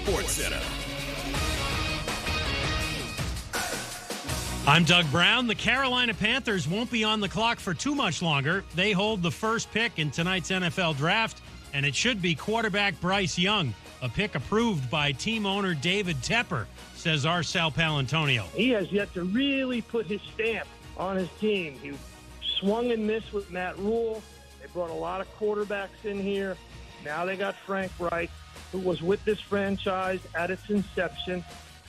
SportsCenter. I'm Doug Brown. The Carolina Panthers won't be on the clock for too much longer. They hold the first pick in tonight's NFL draft, and it should be quarterback Bryce Young, a pick approved by team owner David Tepper, says our Sal Paolantonio. He has yet to really put his stamp on his team. He swung and missed with Matt Rule. They brought a lot of quarterbacks in here. Now they got Frank Reich, who was with this franchise at its inception.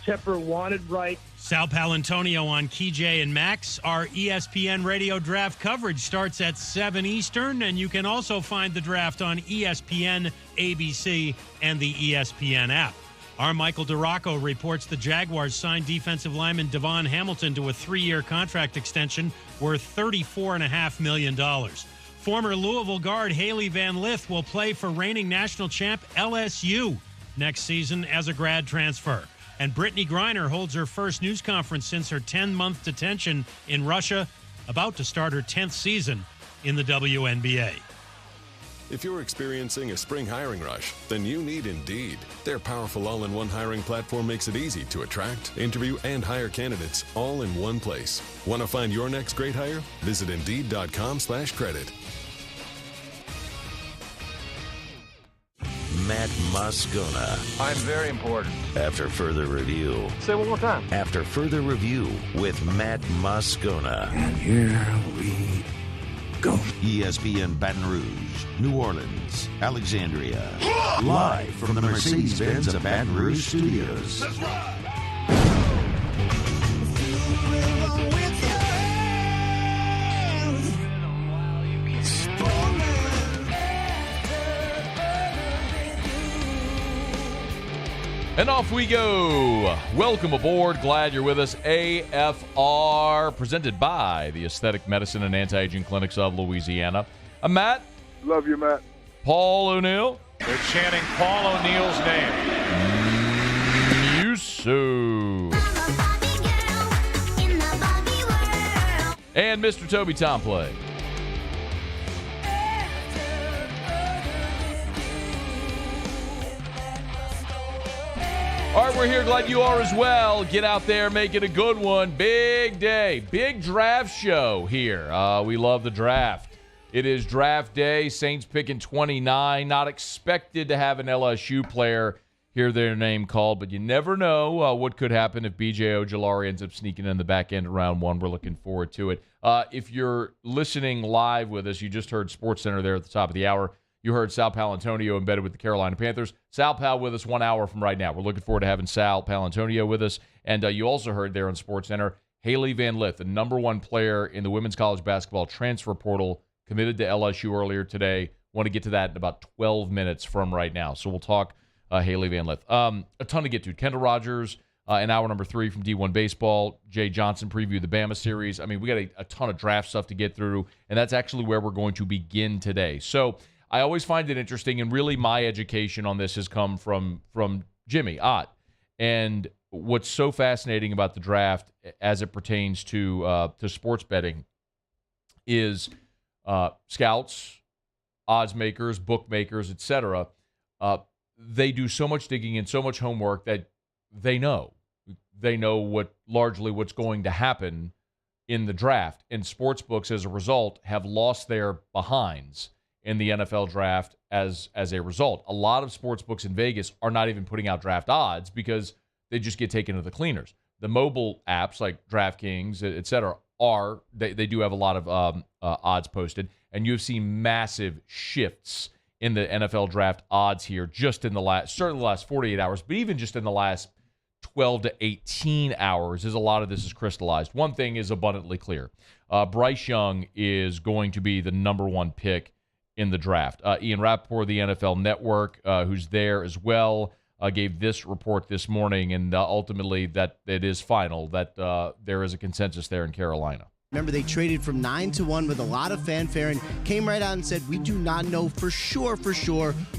Tepper wanted Reich. Sal Paolantonio on KJ and Max. Our ESPN radio draft coverage starts at 7 Eastern, and you can also find the draft on ESPN, ABC, and the ESPN app. Our Michael DeRocco reports the Jaguars signed defensive lineman Devon Hamilton to a 3-year contract extension worth $34.5 million. Former Louisville guard Hailey Van Lith will play for reigning national champ LSU next season as a grad transfer. And Brittany Griner holds her first news conference since her 10-month detention in Russia, about to start her 10th season in the WNBA. If you're experiencing a spring hiring rush, then you need Indeed. Their powerful all-in-one hiring platform makes it easy to attract, interview, and hire candidates all in one place. Want to find your next great hire? Visit Indeed.com/credit. Matt Moscona. I'm very important. After further review. Say it one more time. After further review with Matt Moscona. And here we go. ESPN Baton Rouge, New Orleans, Alexandria. Live from the Mercedes-Benz of Baton Rouge Studios. Let's ride. And off we go. Welcome aboard. Glad you're with us. AFR, presented by the Aesthetic Medicine and Anti-Aging Clinics of Louisiana. I'm Matt. Love you, Matt. Paul O'Neill. They're chanting Paul O'Neill's name. Yusu. And Mr. Toby Tomplay. All right, we're here. Glad you are as well. Get out there, make it a good one. Big day, big draft show here. We love the draft. It is draft day. Saints picking 29. Not expected to have an LSU player hear their name called, but you never know what could happen if B.J. Ojulari ends up sneaking in the back end of round one. We're looking forward to it. If you're listening live with us, you just heard SportsCenter there at the top of the hour. You heard Sal Paolantonio embedded with the Carolina Panthers. Sal Pal with us 1 hour from right now. We're looking forward to having Sal Paolantonio with us. And you also heard there on SportsCenter, Hailey Van Lith, the number one player in the women's college basketball transfer portal, committed to LSU earlier today. Want to get to that in about 12 minutes from right now. So we'll talk Hailey Van Lith. A ton to get to. Kendall Rogers in hour number 3 from D1 Baseball. Jay Johnson previewed the Bama series. I mean, we got a ton of draft stuff to get through, and that's actually where we're going to begin today. So I always find it interesting, and really my education on this has come from Jimmy Ott. And what's so fascinating about the draft as it pertains to sports betting is scouts, odds makers, bookmakers, etc. They do so much digging and so much homework that they know largely what's going to happen in the draft. And sports books, as a result, have lost their behinds in the NFL draft as a result. A lot of sports books in Vegas are not even putting out draft odds because they just get taken to the cleaners. The mobile apps like DraftKings, et cetera, they do have a lot of odds posted, and you've seen massive shifts in the NFL draft odds here just in the last 48 hours, but even just in the last 12 to 18 hours as a lot of this is crystallized. One thing is abundantly clear. Bryce Young is going to be the number one pick in the draft. Ian Rappaport of the NFL Network, who's there as well, gave this report this morning, and ultimately that it is final, that there is a consensus there in Carolina. Remember, they traded from 9-1 with a lot of fanfare and came right out and said, we do not know for sure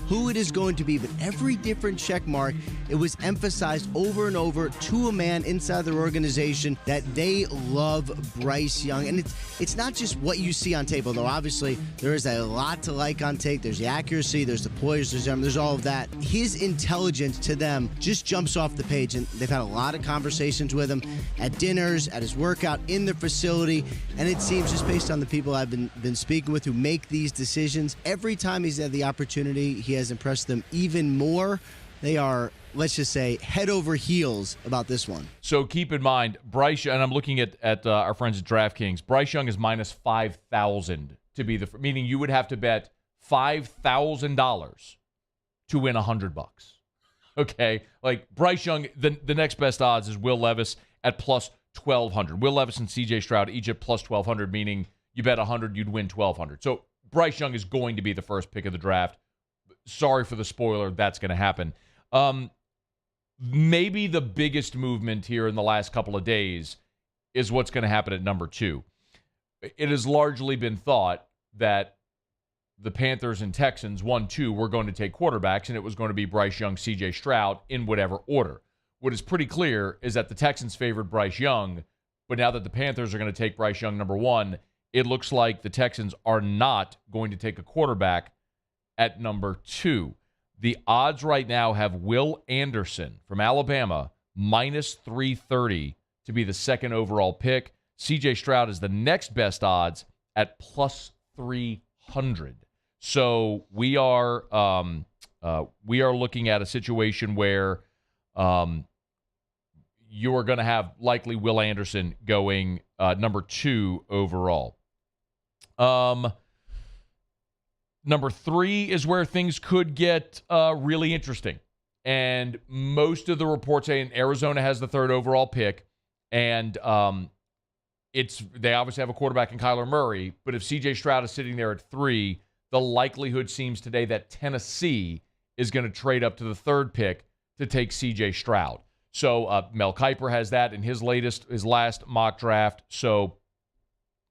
who it is going to be. But every different check mark, it was emphasized over and over to a man inside their organization that they love Bryce Young. And it's not just what you see on tape, although obviously there is a lot to like on tape. There's the accuracy, there's the poise, there's all of that. His intelligence to them just jumps off the page, and they've had a lot of conversations with him at dinners, at his workout, in the facility. And it seems, just based on the people I've been speaking with who make these decisions, every time he's had the opportunity, he has impressed them even more. They are, let's just say, head over heels about this one. So keep in mind, Bryce, and I'm looking at our friends at DraftKings, Bryce Young is minus 5,000 to be meaning you would have to bet $5,000 to win $100. Okay? Like, Bryce Young, the next best odds is Will Levis at plus 1,200. Will Levis and C.J. Stroud each at plus 1,200, meaning you bet 100, you'd win 1,200. So Bryce Young is going to be the first pick of the draft. Sorry for the spoiler, that's going to happen. Maybe the biggest movement here in the last couple of days is what's going to happen at number 2. It has largely been thought that the Panthers and Texans, 1-2, were going to take quarterbacks, and it was going to be Bryce Young, C.J. Stroud in whatever order. What is pretty clear is that the Texans favored Bryce Young, but now that the Panthers are going to take Bryce Young number 1, it looks like the Texans are not going to take a quarterback at number 2. The odds right now have Will Anderson from Alabama minus 330 to be the second overall pick. C.J. Stroud is the next best odds at plus 300. So we are looking at a situation where you are going to have likely Will Anderson going number 2 overall. Number 3 is where things could get really interesting. And most of the reports say Arizona has the 3rd overall pick. And they obviously have a quarterback in Kyler Murray. But if C.J. Stroud is sitting there at 3, the likelihood seems today that Tennessee is going to trade up to the 3rd pick to take C.J. Stroud. So Mel Kiper has that in his last mock draft. So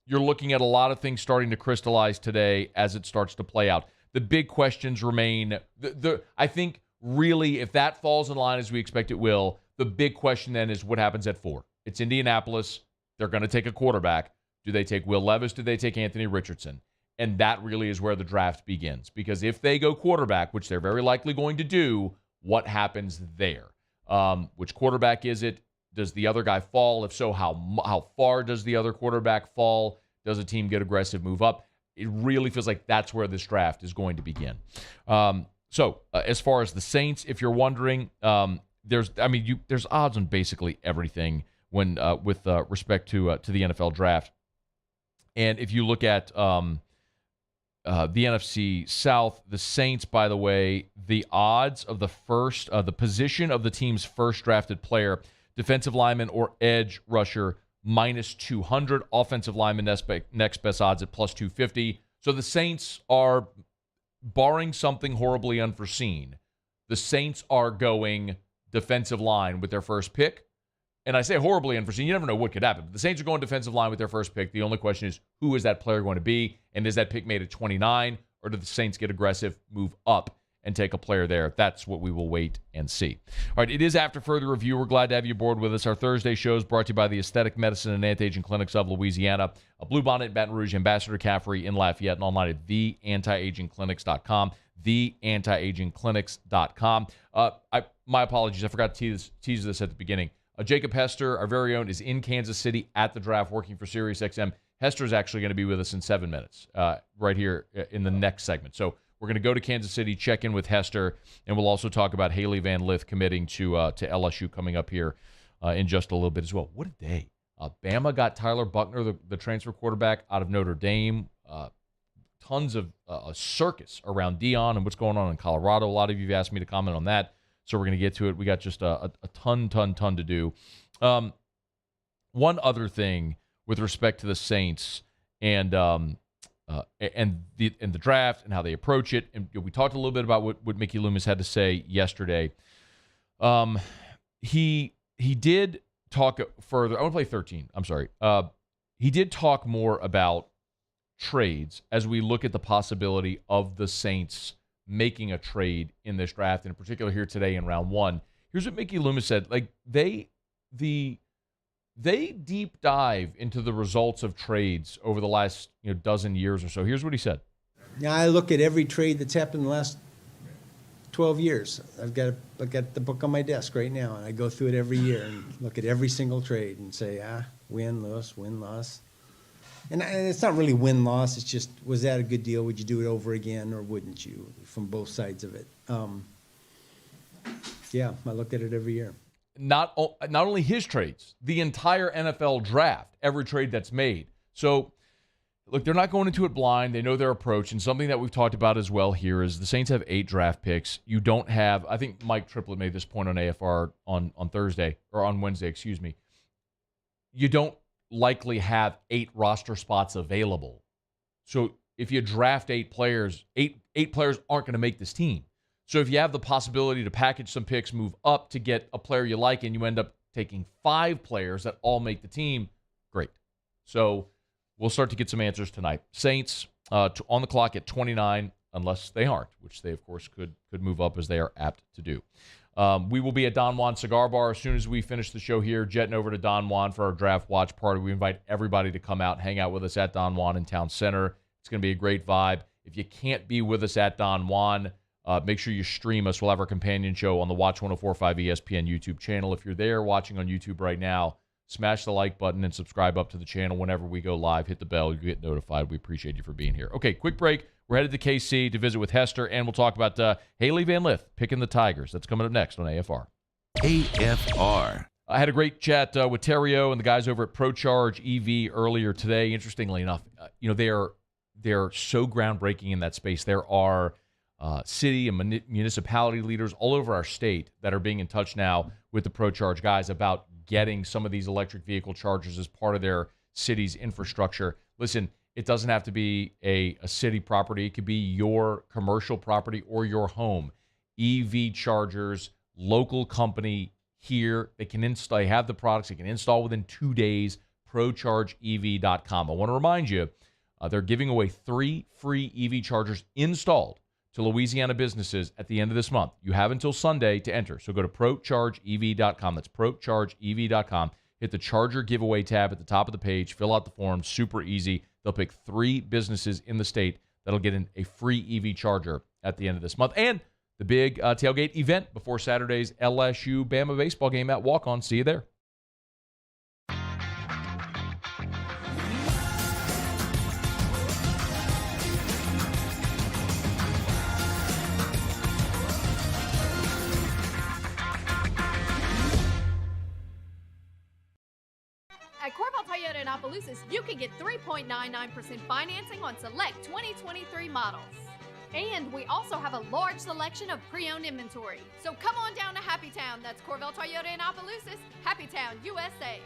you're looking at a lot of things starting to crystallize today as it starts to play out. The big questions remain. I think really, if that falls in line as we expect it will, the big question then is what happens at 4. It's Indianapolis. They're going to take a quarterback. Do they take Will Levis? Do they take Anthony Richardson? And that really is where the draft begins. Because if they go quarterback, which they're very likely going to do, what happens there? Which quarterback is it? Does the other guy fall? If so, how far does the other quarterback fall? Does a team get aggressive, move up? It really feels like that's where this draft is going to begin. So as far as the Saints, if you're wondering, there's odds on basically everything when with respect to the NFL draft. And if you look at the NFC South, the Saints, by the way, the odds of the position of the team's first drafted player, defensive lineman or edge rusher, minus 200. Offensive lineman, next best odds at plus 250. So the Saints are, barring something horribly unforeseen, the Saints are going defensive line with their first pick. And I say horribly unforeseen. You never know what could happen. But the Saints are going defensive line with their first pick. The only question is, who is that player going to be? And is that pick made at 29? Or do the Saints get aggressive, move up, and take a player there? That's what we will wait and see. All right, it is After Further Review. We're glad to have you aboard with us. Our Thursday show is brought to you by the Aesthetic Medicine and Anti-Aging Clinics of Louisiana, a Blue Bonnet in Baton Rouge, Ambassador Caffrey in Lafayette, and online at theantiagingclinics.com. theantiagingclinics.com. My apologies. I forgot to tease this at the beginning. Jacob Hester, our very own, is in Kansas City at the draft working for SiriusXM. Hester is actually going to be with us in 7 minutes right here in the next segment. So we're going to go to Kansas City, check in with Hester, and we'll also talk about Hailey Van Lith committing to LSU coming up here in just a little bit as well. What a day. Bama got Tyler Buckner, the transfer quarterback out of Notre Dame. Tons of a circus around Dion and what's going on in Colorado. A lot of you have asked me to comment on that, so we're going to get to it. We got just a ton to do. One other thing with respect to the Saints and the draft and how they approach it, and we talked a little bit about what Mickey Loomis had to say yesterday. He did talk further. I want to play 13. I'm sorry. he did talk more about trades as we look at the possibility of the Saints making a trade in this draft, and in particular here today in round 1. Here's what Mickey Loomis said. Like, they deep dive into the results of trades over the last dozen years or so. Here's what he said. Now, I look at every trade that's happened in the last 12 years. I've got the book on my desk right now, and I go through it every year and look at every single trade and say, win, loss. And it's not really win-loss. It's just, was that a good deal? Would you do it over again, or wouldn't you, from both sides of it? Yeah, I look at it every year. Not only his trades, the entire NFL draft, every trade that's made. So, look, they're not going into it blind. They know their approach. And something that we've talked about as well here is the Saints have 8 draft picks. You don't have, I think Mike Triplett made this point on AFR on Thursday, or on Wednesday, excuse me. You don't likely have 8 roster spots available. So if you draft 8 players, eight players aren't going to make this team. So if you have the possibility to package some picks, move up to get a player you like, and you end up taking 5 players that all make the team, great. So we'll start to get some answers tonight. Saints on the clock at 29, unless they aren't, which they, of course, could move up as they are apt to do. We will be at Don Juan Cigar Bar as soon as we finish the show here, jetting over to Don Juan for our draft watch party. We invite everybody to come out and hang out with us at Don Juan in Town Center. It's going to be a great vibe. If you can't be with us at Don Juan, make sure you stream us. We'll have our companion show on the Watch 104.5 ESPN YouTube channel. If you're there watching on YouTube right now, smash the like button and subscribe up to the channel whenever we go live. Hit the bell. You get notified. We appreciate you for being here. Okay, quick break. We're headed to KC to visit with Hester, and we'll talk about Hailey Van Lith picking the Tigers. That's coming up next on AFR. AFR. I had a great chat with Terrio and the guys over at ProCharge EV earlier today. Interestingly enough, they're so groundbreaking in that space. There are city and municipality leaders all over our state that are being in touch now with the ProCharge guys about getting some of these electric vehicle chargers as part of their city's infrastructure. Listen, it doesn't have to be a city property. It could be your commercial property or your home. EV chargers, local company here. They can install. They have the products. They can install within 2 days. ProChargeEV.com. I want to remind you, they're giving away 3 free EV chargers installed to Louisiana businesses at the end of this month. You have until Sunday to enter. So go to ProChargeEV.com. That's ProChargeEV.com. Hit the charger giveaway tab at the top of the page. Fill out the form. Super easy. They'll pick 3 businesses in the state that'll get a free EV charger at the end of this month. And the big tailgate event before Saturday's LSU Bama baseball game at Walk-On. See you there. At Corval Toyota in Opelousas, you can get 3.99% financing on select 2023 models. And we also have a large selection of pre-owned inventory. So come on down to Happy Town. That's Corval Toyota in Opelousas, Happy Town, USA.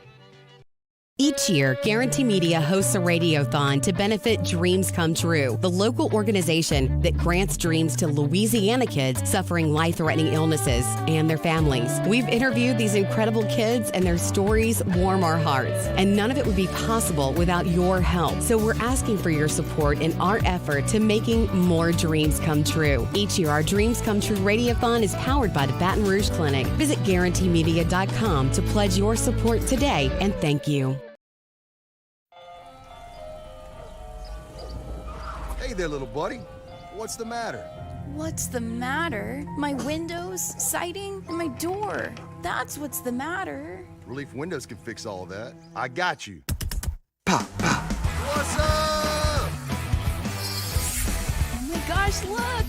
Each year, Guarantee Media hosts a radiothon to benefit Dreams Come True, the local organization that grants dreams to Louisiana kids suffering life-threatening illnesses and their families. We've interviewed these incredible kids, and their stories warm our hearts. And none of it would be possible without your help. So we're asking for your support in our effort to making more dreams come true. Each year, our Dreams Come True radiothon is powered by the Baton Rouge Clinic. Visit GuaranteeMedia.com to pledge your support today, and thank you. Hey there, little buddy. What's the matter? What's the matter? My windows, siding, and my door. That's what's the matter. Relief Windows can fix all of that. I got you. Pop, pop. What's up? Oh my gosh, look.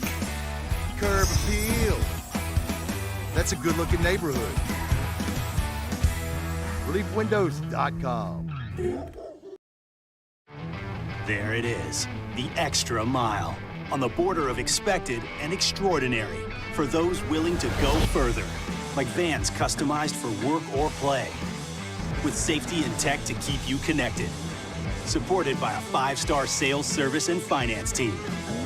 Curb appeal. That's a good-looking neighborhood. ReliefWindows.com. There it is, the extra mile, on the border of expected and extraordinary for those willing to go further, like vans customized for work or play, with safety and tech to keep you connected, supported by a 5-star sales, service, and finance team,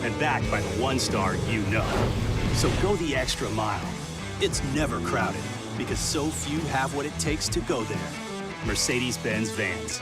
and backed by the 1-star you know. So go the extra mile. It's never crowded, because so few have what it takes to go there. Mercedes-Benz Vans.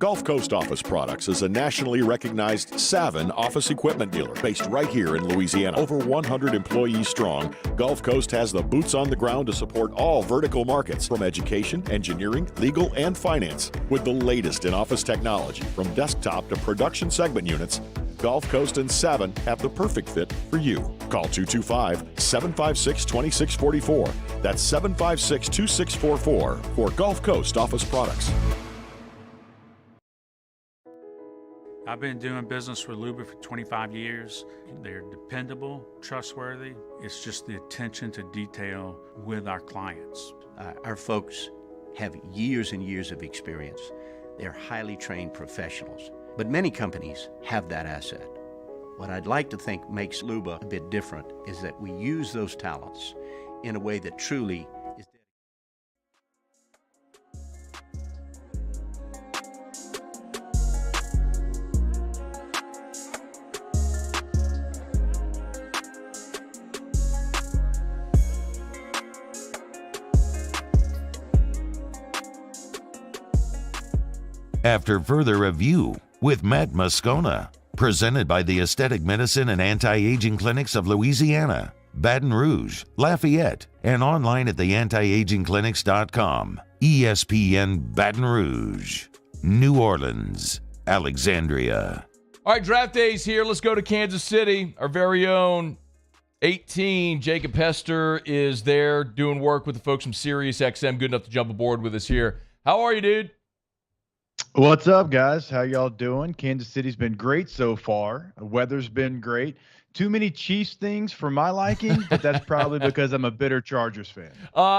Gulf Coast Office Products is a nationally recognized Savin office equipment dealer based right here in Louisiana. Over 100 employees strong, Gulf Coast has the boots on the ground to support all vertical markets from education, engineering, legal, and finance. With the latest in office technology from desktop to production segment units, Gulf Coast and Savin have the perfect fit for you. Call 225-756-2644. That's 756-2644 for Gulf Coast Office Products. I've been doing business with Luba for 25 years. They're dependable, trustworthy. It's just the attention to detail with our clients. Our folks have years and years of experience. They're highly trained professionals, but many companies have that asset. What I'd like to think makes Luba a bit different is that we use those talents in a way that truly is. After further review with Matt Moscona, presented by the Aesthetic Medicine and Anti-Aging Clinics of Louisiana, Baton Rouge, Lafayette, and online at theantiagingclinics.com. ESPN Baton Rouge, New Orleans, Alexandria. All right, draft day's here. Let's go to Kansas City. Our very own 18, Jacob Hester, is there doing work with the folks from SiriusXM. Good enough to jump aboard with us here. How are you, dude? What's up, guys? How y'all doing? Kansas City's been great so far. The weather's been great. Too many Chiefs things for my liking, but that's probably because I'm a bitter Chargers fan.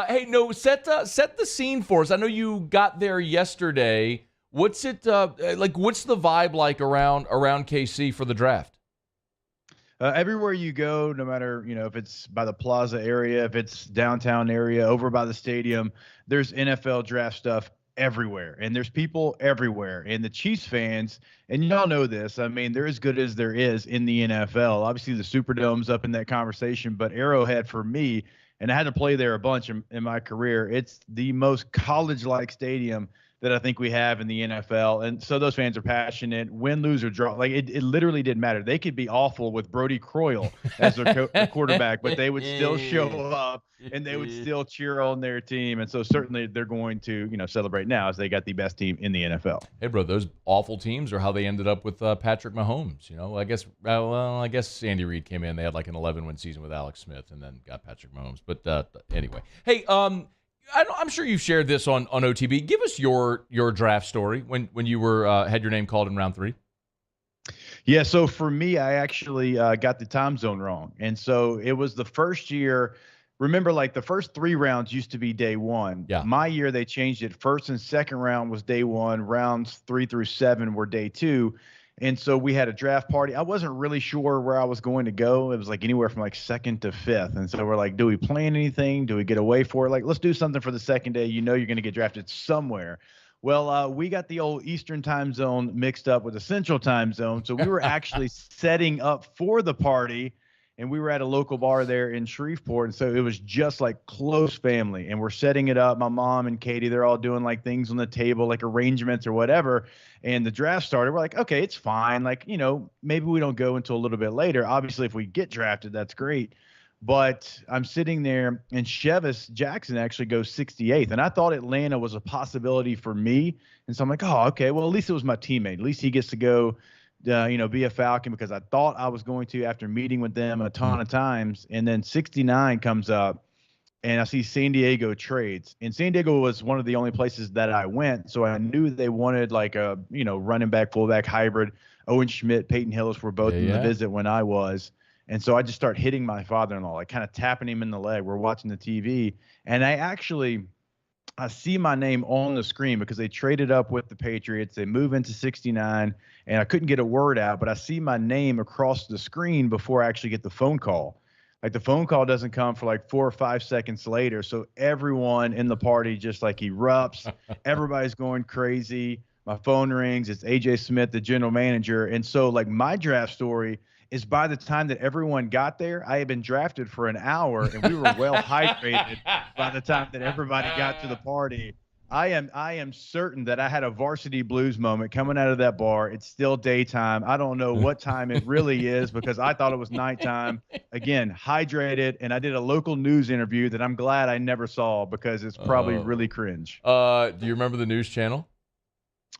Hey, no, set the scene for us. I know you got there yesterday. What's it like? What's the vibe like around KC for the draft? Everywhere you go, no matter if it's by the plaza area, if it's downtown area, over by the stadium, there's NFL draft stuff everywhere, and there's people everywhere. And the Chiefs fans, and y'all know this, I mean, they're as good as there is in the NFL. Obviously, the Superdome's up in that conversation, but Arrowhead for me, and I had to play there a bunch in my career, it's the most college-like stadium that I think we have in the NFL. And so those fans are passionate. Win, lose, or draw. Like, it literally didn't matter. They could be awful with Brody Croyle as their quarterback, but they would still show up and they would still cheer on their team. And so certainly they're going to, celebrate now as they got the best team in the NFL. Hey, bro, those awful teams are how they ended up with Patrick Mahomes. I guess Andy Reid came in. They had like an 11-win season with Alex Smith and then got Patrick Mahomes. But anyway, hey, I'm sure you've shared this on OTB. Give us your draft story when you were had your name called in round 3. Yeah, so for me, I actually got the time zone wrong. And so it was the first year. Remember, like the first 3 rounds used to be day 1. Yeah. My year, they changed it. First and second round was day 1. Rounds 3 through 7 were day 2. And so we had a draft party. I wasn't really sure where I was going to go. It was like anywhere from like 2nd to 5th. And so we're like, do we plan anything? Do we get away for it? Like, let's do something for the second day. You're going to get drafted somewhere. Well, we got the old Eastern time zone mixed up with the Central time zone. So we were actually setting up for the party, and we were at a local bar there in Shreveport. And so it was just like close family, and we're setting it up. My mom and Katie, they're all doing like things on the table, like arrangements or whatever. And the draft started. We're like, okay, it's fine. Like, maybe we don't go until a little bit later. Obviously, if we get drafted, that's great. But I'm sitting there, and Chevis Jackson actually goes 68th. And I thought Atlanta was a possibility for me. And so I'm like, oh, okay, well, at least it was my teammate. At least he gets to go, be a Falcon, because I thought I was going to after meeting with them a ton of times. And then 69 comes up, and I see San Diego trades. And San Diego was one of the only places that I went. So I knew they wanted like a, running back, fullback hybrid. Owen Schmidt, Peyton Hillis were both in the visit when I was. And so I just start hitting my father-in-law, like kind of tapping him in the leg. We're watching the TV. And I see my name on the screen because they traded up with the Patriots. They move into 69, and I couldn't get a word out, but I see my name across the screen before I actually get the phone call. Like, the phone call doesn't come for like 4 or 5 seconds later. So everyone in the party just like erupts. Everybody's going crazy. My phone rings. It's AJ Smith, the general manager. And so like my draft story is by the time that everyone got there, I had been drafted for an hour, and we were well hydrated by the time that everybody got to the party. I am certain that I had a Varsity Blues moment coming out of that bar. It's still daytime. I don't know what time it really is because I thought it was nighttime. Again, hydrated, and I did a local news interview that I'm glad I never saw because it's probably really cringe. Do you remember the news channel?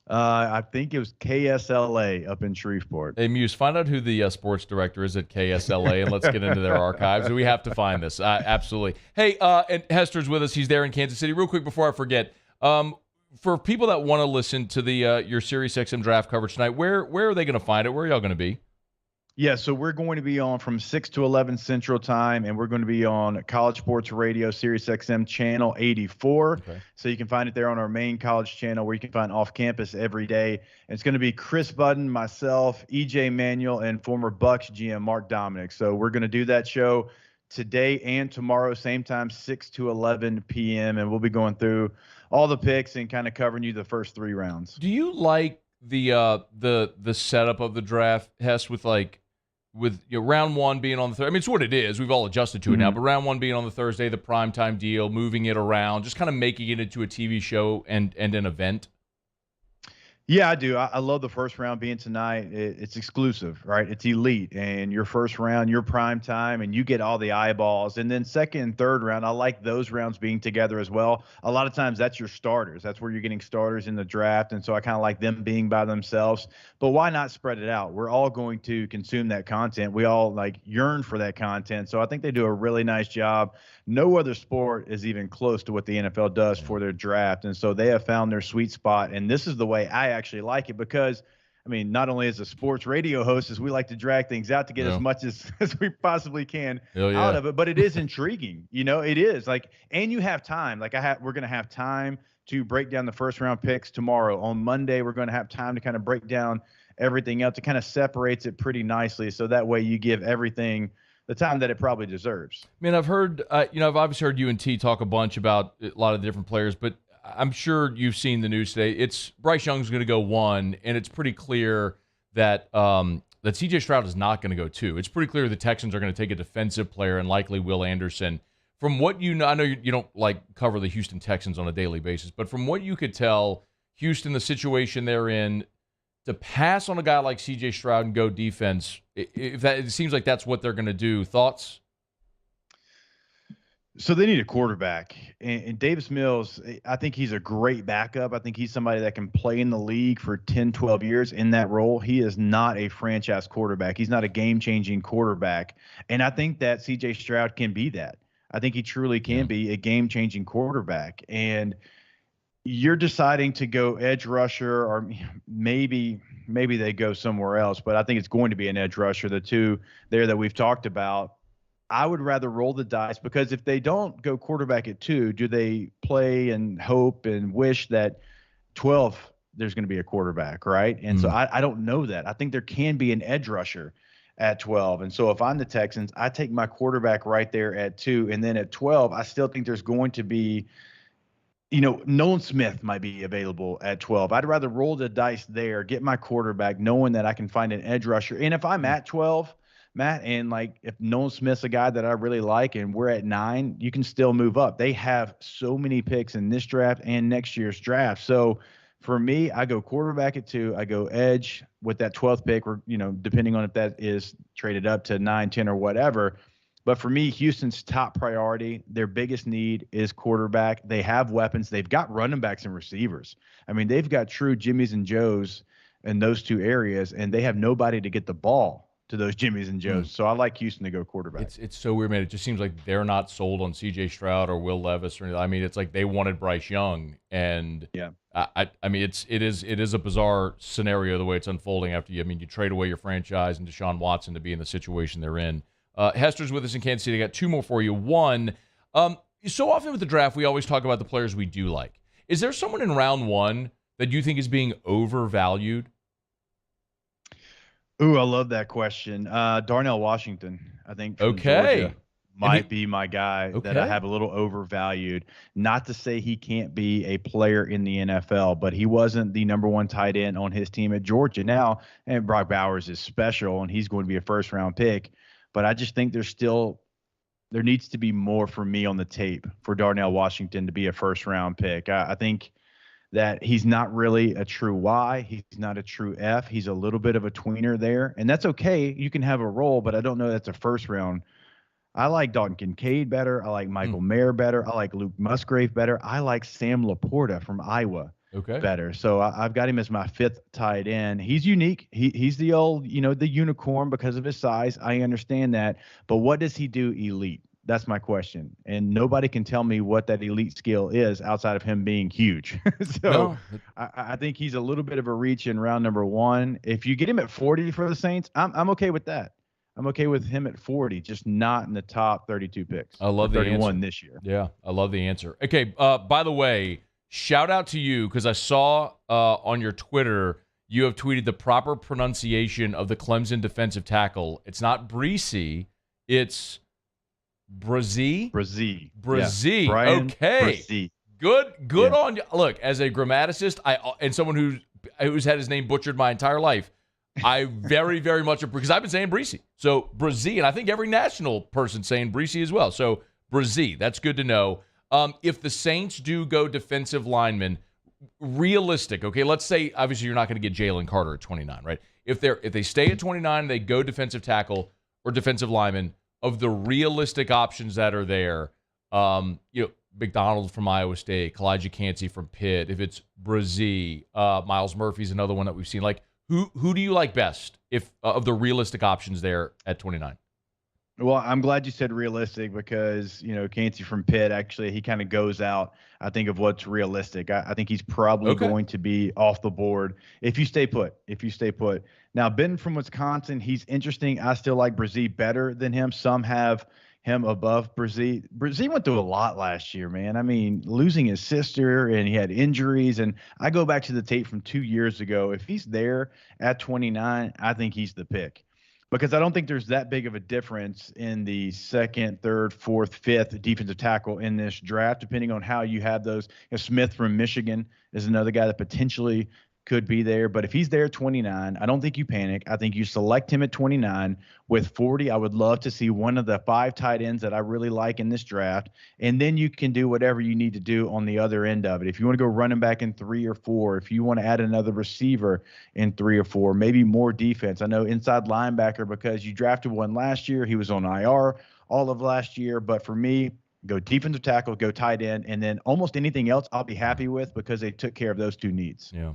I think it was KSLA up in Shreveport. Hey, Muse, find out who the sports director is at KSLA, and let's get into their archives. We have to find this. Absolutely. Hey, and Hester's with us. He's there in Kansas City. Real quick before I forget, for people that want to listen to the your SiriusXM draft coverage tonight, where are they going to find it? Where are y'all going to be? Yeah, so we're going to be on from 6 to 11 Central Time, and we're going to be on College Sports Radio, SiriusXM Channel 84. Okay. So you can find it there on our main college channel where you can find Off Campus every day. And it's going to be Chris Budden, myself, EJ Manuel, and former Bucks GM Mark Dominic. So we're going to do that show today and tomorrow, same time, 6 to 11 p.m., and we'll be going through all the picks and kind of covering you the first 3 rounds. Do you like the setup of the draft, Hess, with round 1 being on the Thursday? I mean, it's what it is. We've all adjusted to it now. But round 1 being on the Thursday, the primetime deal, moving it around, just kind of making it into a TV show and an event. Yeah, I do. I love the first round being tonight. It's exclusive, right? It's elite. And your first round, your prime time, and you get all the eyeballs. And then second and third round, I like those rounds being together as well. A lot of times that's your starters. That's where you're getting starters in the draft. And so I kind of like them being by themselves. But why not spread it out? We're all going to consume that content. We all yearn for that content. So I think they do a really nice job. No other sport is even close to what the NFL does for their draft. And so they have found their sweet spot. And this is the way I actually like it because, I mean, not only as a sports radio host, as we like to drag things out to get as much as we possibly can out of it, but it is intriguing. It is and you have time. We're going to have time to break down the first round picks tomorrow. On Monday, we're going to have time to kind of break down everything else. It kind of separates it pretty nicely. So that way you give everything the time that it probably deserves. I mean, I've heard, I've obviously heard you and T talk a bunch about a lot of the different players, but I'm sure you've seen the news today. It's Bryce Young's going to go 1, and it's pretty clear that that C.J. Stroud is not going to go 2. It's pretty clear the Texans are going to take a defensive player and likely Will Anderson. From what you know, I know you don't cover the Houston Texans on a daily basis, but from what you could tell, Houston, the situation they're in, to pass on a guy like C.J. Stroud and go defense, it seems like that's what they're going to do. Thoughts? So they need a quarterback. And Davis Mills, I think he's a great backup. I think he's somebody that can play in the league for 10, 12 years in that role. He is not a franchise quarterback. He's not a game-changing quarterback. And I think that C.J. Stroud can be that. I think he truly can be a game-changing quarterback. And you're deciding to go edge rusher, or maybe they go somewhere else, but I think it's going to be an edge rusher, the two there that we've talked about. I would rather roll the dice because if they don't go quarterback at 2, do they play and hope and wish that 12 there's going to be a quarterback, right? And so I don't know that. I think there can be an edge rusher at 12. And so if I'm the Texans, I take my quarterback right there at 2. And then at 12, I still think there's going to be Nolan Smith might be available at 12. I'd rather roll the dice there, get my quarterback, knowing that I can find an edge rusher. And if I'm at 12, Matt, and if Nolan Smith's a guy that I really like and we're at 9, you can still move up. They have so many picks in this draft and next year's draft. So for me, I go quarterback at 2. I go edge with that 12th pick, or, depending on if that is traded up to 9, 10, or whatever. But for me, Houston's top priority, their biggest need is quarterback. They have weapons. They've got running backs and receivers. I mean, they've got true Jimmies and Joes in those 2 areas, and they have nobody to get the ball to those Jimmies and Joes. So I like Houston to go quarterback. It's so weird, man. It just seems like they're not sold on C.J. Stroud or Will Levis or anything. I mean, it's like they wanted Bryce Young, and I mean, it is a bizarre scenario the way it's unfolding after you trade away your franchise and Deshaun Watson to be in the situation they're in. Hester's with us in Kansas City. I got 2 more for you. One, so often with the draft, we always talk about the players we do like. Is there someone in round 1 that you think is being overvalued? Ooh, I love that question. Darnell Washington, I think. Georgia might be my guy that I have a little overvalued. Not to say he can't be a player in the NFL, but he wasn't the number 1 tight end on his team at Georgia. Now, and Brock Bowers is special, and he's going to be a first-round pick. But I just think there's still there needs to be more for me on the tape for Darnell Washington to be a first-round pick. I think that he's not really a true Y. He's not a true F. He's a little bit of a tweener there, and that's okay. You can have a role, but I don't know that's a first-round. I like Dalton Kincaid better. I like Michael Mayer better. I like Luke Musgrave better. I like Sam Laporta from Iowa better. So I've got him as my 5th tight end. He's unique. He's the old, the unicorn because of his size. I understand that. But what does he do elite? That's my question. And nobody can tell me what that elite skill is outside of him being huge. I think he's a little bit of a reach in round number 1. If you get him at 40 for the Saints, I'm okay with that. I'm okay with him at 40, just not in the top 32 picks. I love the 31 answer. this year. Yeah, I love the answer. Okay, by the way, shout out to you because I saw on your Twitter you have tweeted the proper pronunciation of the Clemson defensive tackle. It's not Breesy, it's Brazee. Brazee. Brazee. Yeah. Okay. Brazee. Good on you. Look, as a grammaticist, and someone who's had his name butchered my entire life, I very, very much because I've been saying Breesy. So Brazee, and I think every national person's saying Breesy as well. So Brazee, that's good to know. If the Saints do go defensive lineman, realistic, okay, let's say obviously you're not going to get Jalen Carter at 29, right? If they stay at 29, they go defensive tackle or defensive lineman. Of the realistic options that are there, McDonald from Iowa State, Kalijah Cansey from Pitt. If it's Brazee, Miles Murphy's another one that we've seen. Like, who do you like best if of the realistic options there at 29? Well, I'm glad you said realistic because, Cansey from Pitt, actually, he kind of goes out, I think, of what's realistic. I think he's probably going to be off the board if you stay put. Now, Ben from Wisconsin, he's interesting. I still like Brazee better than him. Some have him above Brazee. Brazee went through a lot last year, man. I mean, losing his sister, and he had injuries. And I go back to the tape from 2 years ago. If he's there at 29, I think he's the pick. Because I don't think there's that big of a difference in the 2nd, 3rd, 4th, 5th defensive tackle in this draft, depending on how you have those. Smith from Michigan is another guy that potentially could be there. But if he's there at 29, I don't think you panic. I think you select him at 29. With 40, I would love to see one of the 5 tight ends that I really like in this draft. And then you can do whatever you need to do on the other end of it. If you want to go running back in 3 or 4, if you want to add another receiver in 3 or 4, maybe more defense. I know inside linebacker because you drafted one last year. He was on IR all of last year. But for me, go defensive tackle, go tight end, and then almost anything else I'll be happy with because they took care of those 2 needs. Yeah.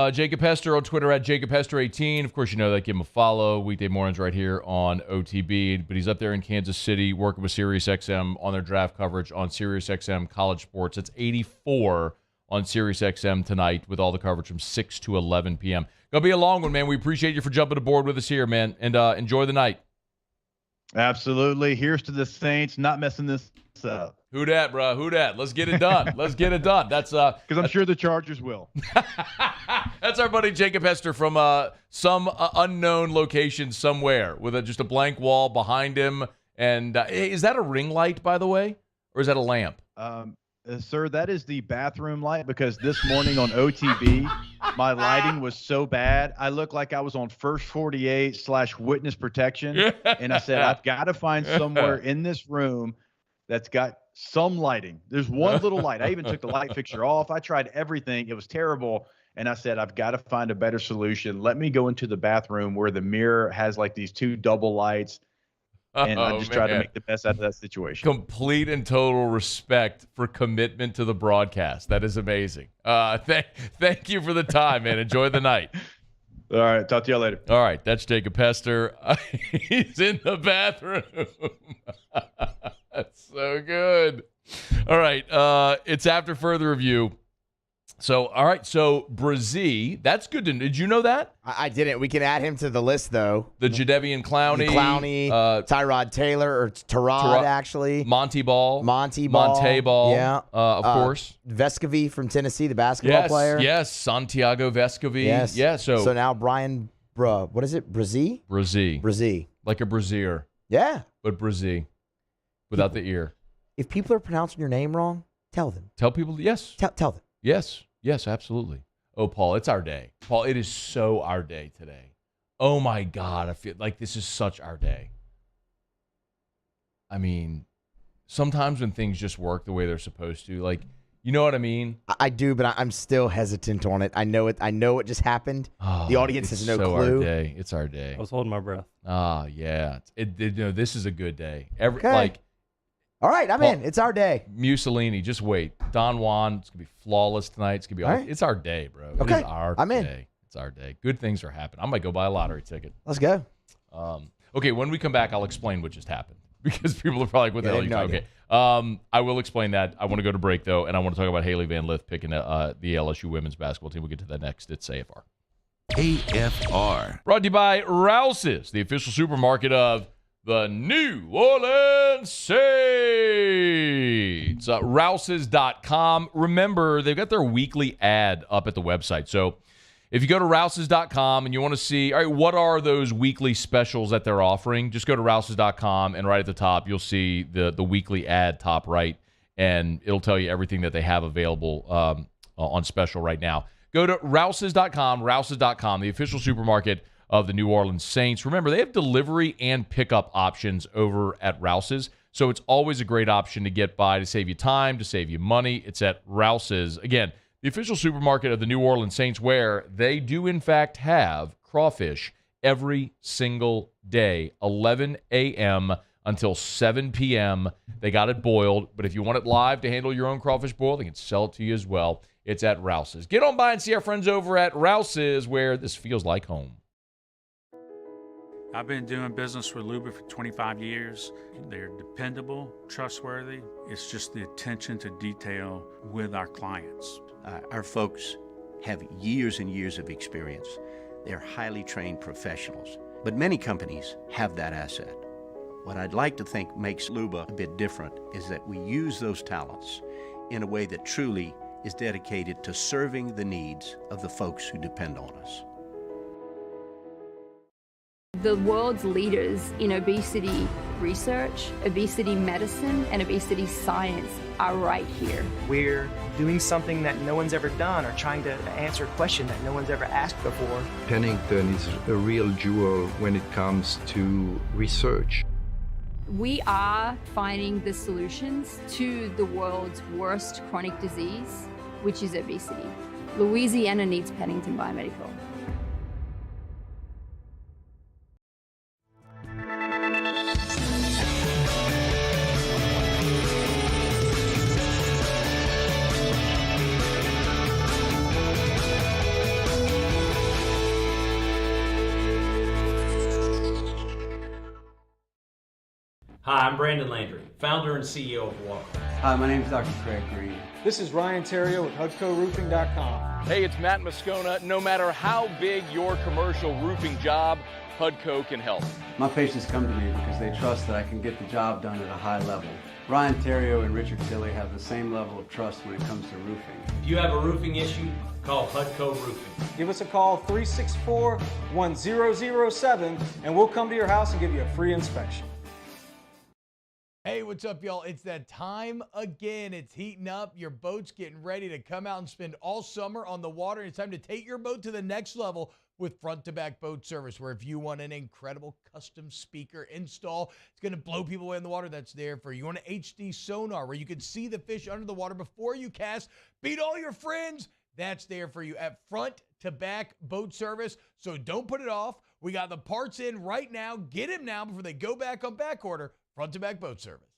Jacob Hester on Twitter at JacobHester18. Of course, you know that. Give him a follow. Weekday mornings right here on OTB. But he's up there in Kansas City working with SiriusXM on their draft coverage on SiriusXM College Sports. It's 84 on SiriusXM tonight with all the coverage from 6 to 11 p.m. Gonna be a long one, man. We appreciate you for jumping aboard with us here, man. And enjoy the night. Absolutely. Here's to the Saints not messing this up. Who dat, bro? Who dat? Let's get it done. Let's get it done. That's because I'm sure the Chargers will. That's our buddy Jacob Hester from some unknown location somewhere with just a blank wall behind him. And is that a ring light, by the way, or is that a lamp? Sir, that is the bathroom light because this morning on OTB, my lighting was so bad. I looked like I was on First 48 / witness protection. And I said, I've got to find somewhere in this room that's got some lighting. There's one little light. I even took the light fixture off. I tried everything. It was terrible. And I said, I've got to find a better solution. Let me go into the bathroom where the mirror has like these 2 double lights. And I just try to make the best out of that situation. Complete and total respect for commitment to the broadcast. That is amazing. Thank you for the time, man. Enjoy the night. All right. Talk to y'all later. All right. That's Jacob Hester. He's in the bathroom. That's so good. All right. It's after further review. So, all right. So, Brazee, that's good to know. Did you know that? I didn't. We can add him to the list, though. The Jadeveon Clowney. Tyrod Taylor, or Tyrod, actually. Monty Ball. Monte Ball. Yeah. Of course. Vescovy from Tennessee, the basketball player. Yes. Santiago Vescovy. Yes. Yeah. So now Brian, what is it? Brazee? Brazee. Like a brazier. Yeah. But Brazee. Without the ear. If people are pronouncing your name wrong, tell them. Tell people, yes. Tell them. Yes, absolutely. Oh, Paul, it's our day. Paul, it is so our day today. Oh, my God. I feel like this is such our day. I mean, sometimes when things just work the way they're supposed to, like, you know what I mean? I do, but I'm still hesitant on it. I know it. I know what just happened. The audience has no clue. Our day. It's our day. I was holding my breath. Yeah. This is a good day. All right, I'm in. It's our day. Mussolini, just wait. Don Juan, it's gonna be flawless tonight. It's gonna be right. It's our day, bro. Okay, it is our I'm day. in. It's our day. Good things are happening. I might go buy a lottery ticket. Let's go. Okay, when we come back, I'll explain what just happened because people are probably like, "What the hell are you talking?" idea. I will explain that. I want to go to break though, and I want to talk about Hailey Van Lith picking the LSU women's basketball team. We'll get to that next. It's AFR. AFR. Brought to you by Rouse's, the official supermarket of the New Orleans Saints. Rouses.com. Remember, they've got their weekly ad up at the website. So if you go to Rouses.com and you want to see, all right, what are those weekly specials that they're offering, just go to Rouses.com, and right at the top, you'll see the weekly ad top right, and it'll tell you everything that they have available on special right now. Go to Rouses.com, the official supermarket of the New Orleans Saints. Remember, they have delivery and pickup options over at Rouse's, so it's always a great option to get by to save you time, to save you money. It's at Rouse's. Again, the official supermarket of the New Orleans Saints, where they do, in fact, have crawfish every single day, 11 a.m. until 7 p.m. They got it boiled, but if you want it live to handle your own crawfish boil, they can sell it to you as well. It's at Rouse's. Get on by and see our friends over at Rouse's, where this feels like home. I've been doing business with Luba for 25 years. They're dependable, trustworthy. It's just the attention to detail with our clients. Our folks have years and years of experience. They're highly trained professionals, but many companies have that asset. What I'd like to think makes Luba a bit different is that we use those talents in a way that truly is dedicated to serving the needs of the folks who depend on us. The world's leaders in obesity research, obesity medicine, and obesity science are right here. We're doing something that no one's ever done, or trying to answer a question that no one's ever asked before. Pennington is a real jewel when it comes to research. We are finding the solutions to the world's worst chronic disease, which is obesity. Louisiana needs Pennington Biomedical. Hi, I'm Brandon Landry, founder and CEO of Walker. Hi, my name is Dr. Craig Green. This is Ryan Terrio with HUDCORoofing.com. Hey, it's Matt Moscona. No matter how big your commercial roofing job, HUDCO can help. My patients come to me because they trust that I can get the job done at a high level. Ryan Terrio and Richard Tilley have the same level of trust when it comes to roofing. If you have a roofing issue, call HUDCO Roofing. Give us a call, 364-1007, and we'll come to your house and give you a free inspection. Hey, what's up, y'all? It's that time again. It's heating up. Your boat's getting ready to come out and spend all summer on the water. It's time to take your boat to the next level with front-to-back boat service, where if you want an incredible custom speaker install, it's going to blow people away in the water, that's there for you. You want an HD sonar where you can see the fish under the water before you cast, beat all your friends, that's there for you at front-to-back boat service. So don't put it off. We got the parts in right now. Get them now before they go back on back order. Front-to-back boat service.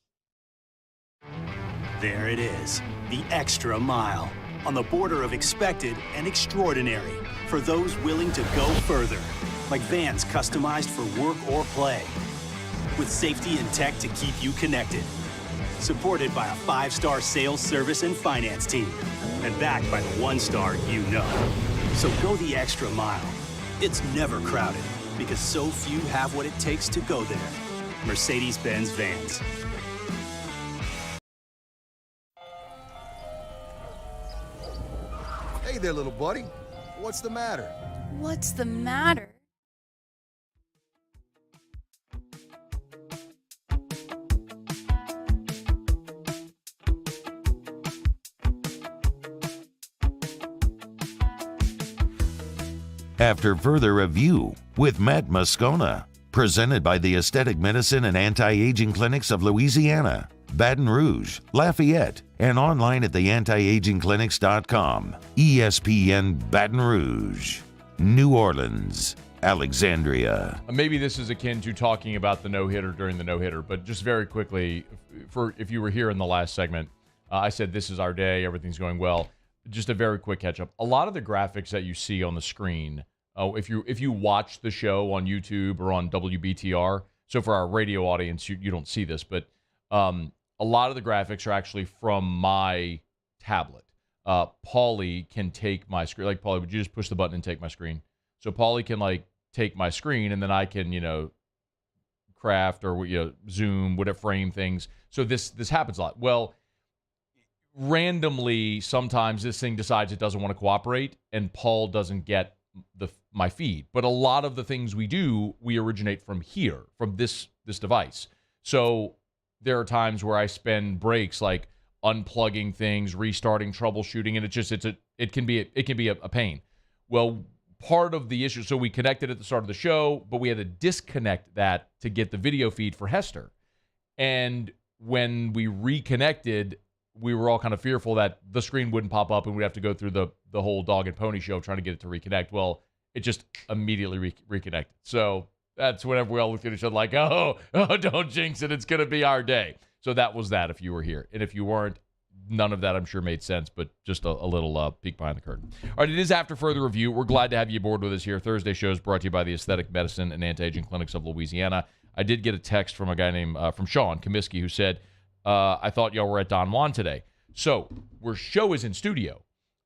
There it is, the extra mile, on the border of expected and extraordinary, for those willing to go further, like vans customized for work or play, with safety and tech to keep you connected, supported by a 5-star sales, service, and finance team, and backed by the 1-star you know. So go the extra mile. It's never crowded, because so few have what it takes to go there. Mercedes-Benz Vans. Hey there, little buddy. What's the matter? What's the matter? After further review with Matt Moscona. Presented by the Aesthetic Medicine and Anti-Aging Clinics of Louisiana, Baton Rouge, Lafayette, and online at theantiagingclinics.com. ESPN Baton Rouge, New Orleans, Alexandria. Maybe this is akin to talking about the no-hitter during the no-hitter, but just very quickly, if you were here in the last segment, I said this is our day, everything's going well. Just a very quick catch-up. A lot of the graphics that you see on the screen, if you watch the show on YouTube or on WBTR, so for our radio audience, you don't see this, but a lot of the graphics are actually from my tablet. Paulie can take my screen. Like, Paulie, would you just push the button and take my screen? So Paulie can, take my screen, and then I can, craft or, zoom, whatever, frame things. So this happens a lot. Well, randomly, sometimes this thing decides it doesn't want to cooperate, and Paul doesn't get my feed. But a lot of the things we do, we originate from here, from this device. So there are times where I spend breaks unplugging things, restarting, troubleshooting, and it can be a pain. Well, part of the issue, so we connected at the start of the show, but we had to disconnect that to get the video feed for Hester. And when we reconnected, we were all kind of fearful that the screen wouldn't pop up and we'd have to go through the whole dog and pony show trying to get it to reconnect. Well, it just immediately reconnected. So that's whenever we all looked at each other like, oh, don't jinx it. It's going to be our day. So that was that if you were here. And if you weren't, none of that I'm sure made sense, but just a little peek behind the curtain. All right, it is After Further Review. We're glad to have you aboard with us here. Thursday show is brought to you by the Aesthetic Medicine and Anti-Aging Clinics of Louisiana. I did get a text from a guy named from Sean Comiskey who said, I thought y'all were at Don Juan today. So, our show is in studio.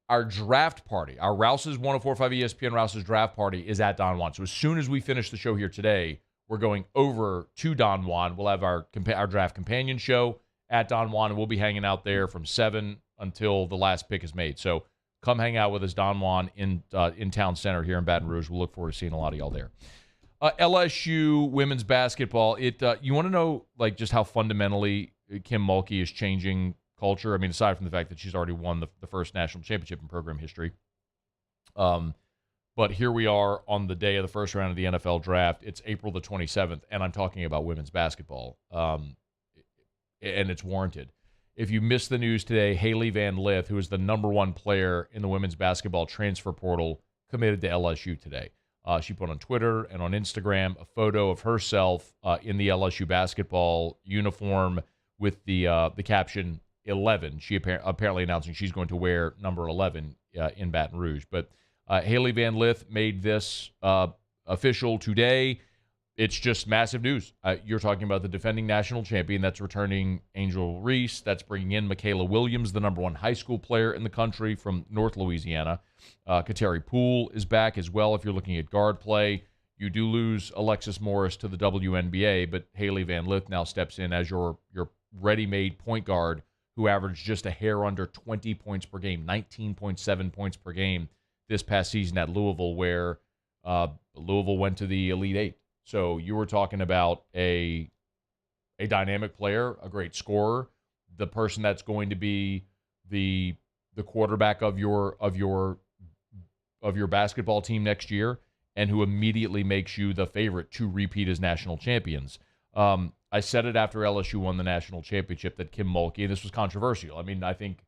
Our draft party, our Rouse's 104.5 ESPN Rouse's draft party is at Don Juan. So, as soon as we finish the show here today, we're going over to Don Juan. We'll have our draft companion show at Don Juan, and we'll be hanging out there from 7 until the last pick is made. So, come hang out with us, Don Juan, in Town Center here in Baton Rouge. We'll look forward to seeing a lot of y'all there. LSU women's basketball. You want to know just how fundamentally Kim Mulkey is changing culture? I mean, aside from the fact that she's already won the first national championship in program history. But here we are on the day of the first round of the NFL draft. It's April the 27th, and I'm talking about women's basketball. And it's warranted. If you missed the news today, Hailey Van Lith, who is the #1 player in the women's basketball transfer portal, committed to LSU today. She put on Twitter and on Instagram a photo of herself in the LSU basketball uniform with the caption 11. She apparently announcing she's going to wear number 11 in Baton Rouge. But Hailey Van Lith made this official today. It's just massive news. You're talking about the defending national champion. That's returning Angel Reese. That's bringing in Michaela Williams, the #1 high school player in the country from North Louisiana. Kateri Poole is back as well. If you're looking at guard play, you do lose Alexis Morris to the WNBA, but Hailey Van Lith now steps in as your ready-made point guard who averaged just a hair under 20 points per game, 19.7 points per game this past season at Louisville, where Louisville went to the Elite Eight. So you were talking about a dynamic player, a great scorer, the person that's going to be the quarterback of your basketball team next year, and who immediately makes you the favorite to repeat as national champions. I said it after LSU won the national championship that Kim Mulkey, and this was controversial. I mean, I think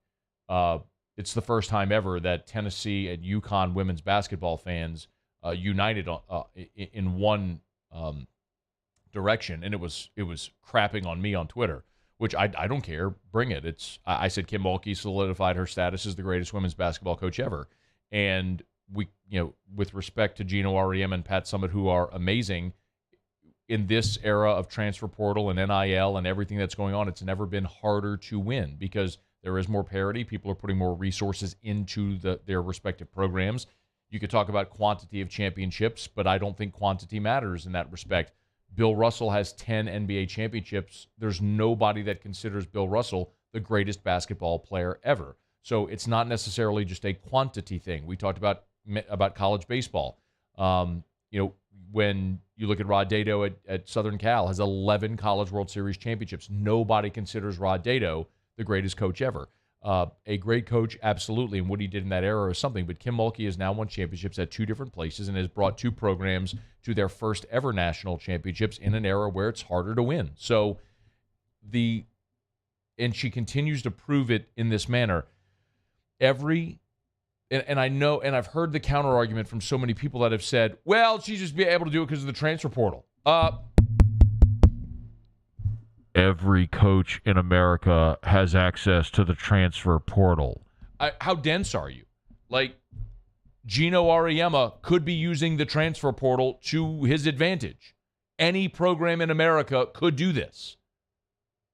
it's the first time ever that Tennessee and UConn women's basketball fans united in one direction, and it was crapping on me on Twitter, which I don't care. Bring it. I said Kim Mulkey solidified her status as the greatest women's basketball coach ever, and we, with respect to Gino Rem and Pat Summitt, who are amazing. In this era of transfer portal and NIL and everything that's going on, it's never been harder to win because there is more parity. People are putting more resources into their respective programs. You could talk about quantity of championships, but I don't think quantity matters in that respect. Bill Russell has 10 NBA championships. There's nobody that considers Bill Russell the greatest basketball player ever. So it's not necessarily just a quantity thing. We talked about college baseball. When you look at Rod Dato at Southern Cal, has 11 College World Series championships. Nobody considers Rod Dato the greatest coach ever. A great coach, absolutely, and what he did in that era is something. But Kim Mulkey has now won championships at 2 different places and has brought 2 programs to their first ever national championships in an era where it's harder to win. So and she continues to prove it in this manner. And I know, and I've heard the counter argument from so many people that have said, well, she's just be able to do it because of the transfer portal. Every coach in America has access to the transfer portal. How dense are you? Like, Gino Auriemma could be using the transfer portal to his advantage. Any program in America could do this.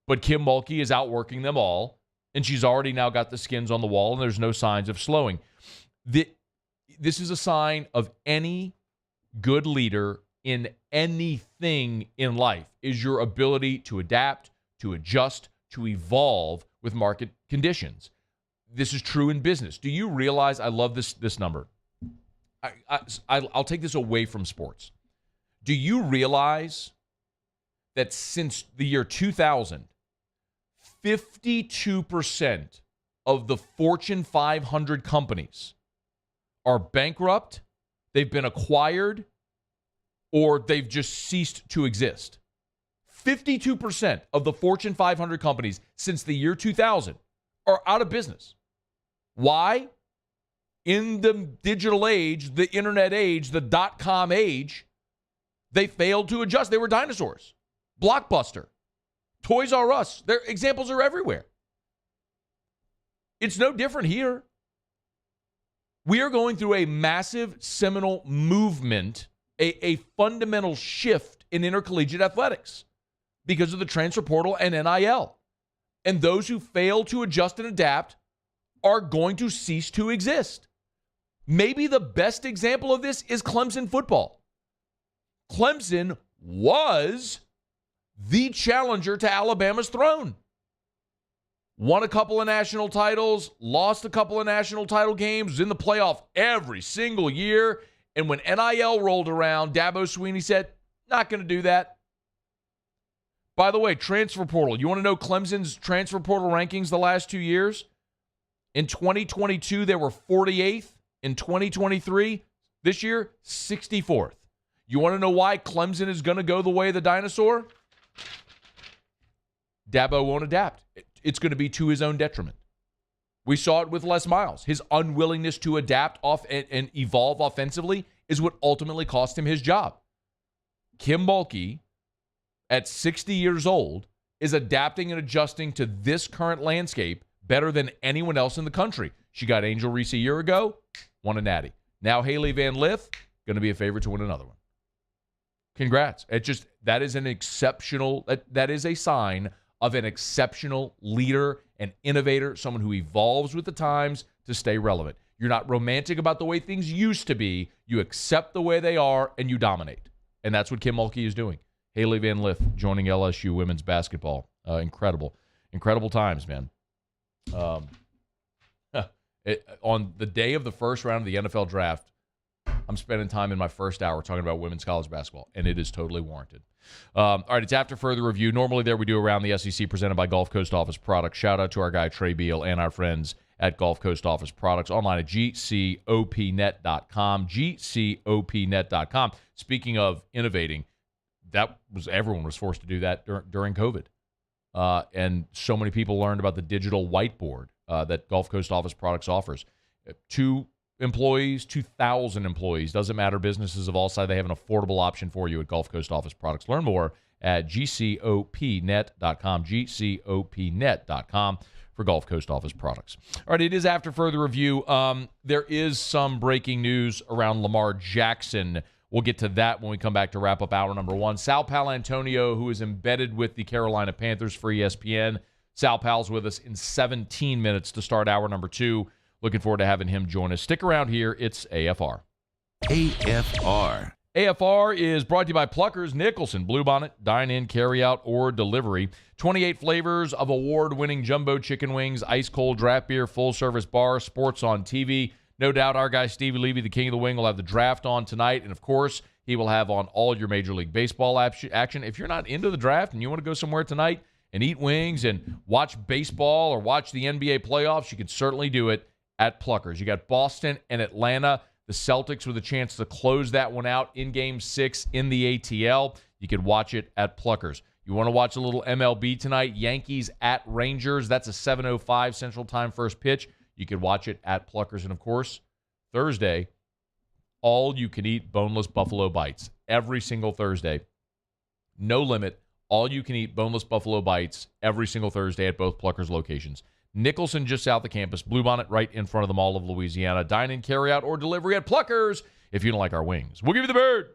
But Kim Mulkey is outworking them all, and she's already now got the skins on the wall, and there's no signs of slowing. This is a sign of any good leader in anything in life, is your ability to adapt, to adjust, to evolve with market conditions. This is true in business. Do you realize, I love this number. I'll take this away from sports. Do you realize that since the year 2000, 52% of the Fortune 500 companies are bankrupt, they've been acquired, or they've just ceased to exist? 52% of the Fortune 500 companies since the year 2000 are out of business. Why? In the digital age, the internet age, the .com age, they failed to adjust. They were dinosaurs. Blockbuster, Toys R Us, their examples are everywhere. It's no different here. We are going through a massive seminal movement, a fundamental shift in intercollegiate athletics because of the transfer portal and NIL. And those who fail to adjust and adapt are going to cease to exist. Maybe the best example of this is Clemson football. Clemson was the challenger to Alabama's throne. Won a couple of national titles, lost a couple of national title games, was in the playoff every single year. And when NIL rolled around, Dabo Swinney said, not going to do that. By the way, transfer portal. You want to know Clemson's transfer portal rankings the last 2 years? In 2022, they were 48th. In 2023, this year, 64th. You want to know why Clemson is going to go the way of the dinosaur? Dabo won't adapt. It's going to be to his own detriment. We saw it with Les Miles. His unwillingness to adapt off and evolve offensively is what ultimately cost him his job. Kim Mulkey, at 60 years old, is adapting and adjusting to this current landscape better than anyone else in the country. She got Angel Reese a year ago, won a natty. Now Hailey Van Lith, going to be a favorite to win another one. Congrats. That is an exceptional, that is a sign of an exceptional leader, an innovator, someone who evolves with the times to stay relevant. You're not romantic about the way things used to be. You accept the way they are, and you dominate. And that's what Kim Mulkey is doing. Hailey Van Lith joining LSU women's basketball. Incredible. Incredible times, man. On the day of the first round of the NFL draft, I'm spending time in my first hour talking about women's college basketball, and it is totally warranted. All right, it's after further review. Normally there we do Around the SEC presented by Gulf Coast Office Products. Shout out to our guy Trey Beal and our friends at Gulf Coast Office Products, online at gcopnet.com, gcopnet.com. Speaking of innovating, everyone was forced to do that during COVID. And so many people learned about the digital whiteboard that Gulf Coast Office Products offers. 2 employees, 2,000 employees, doesn't matter, businesses of all sizes, they have an affordable option for you at Gulf Coast Office Products. Learn more at gcopnet.com, gcopnet.com for Gulf Coast Office Products. All right, it is after further review. There is some breaking news around Lamar Jackson. We'll get to that when we come back to wrap up hour number 1. Sal Paolantonio, who is embedded with the Carolina Panthers for ESPN. Sal Pal's with us in 17 minutes to start hour number 2. Looking forward to having him join us. Stick around here. It's AFR. AFR. AFR is brought to you by Pluckers Nicholson, Bluebonnet, dine-in, carry-out, or delivery. 28 flavors of award-winning jumbo chicken wings, ice-cold draft beer, full-service bar, sports on TV. No doubt our guy Stevie Levy, the king of the wing, will have the draft on tonight. And, of course, he will have on all your Major League Baseball action. If you're not into the draft and you want to go somewhere tonight and eat wings and watch baseball or watch the NBA playoffs, you can certainly do it at Pluckers. You got Boston and Atlanta. The Celtics with a chance to close that one out in Game 6 in the ATL. You could watch it at Pluckers. You want to watch a little MLB tonight? Yankees at Rangers. That's a 7:05 Central Time first pitch. You could watch it at Pluckers. And, of course, Thursday, all-you-can-eat boneless buffalo bites. Every single Thursday. No limit. All-you-can-eat boneless buffalo bites every single Thursday at both Pluckers locations. Nicholson just south of campus. Bluebonnet right in front of the Mall of Louisiana. Dine-in, carry-out, or delivery at Pluckers if you don't like our wings. We'll give you the bird.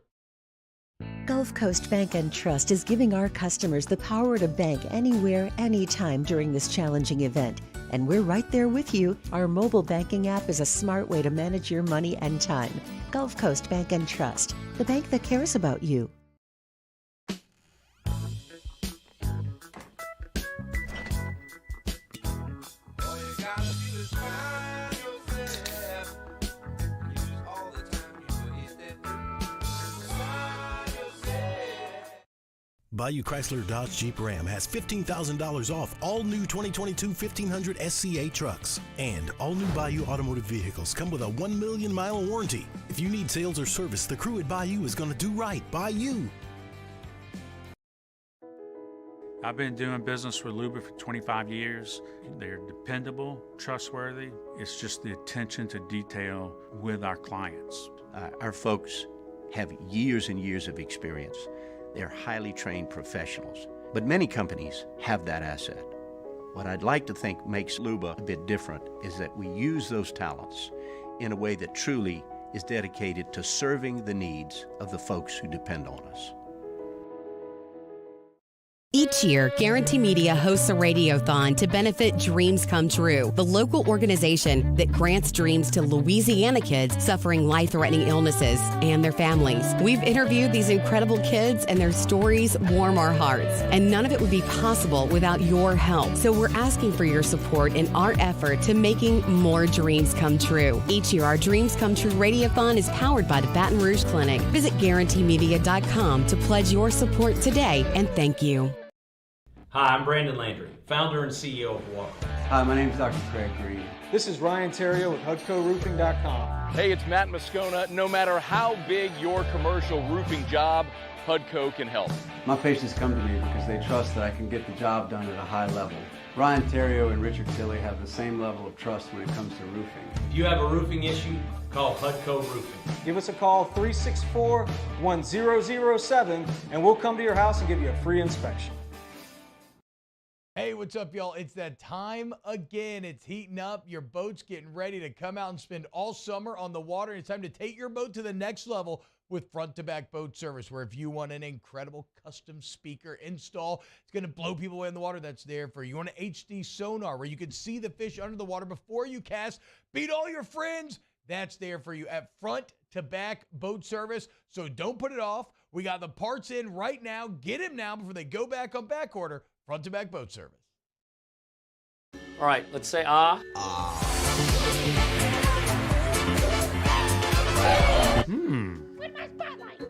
Gulf Coast Bank and Trust is giving our customers the power to bank anywhere, anytime during this challenging event. And we're right there with you. Our mobile banking app is a smart way to manage your money and time. Gulf Coast Bank and Trust, the bank that cares about you. Bayou Chrysler Dodge Jeep Ram has $15,000 off all new 2022 1500 SCA trucks. And all new Bayou automotive vehicles come with a 1 million mile warranty. If you need sales or service, the crew at Bayou is going to do right by you. I've been doing business with Luba for 25 years. They're dependable, trustworthy. It's just the attention to detail with our clients. Our folks have years and years of experience. They're highly trained professionals, but many companies have that asset. What I'd like to think makes Luba a bit different is that we use those talents in a way that truly is dedicated to serving the needs of the folks who depend on us. Each year, Guarantee Media hosts a radiothon to benefit Dreams Come True, the local organization that grants dreams to Louisiana kids suffering life-threatening illnesses and their families. We've interviewed these incredible kids, and their stories warm our hearts. And none of it would be possible without your help. So we're asking for your support in our effort to making more dreams come true. Each year, our Dreams Come True radiothon is powered by the Baton Rouge Clinic. Visit GuaranteeMedia.com to pledge your support today, and thank you. Hi, I'm Brandon Landry, founder and CEO of Walk. Hi, my name is Dr. Craig Green. This is Ryan Terrio with HUDCORoofing.com. Hey, it's Matt Moscona. No matter how big your commercial roofing job, HUDCO can help. My patients come to me because they trust that I can get the job done at a high level. Ryan Terrio and Richard Tilley have the same level of trust when it comes to roofing. If you have a roofing issue, call HUDCO Roofing. Give us a call, 364-1007, and we'll come to your house and give you a free inspection. Hey, what's up, y'all? It's that time again. It's heating up. Your boat's getting ready to come out and spend all summer on the water. It's time to take your boat to the next level with front-to-back boat service, where if you want an incredible custom speaker install, it's going to blow people away in the water, that's there for you. You want an HD sonar where you can see the fish under the water before you cast, beat all your friends, that's there for you at front-to-back boat service. So don't put it off. We got the parts in right now. Get them now before they go back on back order. Front-to-back boat service. All right, let's say ah. Where'd my spotlight go?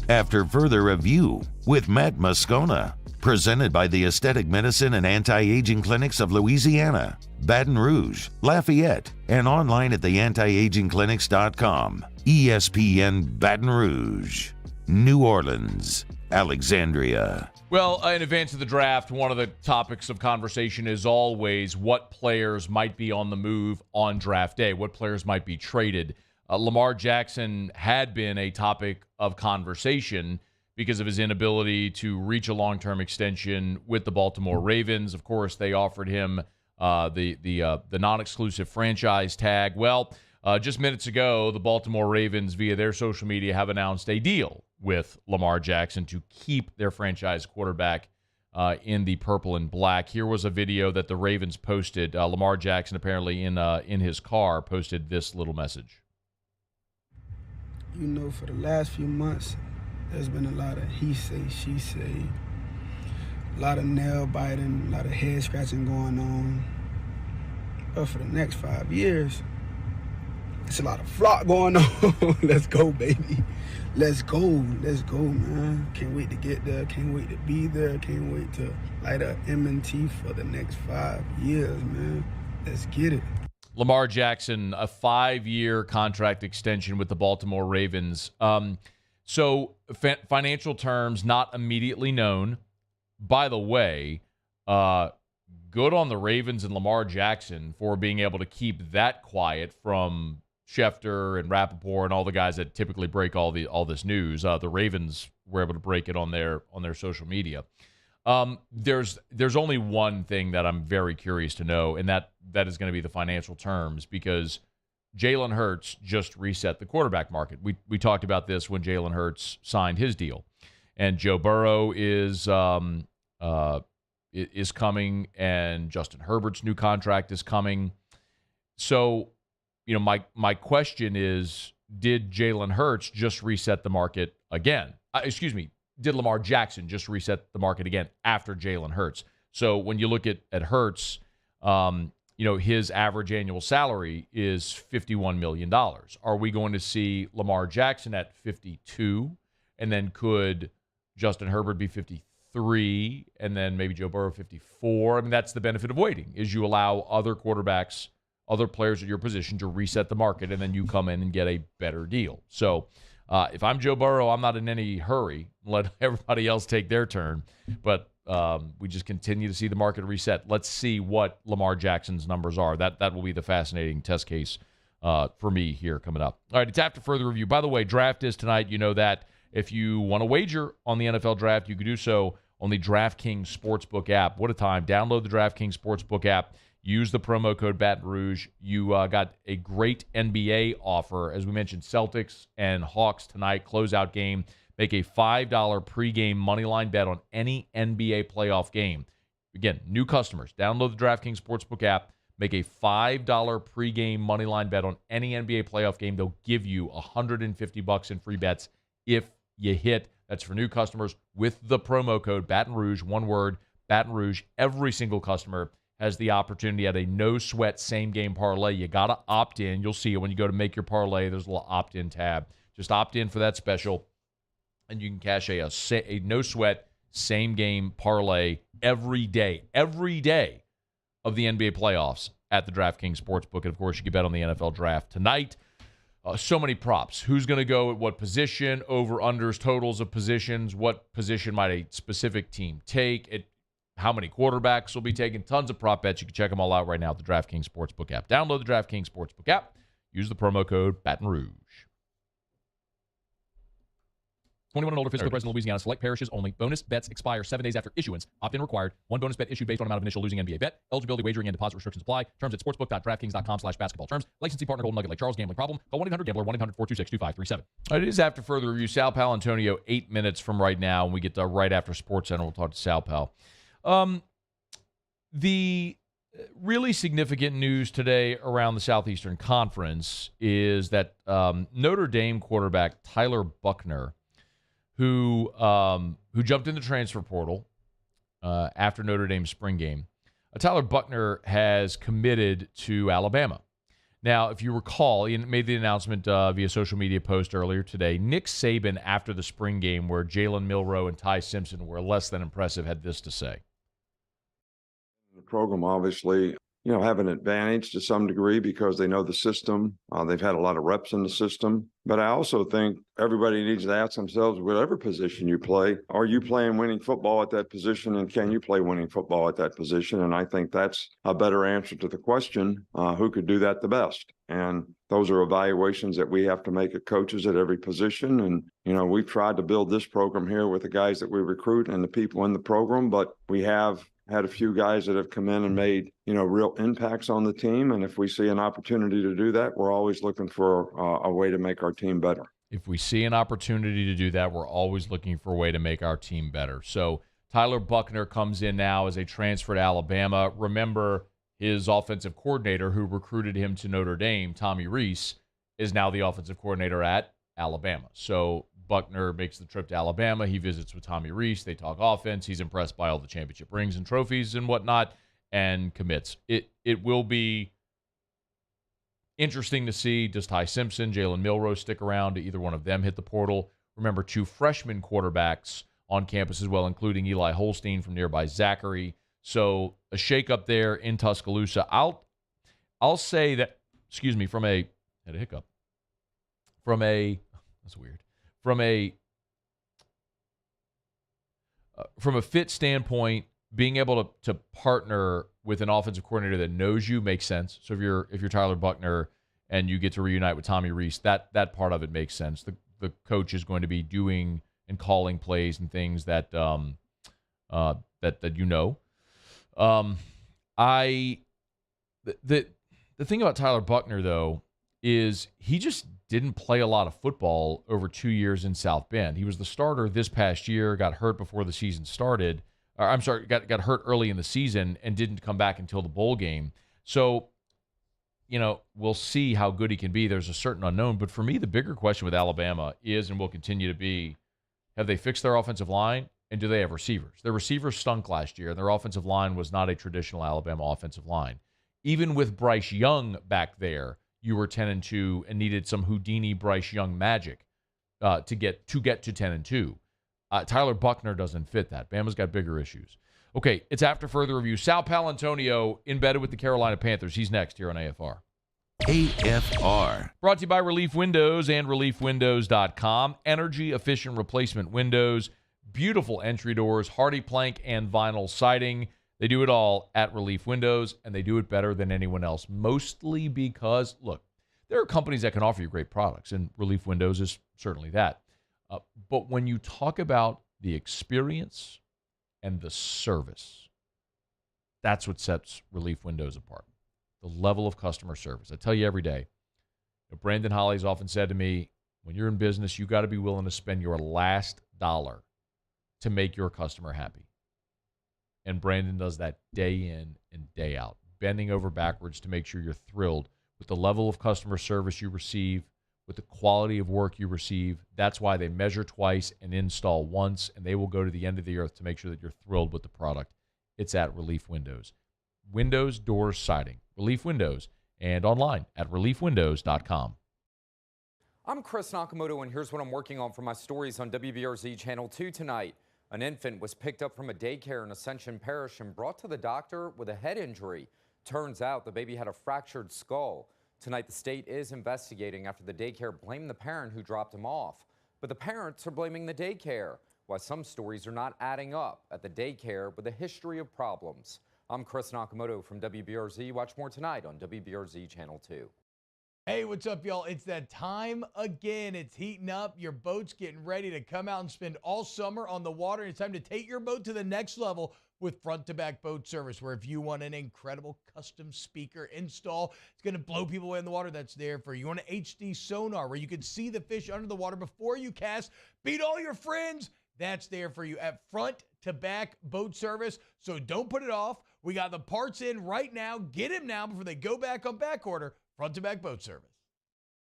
After further review with Matt Moscona. Presented by the Aesthetic Medicine and Anti-Aging Clinics of Louisiana, Baton Rouge, Lafayette, and online at theantiagingclinics.com. ESPN Baton Rouge, New Orleans, Alexandria. Well, in advance of the draft, one of the topics of conversation is always what players might be on the move on draft day, what players might be traded. Lamar Jackson had been a topic of conversation because of his inability to reach a long-term extension with the Baltimore Ravens. Of course, they offered him the non-exclusive franchise tag. Well, just minutes ago, the Baltimore Ravens, via their social media, have announced a deal with Lamar Jackson to keep their franchise quarterback in the purple and black. Here was a video that the Ravens posted. Lamar Jackson, apparently in his car, posted this little message. You know, for the last few months, there's been a lot of he say, she say, a lot of nail biting, a lot of head scratching going on. But for the next 5 years, it's a lot of flock going on. Let's go, baby. Let's go, man. Can't wait to get there. Can't wait to be there. Can't wait to light up M&T for the next 5 years, man. Let's get it. Lamar Jackson, a 5-year contract extension with the Baltimore Ravens. So financial terms not immediately known. By the way, good on the Ravens and Lamar Jackson for being able to keep that quiet from Schefter and Rappaport and all the guys that typically break all this news. The Ravens were able to break it on their social media. There's only one thing that I'm very curious to know, and that is going to be the financial terms, because Jalen Hurts just reset the quarterback market. We talked about this when Jalen Hurts signed his deal, and Joe Burrow is coming, and Justin Herbert's new contract is coming. So, my question is, did Jalen Hurts just reset the market again? Did Lamar Jackson just reset the market again after Jalen Hurts? So when you look at Hurts, his average annual salary is $51 million. Are we going to see Lamar Jackson at 52? And then could Justin Herbert be 53? And then maybe Joe Burrow 54? I mean, that's the benefit of waiting, is you allow other quarterbacks, other players at your position to reset the market, and then you come in and get a better deal. So if I'm Joe Burrow, I'm not in any hurry. Let everybody else take their turn. But we just continue to see the market reset. Let's see what Lamar Jackson's numbers are. That will be the fascinating test case for me here coming up. All right, it's after further review. By the way, draft is tonight. You know that. If you want to wager on the NFL draft, you can do so on the DraftKings Sportsbook app. What a time. Download the DraftKings Sportsbook app. Use the promo code Baton Rouge. You got a great NBA offer. As we mentioned, Celtics and Hawks tonight, closeout game. Make a $5 pregame moneyline bet on any NBA playoff game. Again, new customers, download the DraftKings Sportsbook app. Make a $5 pregame moneyline bet on any NBA playoff game. They'll give you $150 in free bets if you hit. That's for new customers with the promo code Baton Rouge, one word, Baton Rouge. Every single customer has the opportunity at a no-sweat same-game parlay. You got to opt in. You'll see it when you go to make your parlay. There's a little opt-in tab. Just opt in for that special, and you can cash a no-sweat same-game parlay every day of the NBA playoffs at the DraftKings Sportsbook. And, of course, you can bet on the NFL draft tonight. So many props. Who's going to go at what position, over-unders, totals of positions, what position might a specific team take, how many quarterbacks will be taken, tons of prop bets. You can check them all out right now at the DraftKings Sportsbook app. Download the DraftKings Sportsbook app. Use the promo code Baton Rouge. 21 and older, physical present in Louisiana. Select parishes only. Bonus bets expire 7 days after issuance. Opt-in required. One bonus bet issued based on amount of initial losing NBA bet. Eligibility, wagering, and deposit restrictions apply. Terms at sportsbook.draftkings.com/basketball terms. Licensee partner Golden Nugget Lake Charles. Gambling problem? Call 1-800-GAMBLER. 1-800-426-2537. It is after further review. Sal Paolantonio, 8 minutes from right now, and we get to right after Sports Center. We'll talk to Sal Pal. The really significant news today around the Southeastern Conference is that Notre Dame quarterback Tyler Buchner, who jumped in the transfer portal after Notre Dame's spring game, Tyler Buchner has committed to Alabama. Now, if you recall, he made the announcement via social media post earlier today. Nick Saban, after the spring game where Jalen Milroe and Ty Simpson were less than impressive, had this to say. The program obviously, have an advantage to some degree because they know the system. They've had a lot of reps in the system. But I also think everybody needs to ask themselves, whatever position you play, are you playing winning football at that position, and can you play winning football at that position? And I think that's a better answer to the question, who could do that the best? And those are evaluations that we have to make as coaches at every position. And, we've tried to build this program here with the guys that we recruit and the people in the program, but we have had a few guys that have come in and made, real impacts on the team. And if we see an opportunity to do that, we're always looking for a way to make our team better. If we see an opportunity to do that, we're always looking for a way to make our team better. So Tyler Buchner comes in now as a transfer to Alabama. Remember, his offensive coordinator who recruited him to Notre Dame, Tommy Rees, is now the offensive coordinator at Alabama. So Buchner makes the trip to Alabama. He visits with Tommy Rees. They talk offense. He's impressed by all the championship rings and trophies and whatnot, and commits. It will be Interesting to see, does Ty Simpson, Jalen Milroe stick around? Do either one of them hit the portal? Remember, 2 freshman quarterbacks on campus as well, including Eli Holstein from nearby Zachary. So a shakeup there in Tuscaloosa. I'll say that, from a fit standpoint, being able to partner with an offensive coordinator that knows you makes sense. So if you're Tyler Buchner and you get to reunite with Tommy Rees, that part of it makes sense. The coach is going to be doing and calling plays and things that you know. The thing about Tyler Buchner, though, is he just didn't play a lot of football over 2 years in South Bend. He was the starter this past year, got hurt before the season started. Got hurt early in the season and didn't come back until the bowl game. So, we'll see how good he can be. There's a certain unknown. But for me, the bigger question with Alabama is and will continue to be, have they fixed their offensive line, and do they have receivers? Their receivers stunk last year, and their offensive line was not a traditional Alabama offensive line. Even with Bryce Young back there, you were 10-2 and needed some Houdini Bryce Young magic to get to 10-2. Tyler Buchner doesn't fit that. Bama's got bigger issues. Okay, it's after further review. Sal Paolantonio embedded with the Carolina Panthers. He's next here on AFR. AFR. Brought to you by Relief Windows and ReliefWindows.com. Energy-efficient replacement windows, beautiful entry doors, hardy plank and vinyl siding. They do it all at Relief Windows, and they do it better than anyone else, mostly because, look, there are companies that can offer you great products, and Relief Windows is certainly that. But when you talk about the experience and the service, that's what sets Relief Windows apart. The level of customer service. I tell you every day, Brandon Holly's often said to me, when you're in business, you got to be willing to spend your last dollar to make your customer happy. And Brandon does that day in and day out, bending over backwards to make sure you're thrilled with the level of customer service you receive, with the quality of work you receive. That's why they measure twice and install once, and they will go to the end of the earth to make sure that you're thrilled with the product. It's at Relief Windows. Windows, doors, siding. Relief Windows, and online at reliefwindows.com. I'm Chris Nakamoto, and here's what I'm working on for my stories on WBRZ Channel 2 tonight. An infant was picked up from a daycare in Ascension Parish and brought to the doctor with a head injury. Turns out the baby had a fractured skull. Tonight, the state is investigating after the daycare blamed the parent who dropped him off. But the parents are blaming the daycare. Why some stories are not adding up at the daycare with a history of problems. I'm Chris Nakamoto from WBRZ. Watch more tonight on WBRZ Channel 2. Hey, what's up, y'all? It's that time again. It's heating up. Your boat's getting ready to come out and spend all summer on the water. It's time to take your boat to the next level with front-to-back boat service, where if you want an incredible custom speaker install, it's going to blow people away in the water, that's there for you. You want an HD sonar where you can see the fish under the water before you cast, beat all your friends, that's there for you at front-to-back boat service. So don't put it off. We got the parts in right now. Get them now before they go back on back order. Front-to-back boat service.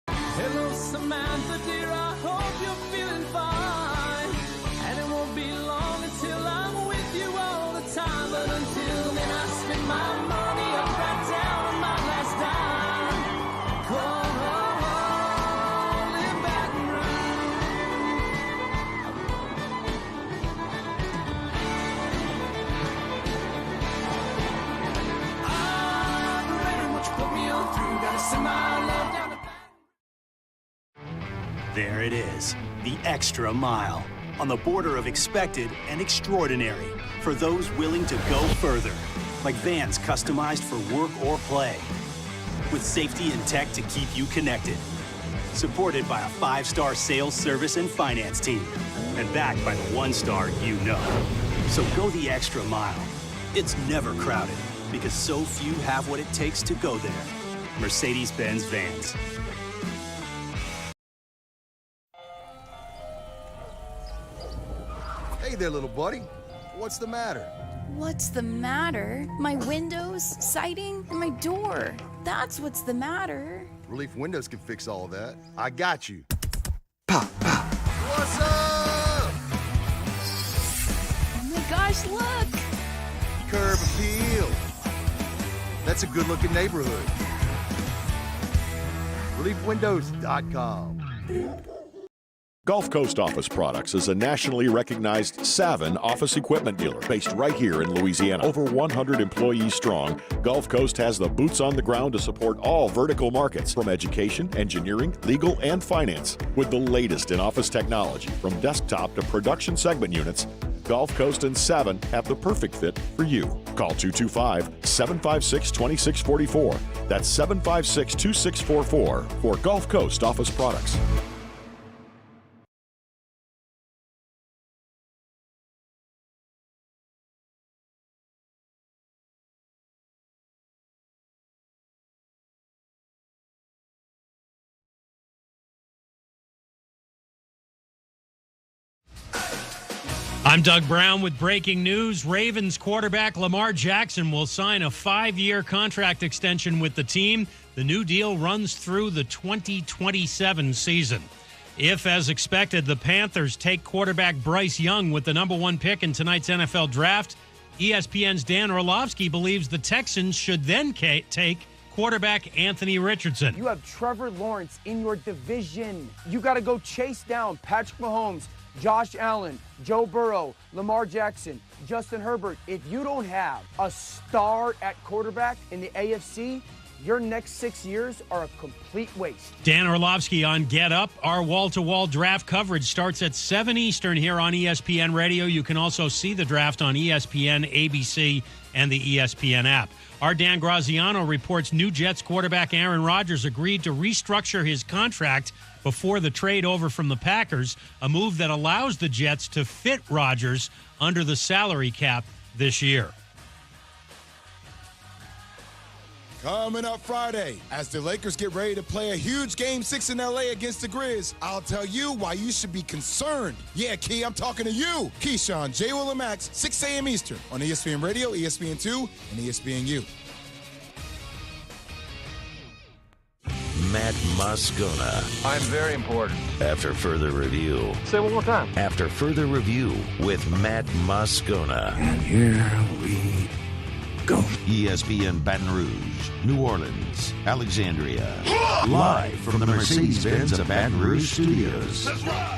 Hello, Samantha, dear, I hope you're feeling fine. And it won't be long until I'm with you all the time. But until then, I spend my money up right down on my last dime. Come home, live Baton Rouge. I'm ready, what you put me on through. Gotta send my love down the There it is, the extra mile, on the border of expected and extraordinary for those willing to go further, like vans customized for work or play, with safety and tech to keep you connected, supported by a 5-star sales, service, and finance team, and backed by the 1-star you know. So go the extra mile. It's never crowded, because so few have what it takes to go there. Mercedes-Benz Vans. Hey there, little buddy. What's the matter? What's the matter? My windows, siding, and my door. That's what's the matter. Relief Windows can fix all of that. I got you. Pop, pop. What's up? Oh my gosh, look! Curb appeal. That's a good-looking neighborhood. ReliefWindows.com. Gulf Coast Office Products is a nationally recognized Savin office equipment dealer based right here in Louisiana. Over 100 employees strong, Gulf Coast has the boots on the ground to support all vertical markets from education, engineering, legal, and finance. With the latest in office technology from desktop to production segment units, Gulf Coast and Savin have the perfect fit for you. Call 225-756-2644. That's 756-2644 for Gulf Coast Office Products. I'm Doug Brown with breaking news. Ravens quarterback Lamar Jackson will sign a 5-year contract extension with the team. The new deal runs through the 2027 season. If, as expected, the Panthers take quarterback Bryce Young with the number 1 pick in tonight's NFL draft, ESPN's Dan Orlovsky believes the Texans should then take quarterback Anthony Richardson. You have Trevor Lawrence in your division. You got to go chase down Patrick Mahomes, Josh Allen, Joe Burrow, Lamar Jackson, Justin Herbert. If you don't have a star at quarterback in the AFC, your next 6 years are a complete waste. Dan Orlovsky on Get Up. Our wall-to-wall draft coverage starts at 7 Eastern here on ESPN Radio. You can also see the draft on ESPN, ABC, and the ESPN app. Our Dan Graziano reports new Jets quarterback Aaron Rodgers agreed to restructure his contract before the trade over from the Packers, a move that allows the Jets to fit Rodgers under the salary cap this year. Coming up Friday, as the Lakers get ready to play a huge Game 6 in L.A. against the Grizz, I'll tell you why you should be concerned. Yeah, Key, I'm talking to you. Keyshawn, J. Will, and Max, 6 a.m. Eastern on ESPN Radio, ESPN2, and ESPNU. Matt Moscona. I'm very important. After further review. Say it one more time. After further review with Matt Moscona. And here we go. ESPN Baton Rouge, New Orleans, Alexandria. Live from the Mercedes-Benz of Baton Rouge Studios. Let's ride.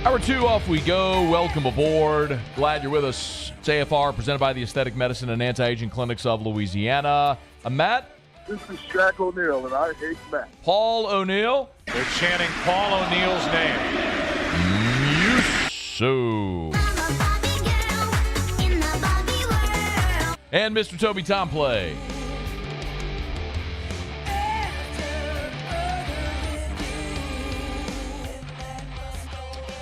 Hour 2 off we go. Welcome aboard. Glad you're with us. It's AFR presented by the Aesthetic Medicine and Anti-Aging Clinics of Louisiana. I'm Matt. This is Shaq O'Neal, and I hate Matt. Paul O'Neal. They're chanting Paul O'Neal's name. So. And Mr. Toby Tomplay.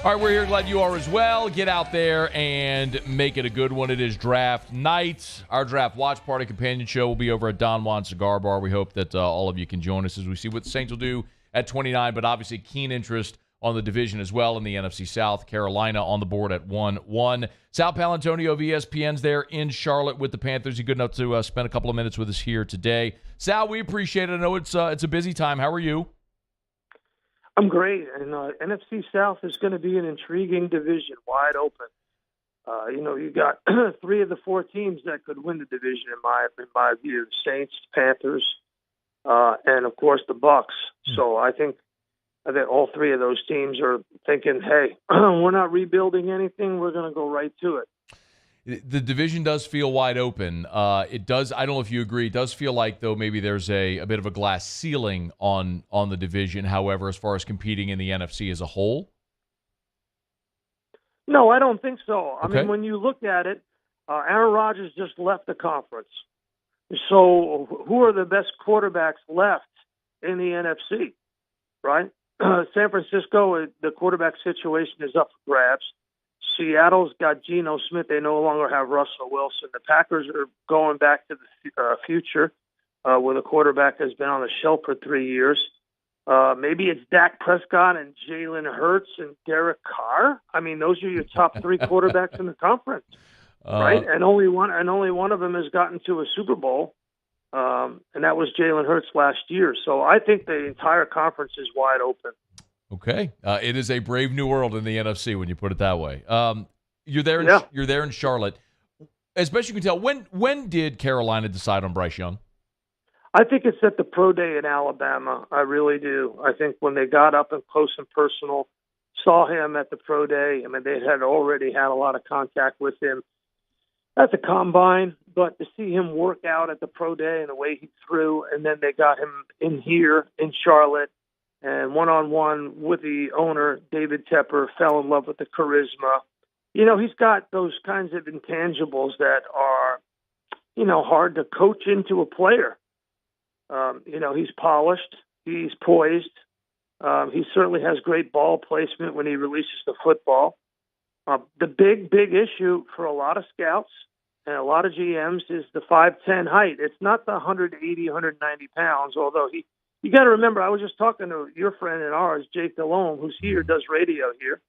All right, we're here. Glad you are as well. Get out there and make it a good one. It is draft night. Our draft watch party companion show will be over at Don Juan Cigar Bar. We hope that all of you can join us as we see what the Saints will do at 29, but obviously keen interest on the division as well in the NFC South. Carolina on the board at 1-1. Sal Paolantonio of ESPN's there in Charlotte with the Panthers. He's good enough to spend a couple of minutes with us here today. Sal, we appreciate it. I know it's a busy time. How are you? I'm great, and NFC South is going to be an intriguing division, wide open. You got 3 of the 4 teams that could win the division in my view: the Saints, Panthers, and of course the Bucks. So I think that all 3 of those teams are thinking, "Hey, we're not rebuilding anything. We're going to go right to it." The division does feel wide open. It does. I don't know if you agree. It does feel like, though, maybe there's a bit of a glass ceiling on the division. However, as far as competing in the NFC as a whole, no, I don't think so. I Okay. mean, when you look at it, Aaron Rodgers just left the conference. So who are the best quarterbacks left in the NFC, right? San Francisco, the quarterback situation is up for grabs. Seattle's got Geno Smith. They no longer have Russell Wilson. The Packers are going back to the future where the quarterback has been on the shelf for 3 years. Maybe it's Dak Prescott and Jalen Hurts and Derek Carr. I mean, those are your top 3 quarterbacks in the conference, right? And only one of them has gotten to a Super Bowl, and that was Jalen Hurts last year. So I think the entire conference is wide open. Okay. It is a brave new world in the NFC when you put it that way. You're there in Charlotte. As best you can tell, when did Carolina decide on Bryce Young? I think it's at the pro day in Alabama. I really do. I think when they got up and close and personal, saw him at the pro day. I mean, they had already had a lot of contact with him at the combine, but to see him work out at the pro day and the way he threw, and then they got him in here in Charlotte and one-on-one with the owner, David Tepper, fell in love with the charisma. You know, he's got those kinds of intangibles that are, you know, hard to coach into a player. You know, he's polished, he's poised. He certainly has great ball placement when he releases the football. The big issue for a lot of scouts and a lot of GMs is the 5'10" height. It's not the 180, 190 pounds, although you got to remember, I was just talking to your friend and ours, Jake Delhomme, who's here, does radio here.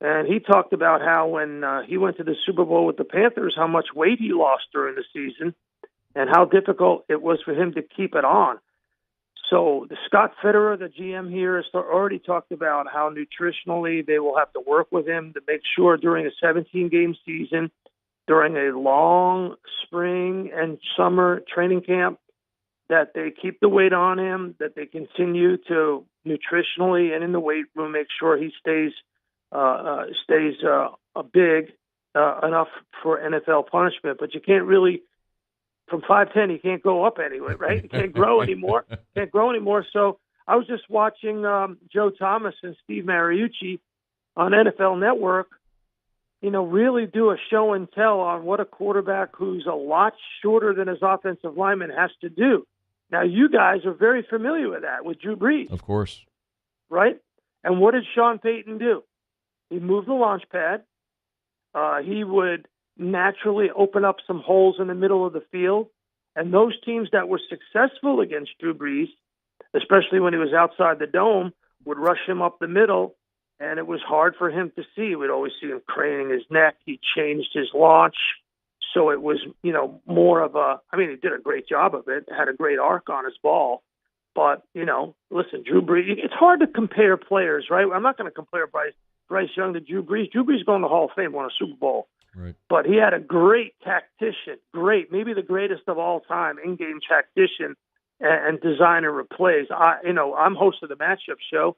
And he talked about how when he went to the Super Bowl with the Panthers, how much weight he lost during the season and how difficult it was for him to keep it on. So the Scott Fitterer, the GM here, has already talked about how nutritionally they will have to work with him to make sure during a 17-game season, during a long spring and summer training camp, that they keep the weight on him, that they continue to nutritionally and in the weight room make sure he stays big enough for NFL punishment. But you can't really, from 5'10", you can't go up anyway, right? You can't grow anymore. So I was just watching Joe Thomas and Steve Mariucci on NFL Network, you know, really do a show and tell on what a quarterback who's a lot shorter than his offensive lineman has to do. Now, you guys are very familiar with that, with Drew Brees. Of course. Right? And what did Sean Payton do? He moved the launch pad. He would naturally open up some holes in the middle of the field. And those teams that were successful against Drew Brees, especially when he was outside the dome, would rush him up the middle, and it was hard for him to see. We'd always see him craning his neck. He changed his launch. So it was, you know, more of a, I mean, he did a great job of it, had a great arc on his ball. But, you know, listen, Drew Brees, it's hard to compare players, right? I'm not going to compare Bryce Young to Drew Brees. Drew Brees going to the Hall of Fame, won a Super Bowl. Right. But he had a great tactician, maybe the greatest of all time, in-game tactician and designer of plays. I'm host of the Matchup Show,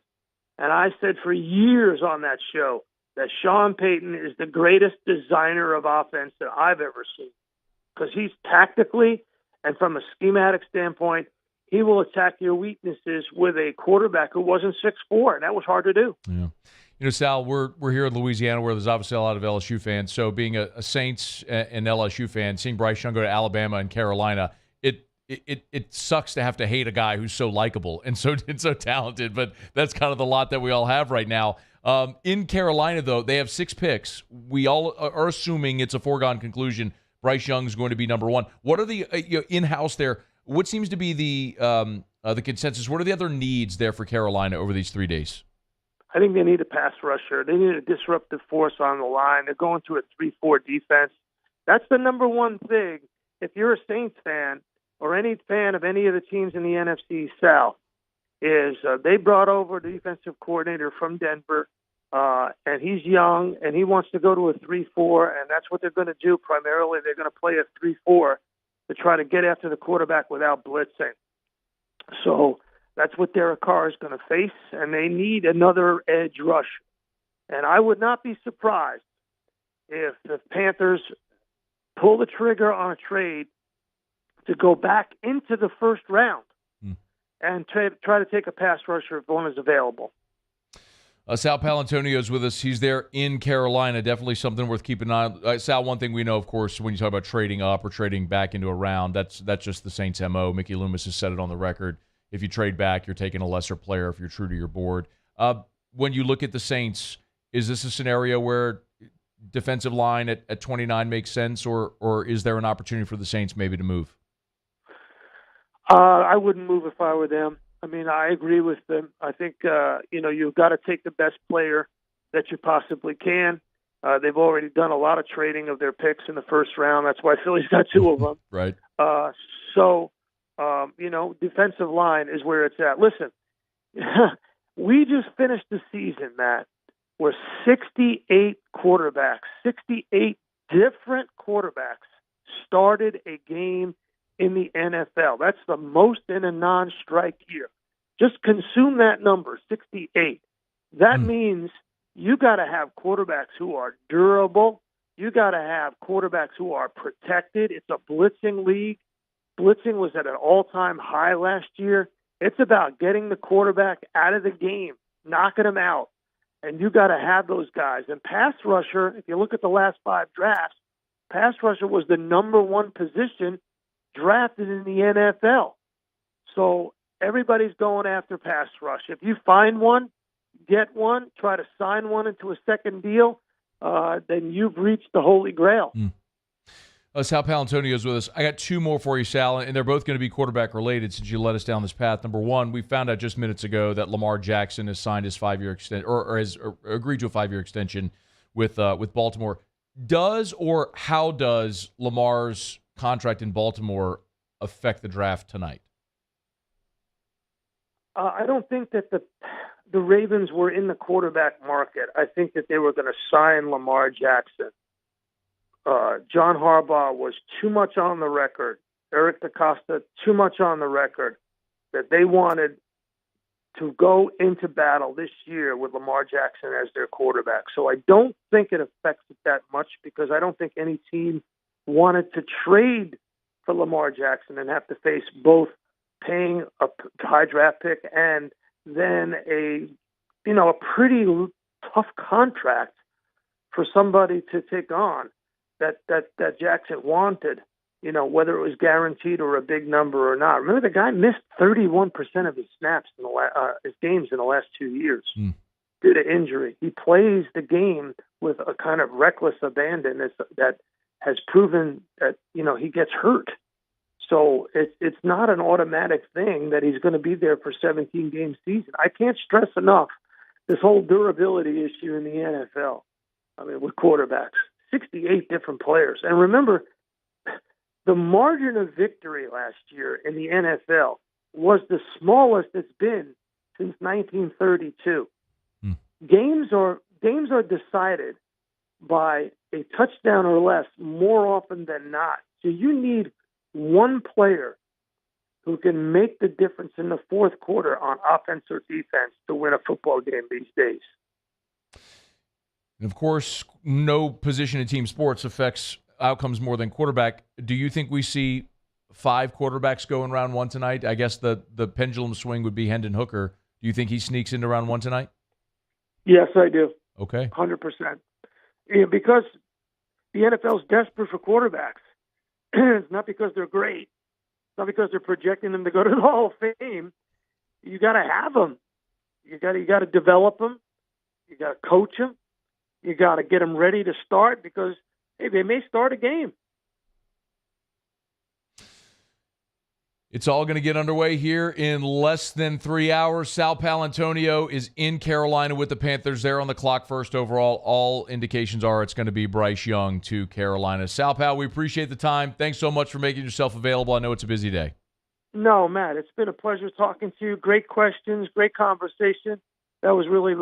and I said for years on that show that Sean Payton is the greatest designer of offense that I've ever seen, because he's tactically and from a schematic standpoint, he will attack your weaknesses with a quarterback who wasn't 6'4", and that was hard to do. Yeah. You know, Sal, we're here in Louisiana where there's obviously a lot of LSU fans. So being a Saints and LSU fan, seeing Bryce Young go to Alabama and Carolina, it sucks to have to hate a guy who's so likable and so talented. But that's kind of the lot that we all have right now. In Carolina, though, they have 6 picks. We all are assuming it's a foregone conclusion Bryce Young's going to be number 1. What are the in-house there? What seems to be the consensus? What are the other needs there for Carolina over these 3 days? I think they need a pass rusher. They need a disruptive force on the line. They're going to a 3-4 defense. That's the number one thing. If you're a Saints fan or any fan of any of the teams in the NFC South, is they brought over the defensive coordinator from Denver, and he's young, and he wants to go to a 3-4, and that's what they're going to do primarily. They're going to play a 3-4 to try to get after the quarterback without blitzing. So that's what Derek Carr is going to face, and they need another edge rusher. And I would not be surprised if the Panthers pull the trigger on a trade to go back into the first round and try to take a pass rusher if one is available. Sal Paolantonio is with us. He's there in Carolina. Definitely something worth keeping an eye on. Sal, one thing we know, of course, when you talk about trading up or trading back into a round, that's just the Saints' MO. Mickey Loomis has said it on the record. If you trade back, you're taking a lesser player if you're true to your board. When you look at the Saints, is this a scenario where defensive line at 29 makes sense, or is there an opportunity for the Saints maybe to move? I wouldn't move if I were them. I mean, I agree with them. I think, you've got to take the best player that you possibly can. They've already done a lot of trading of their picks in the first round. That's why Philly's got 2 of them. Right. Defensive line is where it's at. Listen, We just finished the season, Matt, where 68 quarterbacks, 68 different quarterbacks started a game in the NFL. That's the most in a non-strike year. Just consume that number, 68. That means you got to have quarterbacks who are durable. You got to have quarterbacks who are protected. It's a blitzing league. Blitzing was at an all-time high last year. It's about getting the quarterback out of the game, knocking him out. And you got to have those guys. And pass rusher, if you look at the last 5 drafts, pass rusher was the number 1 position drafted in the NFL. So everybody's going after pass rush. If you find one, get one, try to sign one into a second deal, then you've reached the holy grail. Sal Paolantonio is with us. I got 2 more for you, Sal, and they're both going to be quarterback related since you led us down this path. Number 1, we found out just minutes ago that Lamar Jackson has signed his 5-year extension, or has agreed to a 5-year extension with Baltimore. Does or how does Lamar's contract in Baltimore affect the draft tonight? I don't think that the Ravens were in the quarterback market. I think that they were going to sign Lamar Jackson. John Harbaugh was too much on the record. Eric DaCosta, too much on the record that they wanted to go into battle this year with Lamar Jackson as their quarterback. So I don't think it affects it that much because I don't think any team wanted to trade for Lamar Jackson and have to face both paying a high draft pick and then a pretty tough contract for somebody to take on that Jackson wanted, whether it was guaranteed or a big number or not. Remember, the guy missed 31% of his snaps in his games in the last 2 years due to injury. He plays the game with a kind of reckless abandon that has proven that, he gets hurt. So it's not an automatic thing that he's going to be there for 17-game season. I can't stress enough this whole durability issue in the NFL. I mean, with quarterbacks. 68 different players. And remember, the margin of victory last year in the NFL was the smallest it's been since 1932. Games are decided by a touchdown or less more often than not. So you need one player who can make the difference in the fourth quarter on offense or defense to win a football game these days. And of course, no position in team sports affects outcomes more than quarterback. Do you think we see 5 quarterbacks go in round 1 tonight? I guess the pendulum swing would be Hendon Hooker. Do you think he sneaks into round 1 tonight? Yes, I do. Okay. 100%. Because the NFL's desperate for quarterbacks. It's not because they're great. It's not because they're projecting them to go to the Hall of Fame. You got to have them. You got to develop them. You got to coach them. You got to get them ready to start because, hey, they may start a game. It's all going to get underway here in less than 3 hours. Sal Paolantonio is in Carolina with the Panthers. They're on the clock first overall. All indications are it's going to be Bryce Young to Carolina. Sal Pal, we appreciate the time. Thanks so much for making yourself available. I know it's a busy day. No, Matt, it's been a pleasure talking to you. Great questions, great conversation. That was really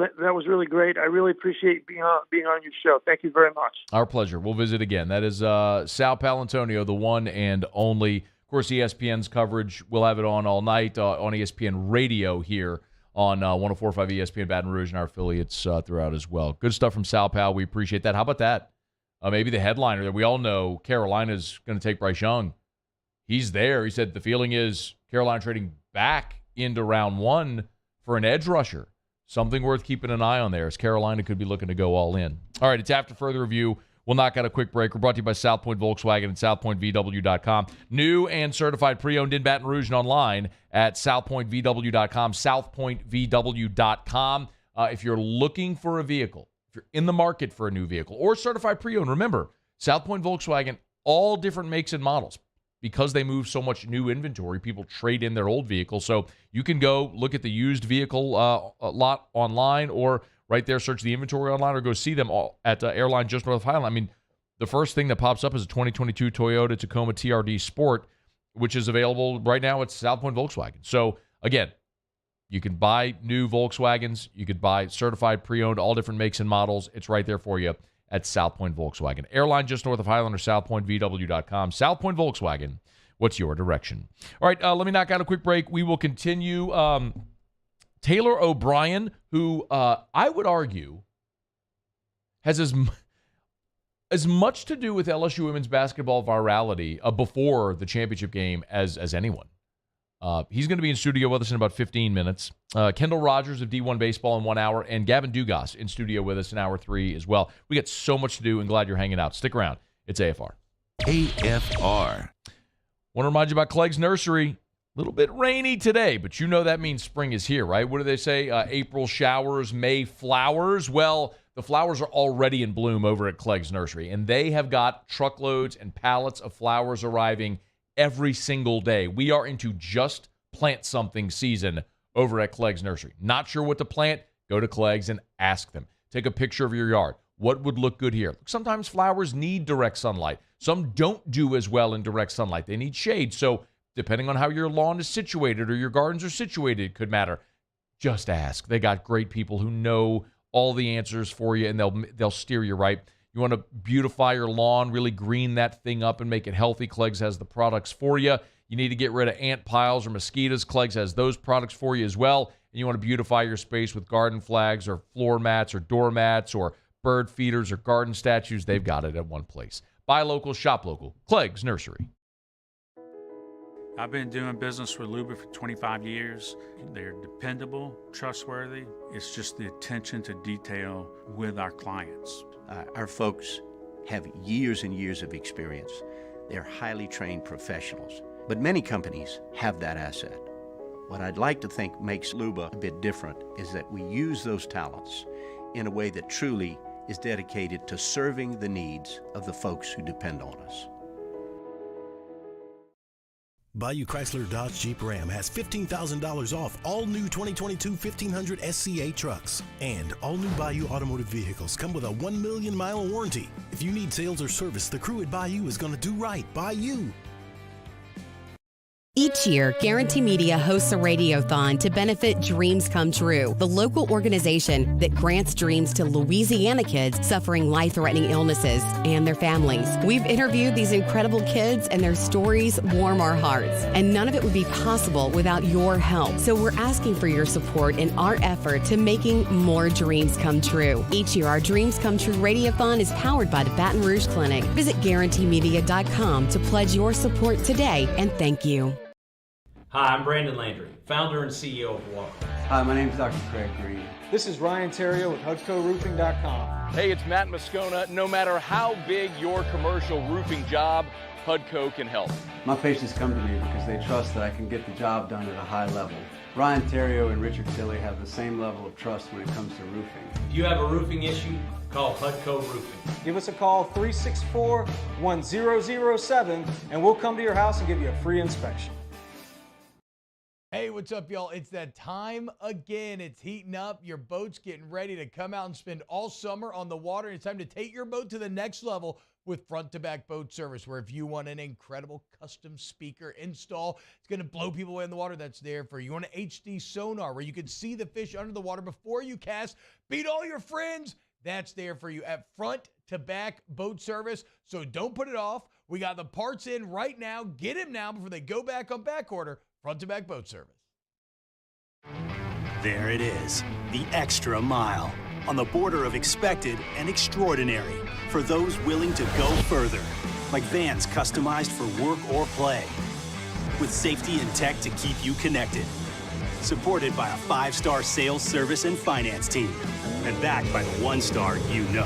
great. I really appreciate being on your show. Thank you very much. Our pleasure. We'll visit again. That is Sal Paolantonio, the one and only. Of course, ESPN's coverage, we'll have it on all night on ESPN Radio here on 104.5 ESPN Baton Rouge and our affiliates throughout as well. Good stuff from Sal Pal. We appreciate that. How about that? Maybe the headliner that we all know Carolina's going to take Bryce Young. He's there. He said the feeling is Carolina trading back into round 1 for an edge rusher. Something worth keeping an eye on there as Carolina could be looking to go all in. All right, it's after further review. We'll knock out a quick break. We're brought to you by South Point Volkswagen and SouthPointVW.com. New and certified pre-owned in Baton Rouge and online at SouthPointVW.com, SouthPointVW.com. If you're looking for a vehicle, if you're in the market for a new vehicle or certified pre-owned, remember, South Point Volkswagen, all different makes and models. Because they move so much new inventory, people trade in their old vehicles. So you can go look at the used vehicle lot online or right there, search the inventory online or go see them all at Airline just north of Highland. I mean, the first thing that pops up is a 2022 Toyota Tacoma TRD Sport, which is available right now at South Point Volkswagen. So, again, You can buy new Volkswagens. You could buy certified pre-owned, all different makes and models. It's right there for you at South Point Volkswagen. Airline just north of Highland or southpointvw.com. South Point Volkswagen, what's your direction? All right, let me knock out a quick break. We will continue. Taylor O'Brien, who I would argue has as much to do with LSU women's basketball virality before the championship game as anyone. He's going to be in studio with us in about 15 minutes. Kendall Rogers of D1 Baseball in 1 hour, and Gavin Dugas in studio with us in hour 3 as well. We got so much to do, and glad you're hanging out. Stick around. It's AFR. AFR. Want to remind you about Clegg's Nursery. A little bit rainy today, but you know that means spring is here, right? What do they say? April showers, May flowers. Well, the flowers are already in bloom over at Clegg's Nursery, and they have got truckloads and pallets of flowers arriving every single day. We are into just plant something season over at Clegg's Nursery. Not sure what to plant? Go to Clegg's and ask them. Take a picture of your yard. What would look good here? Sometimes flowers need direct sunlight. Some don't do as well in direct sunlight. They need shade. So depending on how your lawn is situated or your gardens are situated, it could matter. Just ask. They got great people who know all the answers for you, and they'll steer you right. You want to beautify your lawn, really green that thing up and make it healthy. Clegg's has the products for you. You need to get rid of ant piles or mosquitoes. Clegg's has those products for you as well. And you want to beautify your space with garden flags or floor mats or doormats or bird feeders or garden statues. They've got it at one place. Buy local, shop local. Clegg's Nursery. I've been doing business with Luba for 25 years. They're dependable, trustworthy. It's just the attention to detail with our clients. Our folks have years and years of experience. They're highly trained professionals, but many companies have that asset. What I'd like to think makes Luba a bit different is that we use those talents in a way that truly is dedicated to serving the needs of the folks who depend on us. Bayou Chrysler Dodge Jeep Ram has $15,000 off all new 2022 1500 SCA trucks. And all new Bayou automotive vehicles come with a 1 million mile warranty. If you need sales or service, the crew at Bayou is going to do right by you. Each year, Guarantee Media hosts a radiothon to benefit Dreams Come True, the local organization that grants dreams to Louisiana kids suffering life-threatening illnesses and their families. We've interviewed these incredible kids, and their stories warm our hearts. And none of it would be possible without your help. So we're asking for your support in our effort to making more dreams come true. Each year, our Dreams Come True radiothon is powered by the Baton Rouge Clinic. Visit GuaranteeMedia.com to pledge your support today, and thank you. Hi, I'm Brandon Landry, founder and CEO of Walker. Hi, my name is Dr. Craig Green. This is Ryan Terrio with HUDCORoofing.com. Hey, it's Matt Moscona. No matter how big your commercial roofing job, HUDCO can help. My patients come to me because they trust that I can get the job done at a high level. Ryan Terrio and Richard Tilley have the same level of trust when it comes to roofing. If you have a roofing issue, call HUDCO Roofing. Give us a call, 364-1007, and we'll come to your house and give you a free inspection. Hey, what's up, y'all? It's that time again. It's heating up. Your boat's getting ready to come out and spend all summer on the water. It's time to take your boat to the next level with front-to-back boat service, where if you want an incredible custom speaker install, it's going to blow people away in the water, that's there for you. You want an HD sonar where you can see the fish under the water before you cast, beat all your friends, that's there for you at front-to-back boat service. So don't put it off. We got the parts in right now. Get them now before they go back on back order. Front-to-back boat service. There it is, the extra mile, on the border of expected and extraordinary, for those willing to go further, like vans customized for work or play, with safety and tech to keep you connected, supported by a 5-star sales, service, and finance team, and backed by the 1-star you know.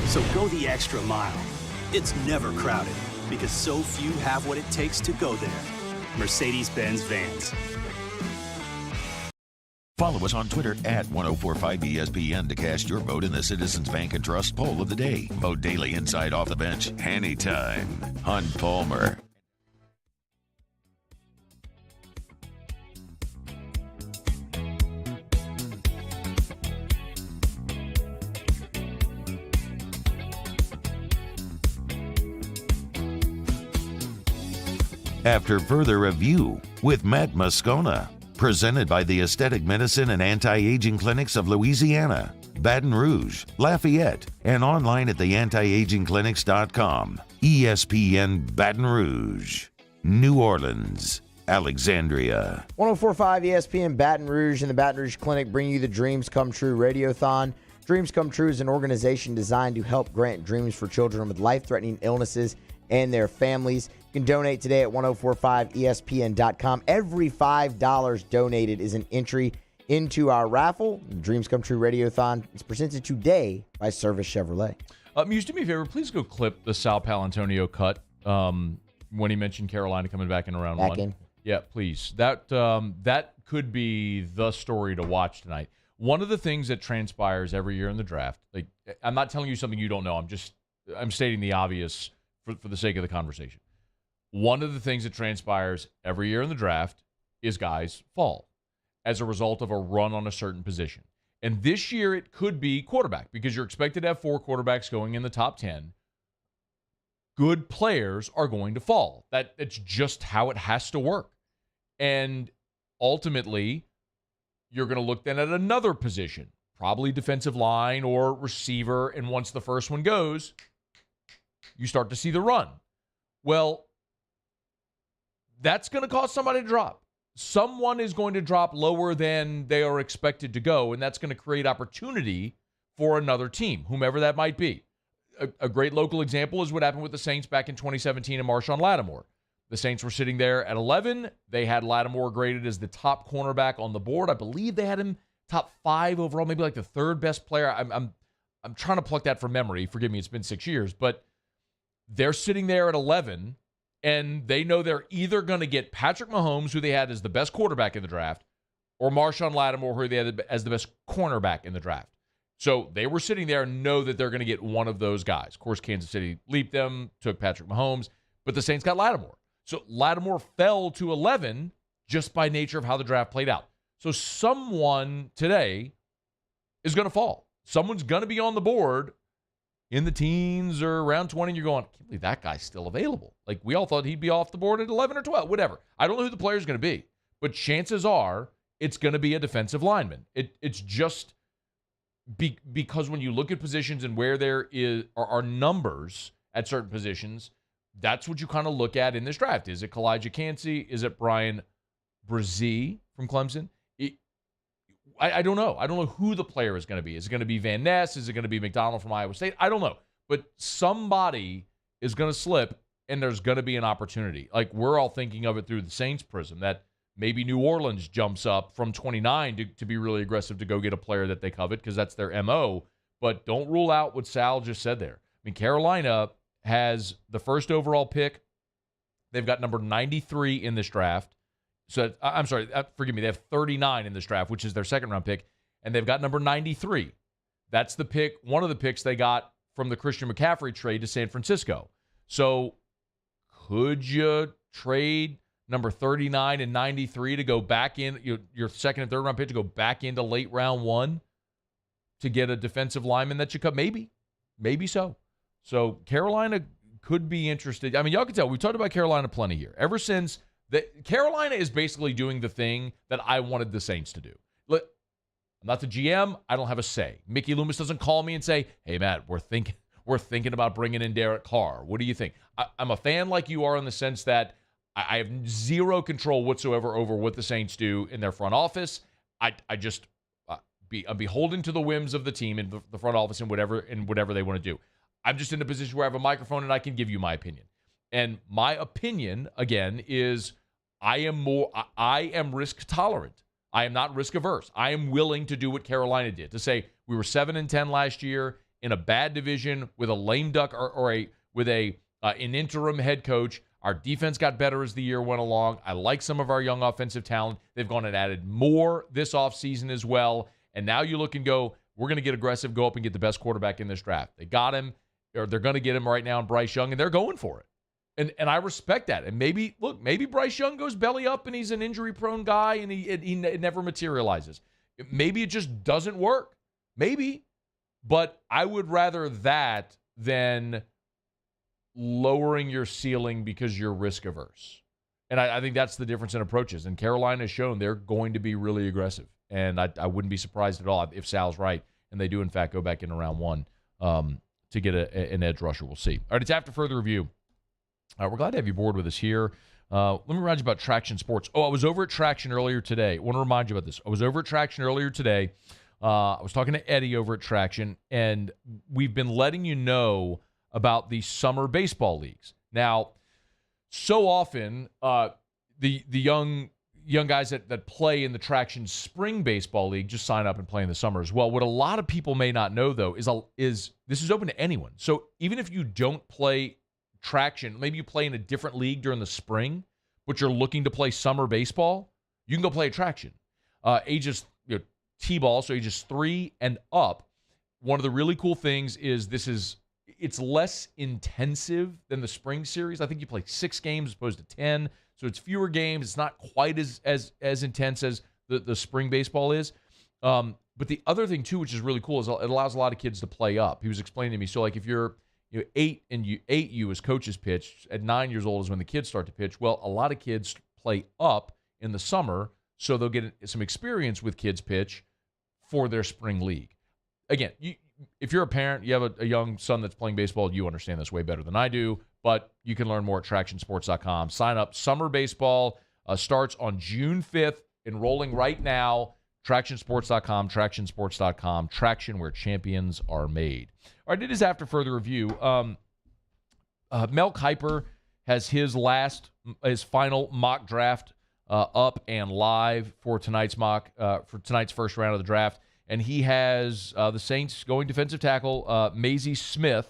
So go the extra mile. It's never crowded, because so few have what it takes to go there. Mercedes-Benz Vans. Follow us on Twitter at 1045ESPN to cast your vote in the Citizens Bank and Trust poll of the day. Vote daily inside Off the Bench anytime. Hunt Palmer. After further review with Matt Moscona. Presented by the Aesthetic Medicine and Anti-Aging Clinics of Louisiana, Baton Rouge, Lafayette, and online at theantiagingclinics.com. ESPN Baton Rouge, New Orleans, Alexandria. 104.5 ESPN Baton Rouge and the Baton Rouge Clinic bring you the Dreams Come True Radiothon. Dreams Come True is an organization designed to help grant dreams for children with life-threatening illnesses and their families. You can donate today at 1045ESPN.com. Every $5 donated is an entry into our raffle. The Dreams Come True Radiothon is presented today by Service Chevrolet. Muse, do me a favor. Please go clip the Sal Paolantonio cut when he mentioned Carolina coming back in round one. In. Yeah, please. That could be the story to watch tonight. One of the things that transpires every year in the draft, like I'm not telling you something you don't know. I'm stating the obvious for the sake of the conversation. One of the things that transpires every year in the draft is guys fall as a result of a run on a certain position. And this year it could be quarterback because you're expected to have 4 quarterbacks going in the top 10. Good players are going to fall. It's just how it has to work. And ultimately, you're going to look then at another position, probably defensive line or receiver. And once the first one goes, you start to see the run. Well, that's going to cause somebody to drop. Someone is going to drop lower than they are expected to go, and that's going to create opportunity for another team, whomever that might be. A great local example is what happened with the Saints back in 2017 and Marshawn Lattimore. The Saints were sitting there at 11. They had Lattimore graded as the top cornerback on the board. I believe they had him top 5 overall, maybe like the 3rd best player. I'm trying to pluck that from memory. Forgive me, it's been 6 years. But they're sitting there at 11, and they know they're either going to get Patrick Mahomes, who they had as the best quarterback in the draft, or Marshawn Lattimore, who they had as the best cornerback in the draft. So they were sitting there and know that they're going to get one of those guys. Of course, Kansas City leaped them, took Patrick Mahomes, but the Saints got Lattimore. So Lattimore fell to 11 just by nature of how the draft played out. So someone today is going to fall. Someone's going to be on the board in the teens or around 20, and you're going, I can't believe that guy's still available. Like, we all thought he'd be off the board at 11 or 12, whatever. I don't know who the player's going to be, but chances are it's going to be a defensive lineman. It's just because when you look at positions and where there are numbers at certain positions, that's what you kind of look at in this draft. Is it Kalijah Kancey? Is it Brian Brzee from Clemson? I don't know. I don't know who the player is going to be. Is it going to be Van Ness? Is it going to be McDonald from Iowa State? I don't know. But somebody is going to slip, and there's going to be an opportunity. Like, we're all thinking of it through the Saints prism, that maybe New Orleans jumps up from 29 to be really aggressive to go get a player that they covet because that's their MO. But don't rule out what Sal just said there. I mean, Carolina has the first overall pick. They've got number 93 in this draft. So, I'm sorry, forgive me, they have 39 in this draft, which is their second-round pick, and they've got number 93. That's the pick, one of the picks they got from the Christian McCaffrey trade to San Francisco. So, could you trade number 39 and 93 to go back in, your second and third-round pick to go back into late round 1 to get a defensive lineman that you cut? Maybe so. So, Carolina could be interested. I mean, y'all can tell, we've talked about Carolina plenty here. Ever since Carolina is basically doing the thing that I wanted the Saints to do. Look, I'm not the GM. I don't have a say. Mickey Loomis doesn't call me and say, hey, Matt, we're thinking about bringing in Derek Carr. What do you think? I'm a fan like you are in the sense that I have zero control whatsoever over what the Saints do in their front office. I'm beholden to the whims of the team in the front office and whatever they want to do. I'm just in a position where I have a microphone and I can give you my opinion. And my opinion, again, is I am risk tolerant. I am not risk averse. I am willing to do what Carolina did, to say we were 7-10 last year in a bad division with a lame duck or an interim head coach. Our defense got better as the year went along. I like some of our young offensive talent. They've gone and added more this offseason as well. And now you look and go, we're going to get aggressive, go up and get the best quarterback in this draft. They got him, or they're going to get him right now in Bryce Young, and they're going for it. And I respect that. And maybe Bryce Young goes belly up and he's an injury-prone guy and he never materializes. Maybe it just doesn't work. Maybe. But I would rather that than lowering your ceiling because you're risk-averse. And I think that's the difference in approaches. And Carolina has shown they're going to be really aggressive. And I wouldn't be surprised at all if Sal's right and they do, in fact, go back into round one to get an edge rusher. We'll see. All right, it's after further review. We're glad to have you aboard with us here. Let me remind you about Traction Sports. I was over at Traction earlier today. I want to remind you about this. I was over at Traction earlier today. I was talking to Eddie over at Traction, and we've been letting you know about the summer baseball leagues. Now, so often, the young guys that play in the Traction Spring Baseball League just sign up and play in the summer as well. What a lot of people may not know, though, is this is open to anyone. So even if you don't play Traction, maybe you play in a different league during the spring, but you're looking to play summer baseball, you can go play at Traction. Ages, T-ball, so ages 3 and up. One of the really cool things is it's less intensive than the spring series. I think you play 6 games as opposed to 10, so it's fewer games. It's not quite as intense as the spring baseball is. But the other thing too, which is really cool, is it allows a lot of kids to play up. He was explaining to me, so like if you're 8 and you as coaches pitch, at 9 years old is when the kids start to pitch. Well, a lot of kids play up in the summer, so they'll get some experience with kids pitch for their spring league. Again, if you're a parent, you have a young son that's playing baseball, you understand this way better than I do, but you can learn more at TractionSports.com. Sign up. Summer baseball starts on June 5th, enrolling right now. TractionSports.com, TractionSports.com. Traction, where champions are made. All right, it is after further review. Mel Kiper has his final mock draft up and live for tonight's first round of the draft. And he has the Saints going defensive tackle Maisie Smith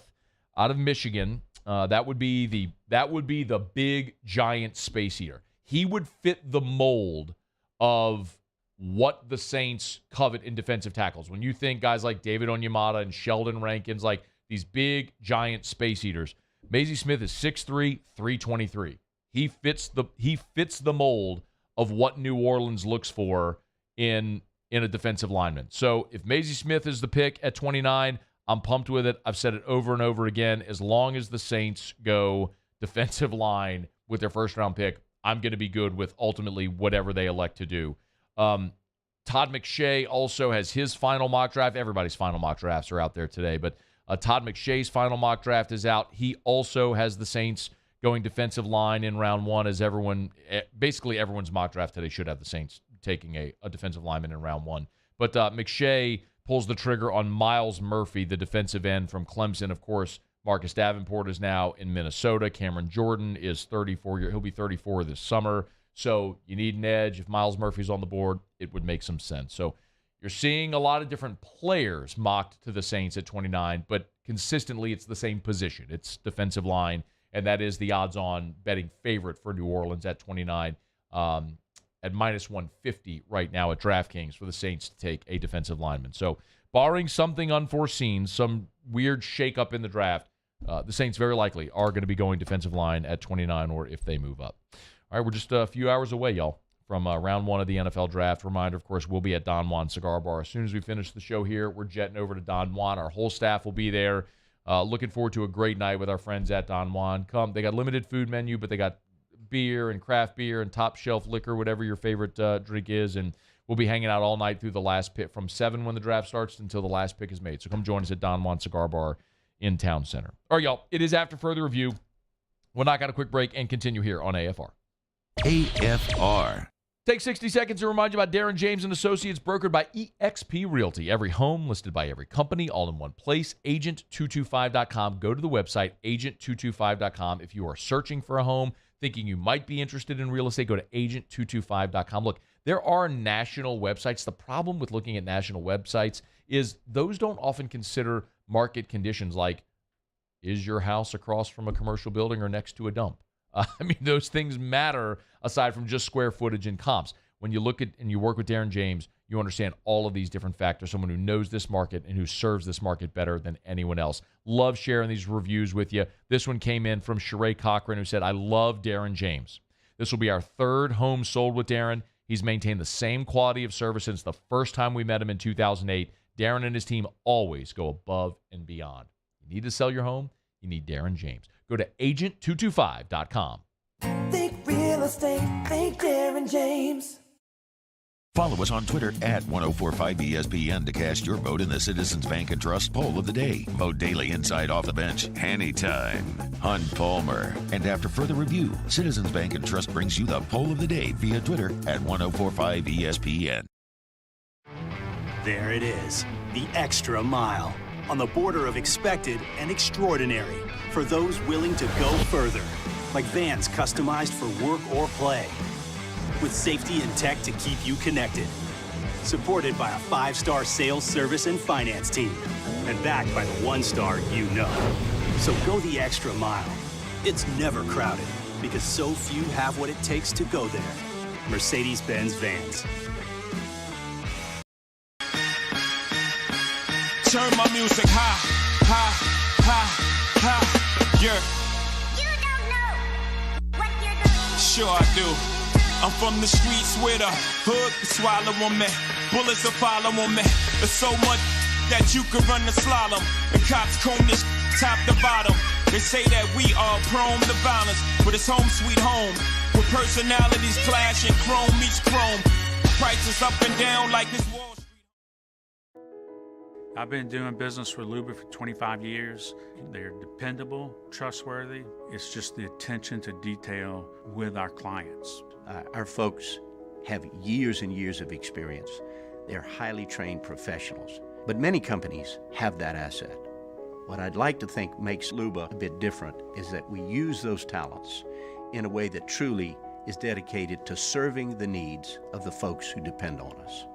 out of Michigan. That would be the big giant space eater. He would fit the mold of what the Saints covet in defensive tackles. When you think guys like David Onyemata and Sheldon Rankins, like these big giant space eaters, Maisie Smith is 6'3", 323. He fits the mold of what New Orleans looks for in a defensive lineman. So if Maisie Smith is the pick at 29, I'm pumped with it. I've said it over and over again. As long as the Saints go defensive line with their first-round pick, I'm going to be good with ultimately whatever they elect to do. Todd McShay also has his final mock draft. Everybody's final mock drafts are out there today, but Todd McShay's final mock draft is out. He also has the Saints going defensive line in round 1, as basically everyone's mock draft today should have the Saints taking a defensive lineman in round 1. But McShay pulls the trigger on Miles Murphy, the defensive end from Clemson. Of course, Marcus Davenport is now in Minnesota. Cameron Jordan is 34. He'll be 34 this summer. So you need an edge. If Miles Murphy's on the board, it would make some sense. So you're seeing a lot of different players mocked to the Saints at 29, but consistently it's the same position. It's defensive line, and that is the odds-on betting favorite for New Orleans at 29, at minus 150 right now at DraftKings for the Saints to take a defensive lineman. So barring something unforeseen, some weird shakeup in the draft, the Saints very likely are going to be going defensive line at 29, or if they move up. All right, we're just a few hours away, y'all, from round 1 of the NFL draft. Reminder, of course, we'll be at Don Juan Cigar Bar. As soon as we finish the show here, we're jetting over to Don Juan. Our whole staff will be there. Looking forward to a great night with our friends at Don Juan. Come, they got limited food menu, but they got beer and craft beer and top shelf liquor, whatever your favorite drink is. And we'll be hanging out all night through the last pick, from 7 when the draft starts until the last pick is made. So come join us at Don Juan Cigar Bar in Town Center. All right, y'all, it is after further review. We'll knock out a quick break and continue here on AFR. AFR. Take 60 seconds to remind you about Darren James & Associates, brokered by eXp Realty. Every home listed by every company, all in one place. Agent225.com. Go to the website, agent225.com. If you are searching for a home, thinking you might be interested in real estate, go to agent225.com. Look, there are national websites. The problem with looking at national websites is those don't often consider market conditions like, is your house across from a commercial building or next to a dump? I mean, those things matter aside from just square footage and comps. When you look at and you work with Darren James, you understand all of these different factors, someone who knows this market and who serves this market better than anyone else. Love sharing these reviews with you. This one came in from Sheree Cochran, who said, I love Darren James. This will be our 3rd home sold with Darren. He's maintained the same quality of service since the first time we met him in 2008. Darren and his team always go above and beyond. You need to sell your home? You need Darren James. Go to agent225.com. Think real State, think Darren James. Follow us on Twitter at 1045ESPN to cast your vote in the Citizens Bank and Trust Poll of the Day. Vote daily inside Off the Bench, anytime. Hunt Palmer. And after further review, Citizens Bank and Trust brings you the Poll of the Day via Twitter at 1045ESPN. There it is, the extra mile, on the border of expected and extraordinary, for those willing to go further, like vans customized for work or play, with safety and tech to keep you connected, supported by a 5-star sales, service, and finance team, and backed by the 1-star you know. So go the extra mile. It's never crowded, because so few have what it takes to go there. Mercedes-Benz Vans. Turn my music high, high, high, high, yeah. You don't know what you're doing. Sure I do. I'm from the streets where the hood can swallow on me. Bullets will follow on me. There's so much that you could run the slalom. The cops comb this top to bottom. They say that we are prone to violence, but it's home sweet home. With personalities clashing, chrome meets chrome. Prices up and down like this Wall Street. I've been doing business with Luba for 25 years. They're dependable, trustworthy. It's just the attention to detail with our clients. Our folks have years and years of experience. They're highly trained professionals. But many companies have that asset. What I'd like to think makes Luba a bit different is that we use those talents in a way that truly is dedicated to serving the needs of the folks who depend on us.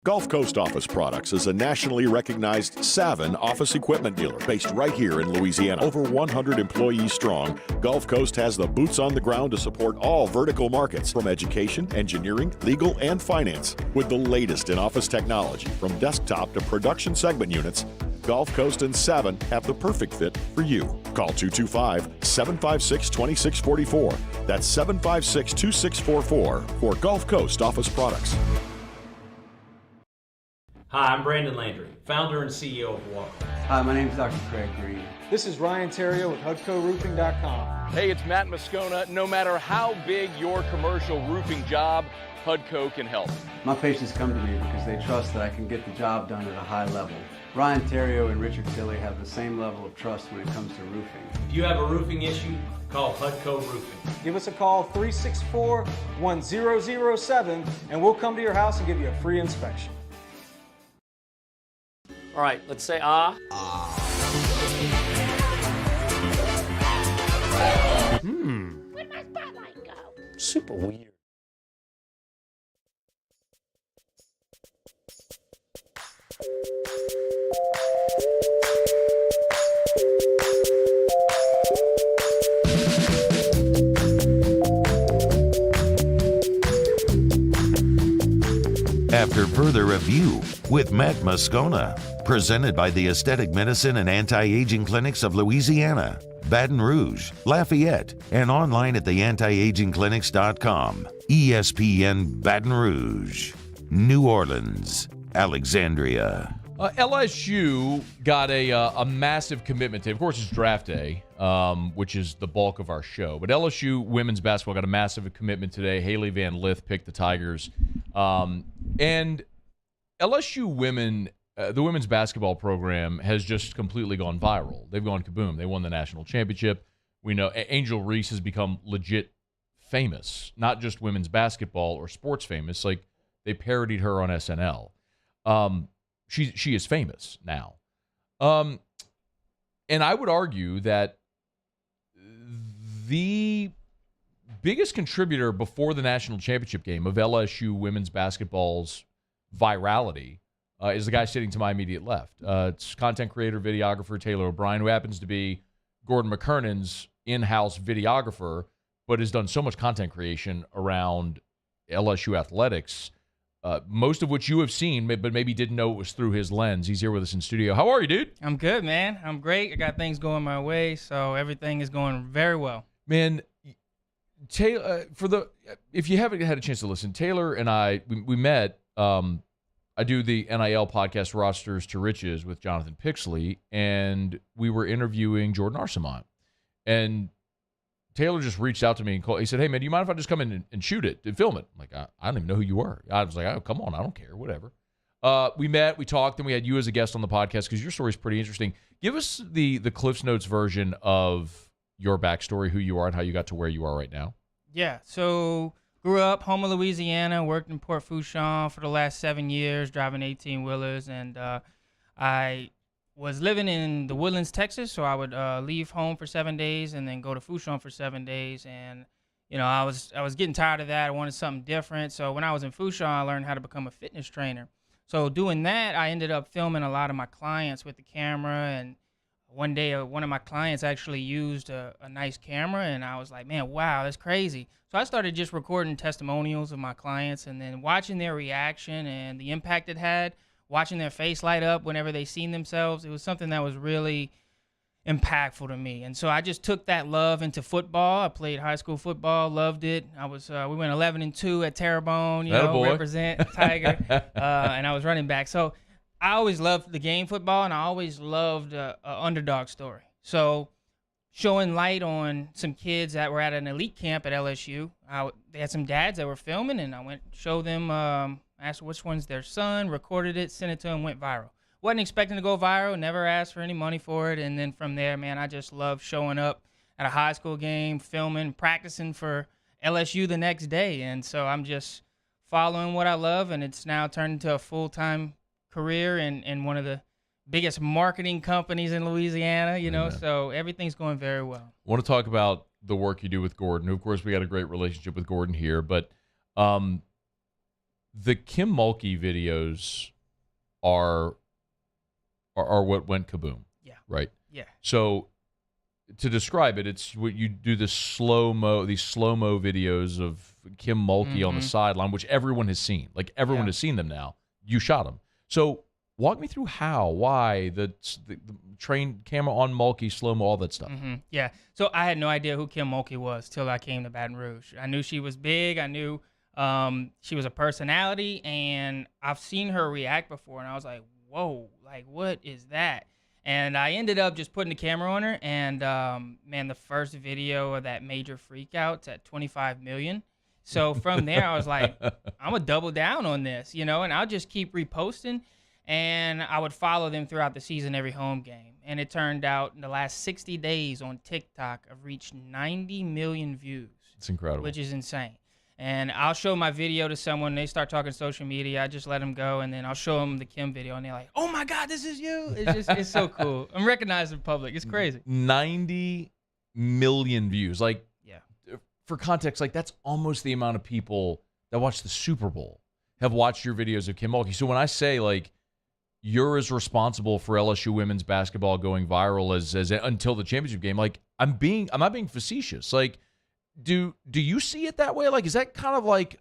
Gulf Coast Office Products is a nationally recognized Savin office equipment dealer based right here in Louisiana. Over 100 employees strong, Gulf Coast has the boots on the ground to support all vertical markets, from education, engineering, legal, and finance. With the latest in office technology, from desktop to production segment units, Gulf Coast and Savin have the perfect fit for you. Call 225-756-2644. That's 756-2644 for Gulf Coast Office Products. Hi, I'm Brandon Landry, founder and CEO of Walker. Hi, my name is Dr. Craig Green. This is Ryan Terrio with HUDCORoofing.com. Hey, it's Matt Moscona. No matter how big your commercial roofing job, HUDCO can help. My patients come to me because they trust that I can get the job done at a high level. Ryan Terrio and Richard Tilley have the same level of trust when it comes to roofing. If you have a roofing issue, call HUDCO Roofing. Give us a call, 364-1007, and we'll come to your house and give you a free inspection. All right, let's say ah. Where'd my spotlight go? Super weird. After further review with Matt Moscona, presented by the Aesthetic Medicine and Anti-Aging Clinics of Louisiana, Baton Rouge, Lafayette, and online at theantiagingclinics.com. ESPN Baton Rouge, New Orleans, Alexandria. LSU got a massive commitment today. Of course, it's draft day, which is the bulk of our show. But LSU women's basketball got a massive commitment today. Hailey Van Lith picked the Tigers. And LSU women, the women's basketball program has just completely gone viral. They've gone kaboom. They won the national championship. We know Angel Reese has become legit famous, not just women's basketball or sports famous. Like, they parodied her on SNL. She is famous now. And I would argue that the biggest contributor before the national championship game of LSU women's basketball's virality is the guy sitting to my immediate left. It's content creator, videographer Taylor O'Brien, who happens to be Gordon McKernan's in-house videographer, but has done so much content creation around LSU athletics, most of which you have seen, but maybe didn't know it was through his lens. He's here with us in studio. How are you, dude? I'm good, man. I'm great. I got things going my way, so everything is going very well. Man, Taylor, if you haven't had a chance to listen, Taylor and I, we met. I do the NIL podcast Rosters to Riches with Jonathan Pixley, and we were interviewing Jordan Arsamont. And Taylor just reached out to me and called. He said, "Hey, man, do you mind if I just come in and shoot it and film it?" I'm like, I don't even know who you were. I was like, "Oh, come on. I don't care. Whatever." We met, we talked, and we had you as a guest on the podcast because your story is pretty interesting. Give us the Cliff's Notes version of your backstory, who you are, and how you got to where you are right now. Yeah, so grew up home of Louisiana, worked in Port Fourchon for the last 7 years, driving 18-wheelers, and I was living in the Woodlands, Texas, so I would leave home for 7 days and then go to Fourchon for 7 days, and I was getting tired of that. I wanted something different, so when I was in Fourchon, I learned how to become a fitness trainer. So doing that, I ended up filming a lot of my clients with the camera, and one day one of my clients actually used a nice camera, and I was like, man, wow, that's crazy. So I started just recording testimonials of my clients and then watching their reaction and the impact it had, watching their face light up whenever they seen themselves. It was something that was really impactful to me. And so I just took that love into football. I played high school football, loved it. I was we went 11-2 at Terrebonne, represent Tiger, and I was running back. So I always loved the game football, and I always loved an underdog story. So showing light on some kids that were at an elite camp at LSU. They had some dads that were filming, and I went show them, asked which one's their son, recorded it, sent it to them, went viral. Wasn't expecting to go viral, never asked for any money for it, and then from there, man, I just love showing up at a high school game, filming, practicing for LSU the next day, and so I'm just following what I love, and it's now turned into a full-time career in one of the biggest marketing companies in Louisiana, so everything's going very well. I want to talk about the work you do with Gordon. Of course, we got a great relationship with Gordon here, but the Kim Mulkey videos are what went kaboom. Yeah. Right? Yeah. So to describe it, it's what you do these slow-mo videos of Kim Mulkey on the sideline, which everyone has seen. Like everyone has seen them now. You shot them. So walk me through how, why, the train camera on Mulkey, slow-mo, all that stuff. Yeah. So I had no idea who Kim Mulkey was till I came to Baton Rouge. I knew she was big. I knew she was a personality, and I've seen her react before, and I was like, whoa, like what is that? And I ended up just putting the camera on her, and man, the first video of that major freak out's at 25 million. So from there, I was like, I'm gonna double down on this, and I'll just keep reposting, and I would follow them throughout the season, every home game. And it turned out in the last 60 days on TikTok, I've reached 90 million views. It's incredible. Which is insane. And I'll show my video to someone, they start talking social media, I just let them go, and then I'll show them the Kim video, and they're like, oh my God, this is you. It's so cool. I'm recognized in public. It's crazy. 90 million views. Like, yeah. For context, like that's almost the amount of people that watch the Super Bowl have watched your videos of Kim Mulkey. So when I say, like, you're as responsible for LSU women's basketball going viral as until the championship game, like, I'm not being facetious. Like, do you see it that way? Like, is that kind of like,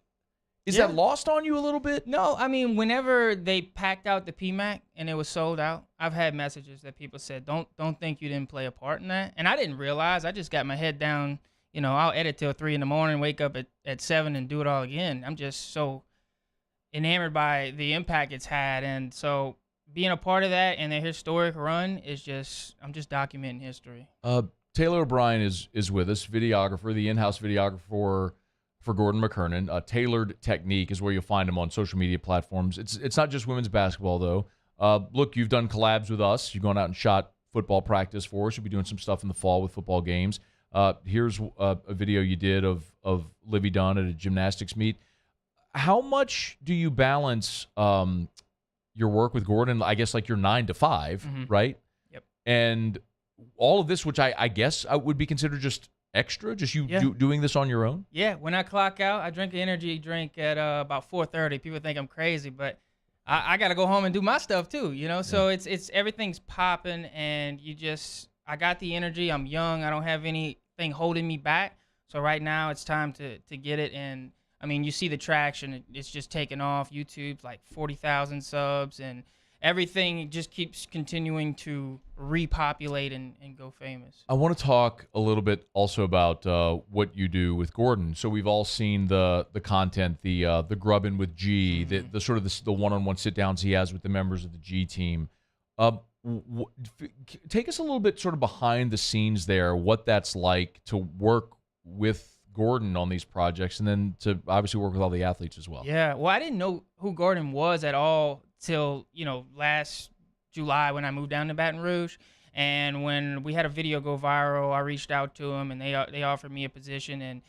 is that lost on you a little bit? No, I mean, whenever they packed out the PMAC and it was sold out, I've had messages that people said, don't think you didn't play a part in that. And I didn't realize. I just got my head down. I'll edit till 3 a.m, wake up at 7 and do it all again. I'm just so enamored by the impact it's had. And so being a part of that and the historic run is just, I'm just documenting history. Taylor O'Brien is with us, videographer, the in-house videographer for Gordon McKernan. Tailored Technique is where you'll find him on social media platforms. It's not just women's basketball, though. Look, you've done collabs with us. You've gone out and shot football practice for us. You'll be doing some stuff in the fall with football games. Here's a video you did of Livy Dunn at a gymnastics meet. How much do you balance your work with Gordon? I guess like your 9 to 5, right? Yep. And all of this, which I guess would be considered just extra, just you doing this on your own? Yeah, when I clock out, I drink an energy drink at about 4:30. People think I'm crazy, but I got to go home and do my stuff too, So it's everything's popping, and I got the energy. I'm young. I don't have anything holding me back. So right now it's time to get it. And I mean, you see the traction. It's just taking off. YouTube's like 40,000 subs, and everything just keeps continuing to repopulate and go famous. I want to talk a little bit also about what you do with Gordon. So we've all seen the content, the grubbing with G, the sort of the one-on-one sit-downs he has with the members of the G team. Take us a little bit sort of behind the scenes there, what that's like to work with Gordon on these projects, and then to obviously work with all the athletes as well. Yeah, well, I didn't know who Gordon was at all till, last July when I moved down to Baton Rouge. And when we had a video go viral, I reached out to him, and they offered me a position. And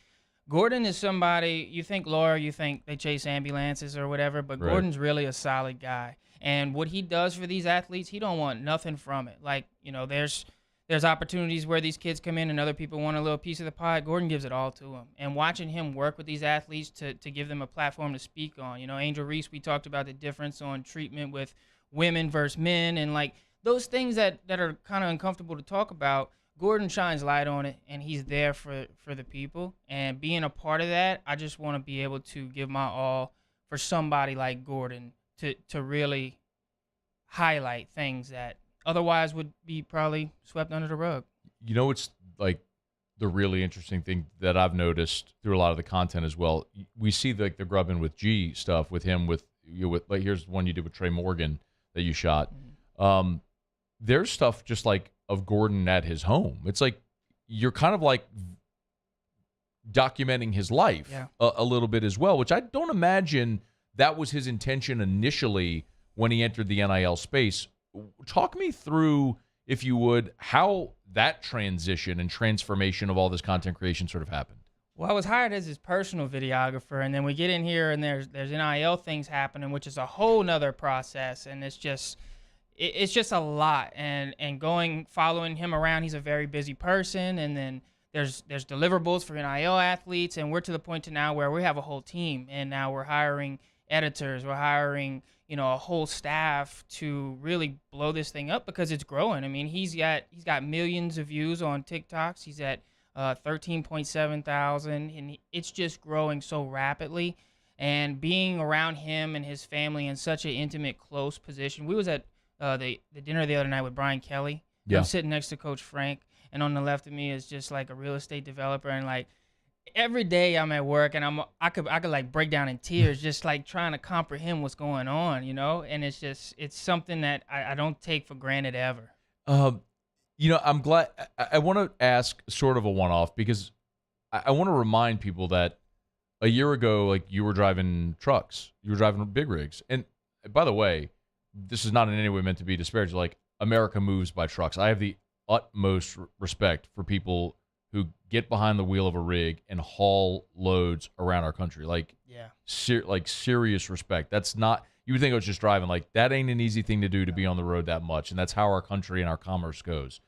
Gordon is somebody, you think lawyer, you think they chase ambulances or whatever, but Right. Gordon's really a solid guy. And what he does for these athletes, he don't want nothing from it. Like, there's opportunities where these kids come in and other people want a little piece of the pie. Gordon gives it all to them. And watching him work with these athletes to give them a platform to speak on. Angel Reese, we talked about the difference on treatment with women versus men, and like those things that are kind of uncomfortable to talk about. Gordon shines light on it, and he's there for the people. And being a part of that, I just want to be able to give my all for somebody like Gordon to really highlight things that otherwise would be probably swept under the rug. It's like the really interesting thing that I've noticed through a lot of the content as well. We see the Grubbin with G stuff with him with like here's one you did with Trey Morgan that you shot. There's stuff just like of Gordon at his home. It's like you're kind of like documenting his life a little bit as well, which I don't imagine that was his intention initially when he entered the NIL space. Talk me through, if you would, how that transition and transformation of all this content creation sort of happened. Well, I was hired as his personal videographer, and then we get in here and there's NIL things happening, which is a whole nother process, and it's just a lot. And following him around, he's a very busy person, and then there's deliverables for NIL athletes, and we're to the point to now where we have a whole team, and now we're hiring editors, we're hiring a whole staff to really blow this thing up because it's growing. I mean, he's got millions of views on TikToks. He's at 13.7 thousand, and it's just growing so rapidly. And being around him and his family in such an intimate, close position. We was at the dinner the other night with Brian Kelly. Yeah. I'm sitting next to Coach Frank, and on the left of me is just like a real estate developer, and like every day I'm at work and I could like break down in tears just like trying to comprehend what's going on, and it's something that I don't take for granted ever. I'm glad. I want to ask sort of a one-off because I want to remind people that a year ago, like, you were driving trucks, you were driving big rigs. And by the way, this is not in any way meant to be disparaging. Like, America moves by trucks. I have the utmost respect for people who get behind the wheel of a rig and haul loads around our country. Like, serious respect. That's not, you would think it was just driving. Like, that ain't an easy thing to do, to be on the road that much. And that's how our country and our commerce goes.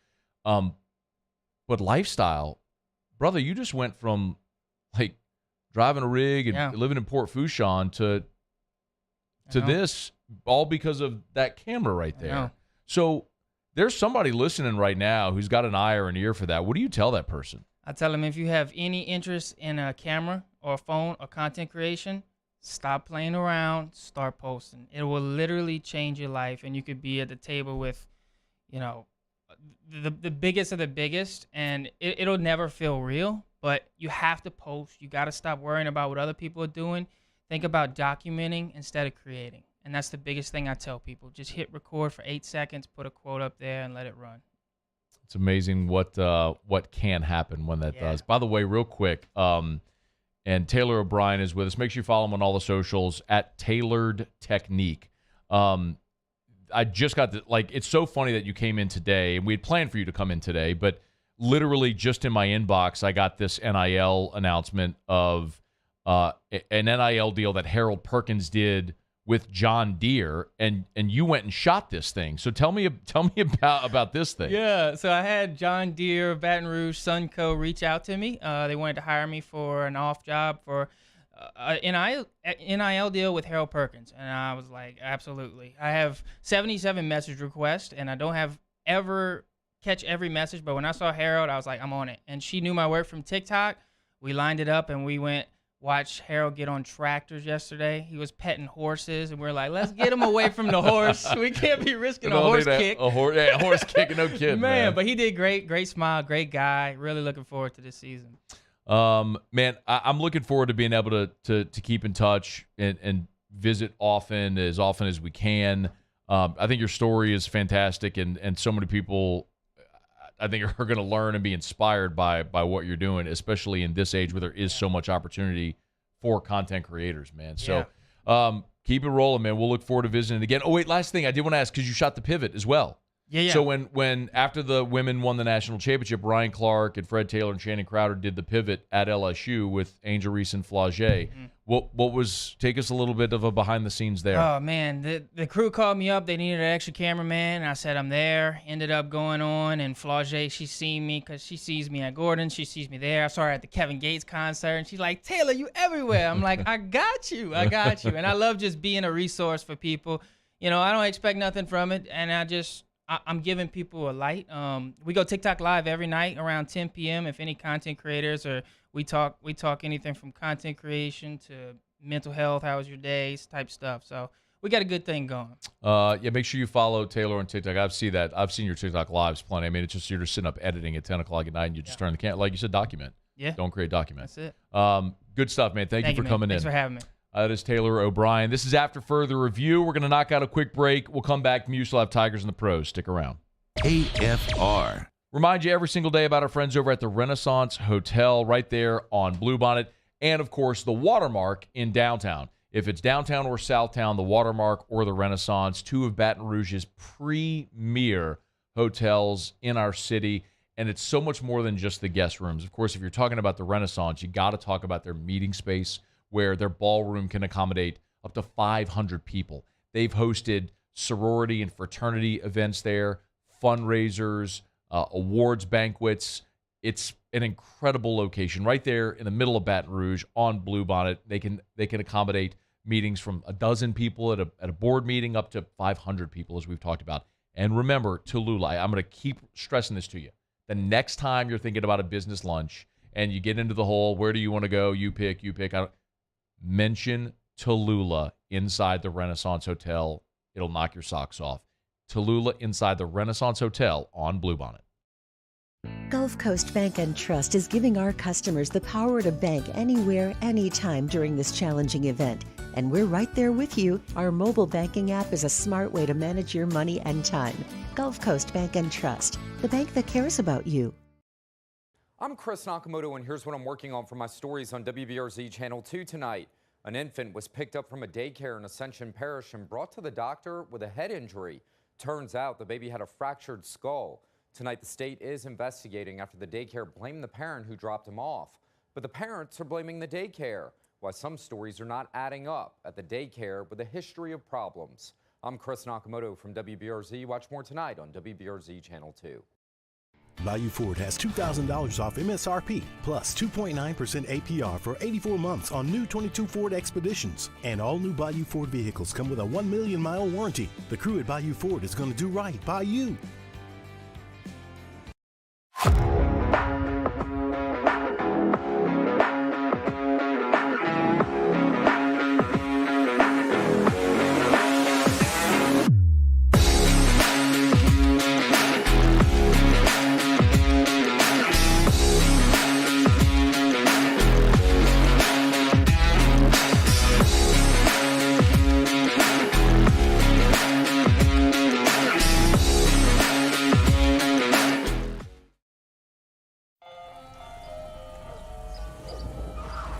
But lifestyle, brother, you just went from like driving a rig and living in Port Fourchon to this, all because of that camera right there. So there's somebody listening right now who's got an eye or an ear for that. What do you tell that person? I tell them, if you have any interest in a camera or a phone or content creation, stop playing around, start posting. It will literally change your life, and you could be at the table with, the biggest of the biggest, and it'll never feel real, but you have to post. You got to stop worrying about what other people are doing. Think about documenting instead of creating. And that's the biggest thing I tell people. Just hit record for 8 seconds, put a quote up there, and let it run. It's amazing what can happen when that does. By the way, real quick, and Taylor O'Brien is with us. Make sure you follow him on all the socials at Tailored Technique. I just got it's so funny that you came in today, and we had planned for you to come in today, but literally just in my inbox, I got this NIL announcement of an NIL deal that Harold Perkins did with John Deere, and you went and shot this thing. So tell me about this thing. Yeah, so I had John Deere, Baton Rouge, Sunco reach out to me. They wanted to hire me for an off job for an NIL deal with Harold Perkins, and I was like, absolutely. I have 77 message requests, and I don't have ever catch every message, but when I saw Harold, I was like, I'm on it. And she knew my work from TikTok. We lined it up, and we went watch Harold get on tractors yesterday. He was petting horses, and we're like, let's get him away from the horse. We can't be risking a horse kick. A horse kick, no kid, man. But he did great. Great smile, great guy. Really looking forward to this season. Man, I'm looking forward to being able to keep in touch and visit as often as we can. I think your story is fantastic, and so many people, I think are going to learn and be inspired by what you're doing, especially in this age where there is so much opportunity for content creators, man. So keep it rolling, man. We'll look forward to visiting again. Oh, wait, last thing I did want to ask, because you shot the pivot as well. Yeah. So when after the women won the national championship, Ryan Clark and Fred Taylor and Shannon Crowder did the pivot at LSU with Angel Reese and Flau'jae. Take us a little bit of a behind the scenes there. Oh, man. The crew called me up. They needed an extra cameraman. And I said, I'm there. Ended up going on. And Flau'jae, she seen me because she sees me at Gordon. She sees me there. I saw her at the Kevin Gates concert. And she's like, Taylor, you everywhere. I'm like, I got you. I got you. And I love just being a resource for people. You know, I don't expect nothing from it. And I'm giving people a light. We go TikTok live every night around 10 p.m. If any content creators or we talk anything from content creation to mental health, how was your day, type stuff. So we got a good thing going. Make sure you follow Taylor on TikTok. I've seen your TikTok lives plenty. I mean, it's just you're just sitting up editing at 10 o'clock at night and you just turn the camera. Like you said, document. Yeah. Don't create, document. That's it. Good stuff, man. Thank you for coming in. Thanks for having me. That is Taylor O'Brien. This is After Further Review. We're going to knock out a quick break. We'll come back. You still have Tigers and the Pros. Stick around. AFR. Remind you every single day about our friends over at the Renaissance Hotel right there on Bluebonnet. And, of course, the Watermark in downtown. If it's downtown or Southtown, the Watermark or the Renaissance, two of Baton Rouge's premier hotels in our city. And it's so much more than just the guest rooms. Of course, if you're talking about the Renaissance, you got to talk about their meeting space, where their ballroom can accommodate up to 500 people. They've hosted sorority and fraternity events there, fundraisers, awards banquets. It's an incredible location right there in the middle of Baton Rouge on Bluebonnet. They can accommodate meetings from a dozen people at a board meeting up to 500 people, as we've talked about. And remember, Tallulah, I'm going to keep stressing this to you. The next time you're thinking about a business lunch and you get into the whole, where do you want to go? You pick. Mention Tallulah inside the Renaissance Hotel. It'll knock your socks off. Tallulah inside the Renaissance Hotel on Bluebonnet. Gulf Coast Bank and Trust is giving our customers the power to bank anywhere, anytime during this challenging event. And we're right there with you. Our mobile banking app is a smart way to manage your money and time. Gulf Coast Bank and Trust, the bank that cares about you. I'm Chris Nakamoto, and here's what I'm working on for my stories on WBRZ Channel 2 tonight. An infant was picked up from a daycare in Ascension Parish and brought to the doctor with a head injury. Turns out the baby had a fractured skull. Tonight, the state is investigating after the daycare blamed the parent who dropped him off. But the parents are blaming the daycare, while some stories are not adding up at the daycare with a history of problems. I'm Chris Nakamoto from WBRZ. Watch more tonight on WBRZ Channel 2. Bayou Ford has $2,000 off MSRP plus 2.9% APR for 84 months on new 22 Ford Expeditions. And all new Bayou Ford vehicles come with a 1 million mile warranty. The crew at Bayou Ford is going to do right by you.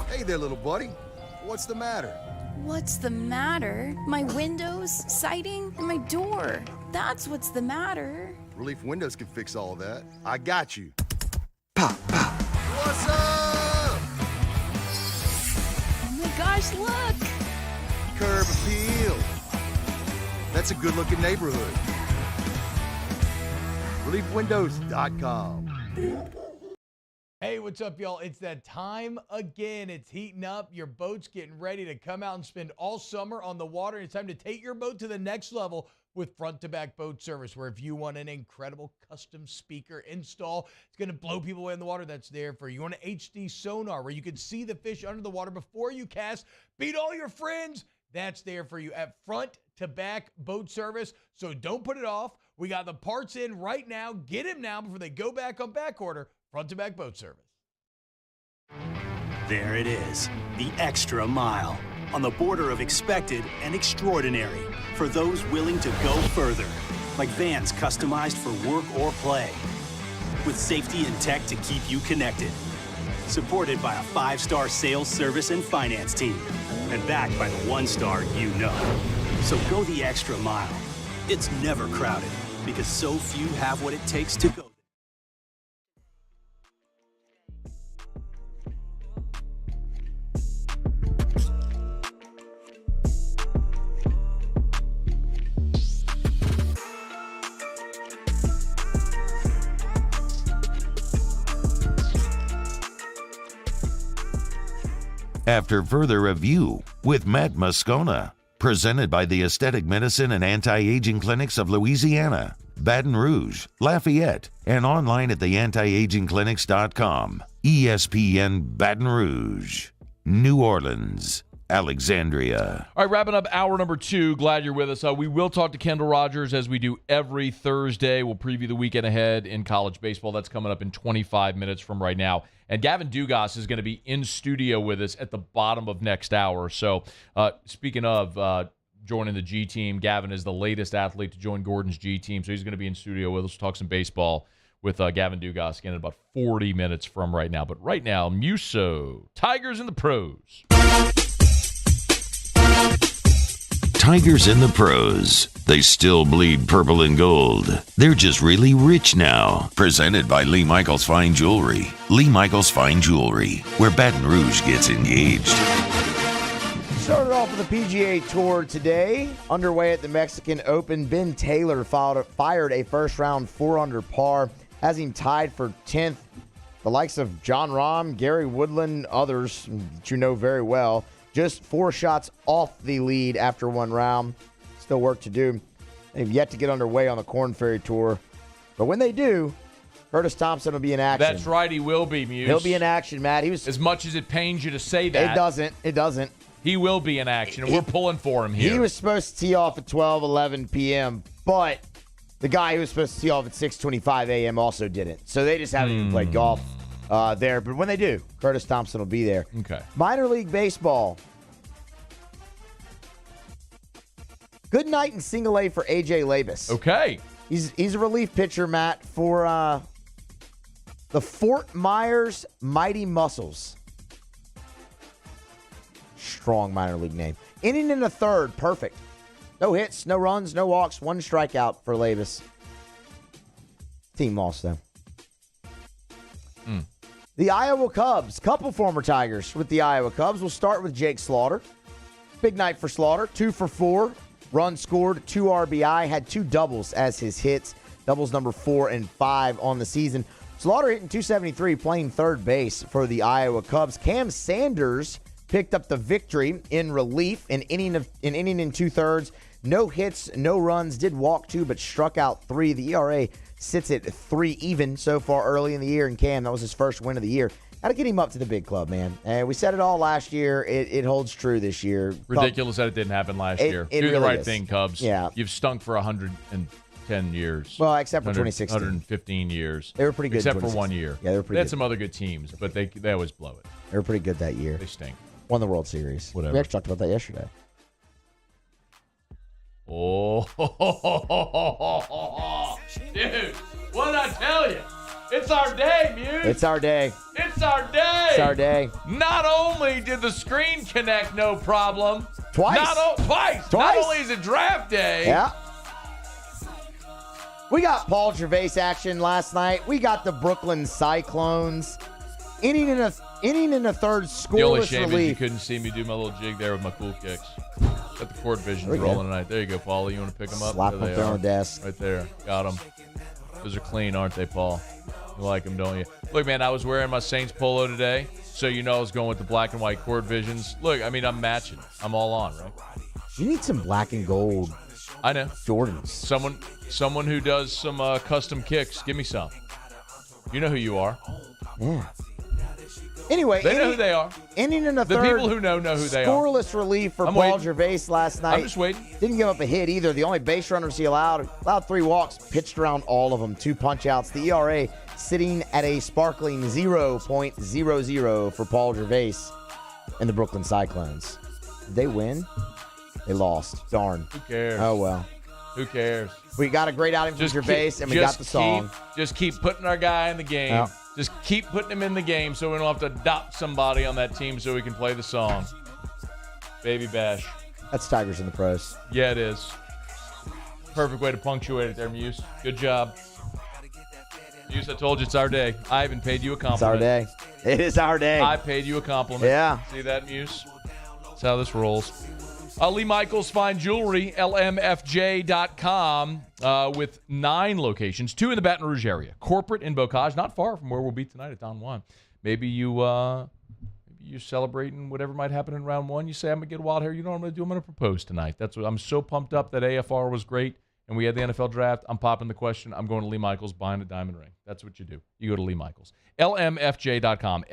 Hey there, little buddy. What's the matter? What's the matter? My windows, siding, and my door. That's what's the matter. Relief Windows can fix all of that. I got you. Pop, pop. What's up? Oh my gosh, look! Curb appeal. That's a good-looking neighborhood. ReliefWindows.com. Hey, what's up, y'all? It's that time again. It's heating up. Your boat's getting ready to come out and spend all summer on the water. It's time to take your boat to the next level with front-to-back boat service, where if you want an incredible custom speaker install, it's going to blow people away in the water, that's there for you. You want an HD sonar where you can see the fish under the water before you cast, beat all your friends, that's there for you at front-to-back boat service. So don't put it off. We got the parts in right now. Get them now before they go back on back order. Front-to-back boat service. There it is, the extra mile, on the border of expected and extraordinary, for those willing to go further, like vans customized for work or play. with safety and tech to keep you connected. Supported by a 5-star sales, service, and finance team. And backed by the 1-star you know. So go the extra mile. It's never crowded because so few have what it takes to go. After further review with Matt Moscona, presented by the Aesthetic Medicine and Anti-Aging Clinics of Louisiana, Baton Rouge, Lafayette, and online at theantiagingclinics.com. ESPN Baton Rouge, New Orleans, Alexandria. All right, wrapping up hour number 2. Glad you're with us. We will talk to Kendall Rogers as we do every Thursday. We'll preview the weekend ahead in college baseball. That's coming up in 25 minutes from right now. And Gavin Dugas is going to be in studio with us at the bottom of next hour. So speaking of joining the G team, Gavin is the latest athlete to join Gordon's G team. So he's going to be in studio with us, talk some baseball with Gavin Dugas again in about 40 minutes from right now. But right now, Muso, Tigers in the pros. Tigers in the pros. They still bleed purple and gold. They're just really rich now. Presented by Lee Michaels Fine Jewelry. Lee Michaels Fine Jewelry, where Baton Rouge gets engaged. Started off with the PGA Tour today. Underway at the Mexican Open, Ben Taylor fired a first-round 4-under par, has him tied for 10th. The likes of John Rahm, Gary Woodland, others that you know very well, just 4 shots off the lead after one round. Still work to do. They've yet to get underway on the Korn Ferry Tour. But when they do, Curtis Thompson will be in action. That's right, he will be, Muse. He'll be in action, Matt. As much as it pains you to say that. It doesn't. He will be in action, and we're pulling for him here. He was supposed to tee off at 11 p.m., but the guy who was supposed to tee off at 6:25 a.m. also didn't. So they just haven't even played golf there. But when they do, Curtis Thompson will be there. Okay. Minor League Baseball. Good night in single A for A.J. Labus. Okay. He's a relief pitcher, Matt, for the Fort Myers Mighty Muscles. Strong minor league name. Inning in the third, perfect. No hits, no runs, no walks, 1 strikeout for Labus. Team lost, though. The Iowa Cubs, couple former Tigers with the Iowa Cubs. We'll start with Jake Slaughter. Big night for Slaughter, 2 for 4. Runs scored, 2 RBI, had 2 doubles as his hits. Doubles number 4 and 5 on the season. Slaughter hitting .273, playing third base for the Iowa Cubs. Cam Sanders picked up the victory in relief, an inning and 2/3. No hits, no runs, did walk 2, but struck out 3. The ERA sits at 3 even so far early in the year. And Cam, that was his first win of the year. Got to get him up to the big club, man. And we said it all last year. It holds true this year. Ridiculous that it didn't happen last year. Do really the right is. thing, Cubs. Yeah. You've stunk for 110 years. Well, except for 2016. 115 years. They were pretty good. Except for 1 year. Yeah, they were pretty good. They had some other good teams, but they always blow it. They were pretty good that year. They stink. Won the World Series. Whatever. We actually talked about that yesterday. Oh, dude, what did I tell you? It's our day, Muse. It's our day. It's our day. It's our day. Not only did the screen connect no problem. Twice. Twice. Not only is it draft day. Yeah. We got Paul Gervais action last night. We got the Brooklyn Cyclones. Inning in a third, scoreless The only shame relief. is you couldn't see me do my little jig there with my cool kicks. Got the court visions rolling tonight. There you go, Paul. You want to pick them up? Slap There them they there on are. the desk. Right there. Got them. Those are clean, aren't they, Paul? You like them, don't you? Look, man, I was wearing my Saints polo today, so you know I was going with the black and white court visions. Look, I mean, I'm matching. I'm all on, right? You need some black and gold. I know. Jordans. Someone who does some custom kicks. Give me some. You know who you are. Yeah. Anyway, They know who they are. Inning in the The third. people who know who they are. Scoreless relief for I'm Paul waiting. Gervais last night. I'm just waiting. Didn't give up a hit either. The only base runners he allowed 3 walks, pitched around all of them, 2 punch outs. The ERA sitting at a sparkling 0.00 for Paul Gervais and the Brooklyn Cyclones. Did they win? They lost. Darn. Who cares? Oh, well. Who cares? We got a great outing from Gervais, and we got the song. Just keep putting our guy in the game. Yeah. Just keep putting him in the game so we don't have to adopt somebody on that team so we can play the song. Baby Bash. That's Tigers in the Pros. Yeah, it is. Perfect way to punctuate it there, Muse. Good job. Muse, I told you it's our day. I haven't paid you a compliment. It's our day. It is our day. I paid you a compliment. Yeah. See that, Muse? That's how this rolls. Lee Michaels Fine Jewelry, lmfj.com, with 9 locations, 2 in the Baton Rouge area, corporate in Bocage, not far from where we'll be tonight at Don Juan. Maybe you're celebrating whatever might happen in round 1. You say, I'm going to get a wild hair. You know what I'm going to do? I'm going to propose tonight. That's what I'm so pumped up that AFR was great and we had the NFL draft. I'm popping the question. I'm going to Lee Michaels, buying a diamond ring. That's what you do. You go to Lee Michaels. lmfj.com,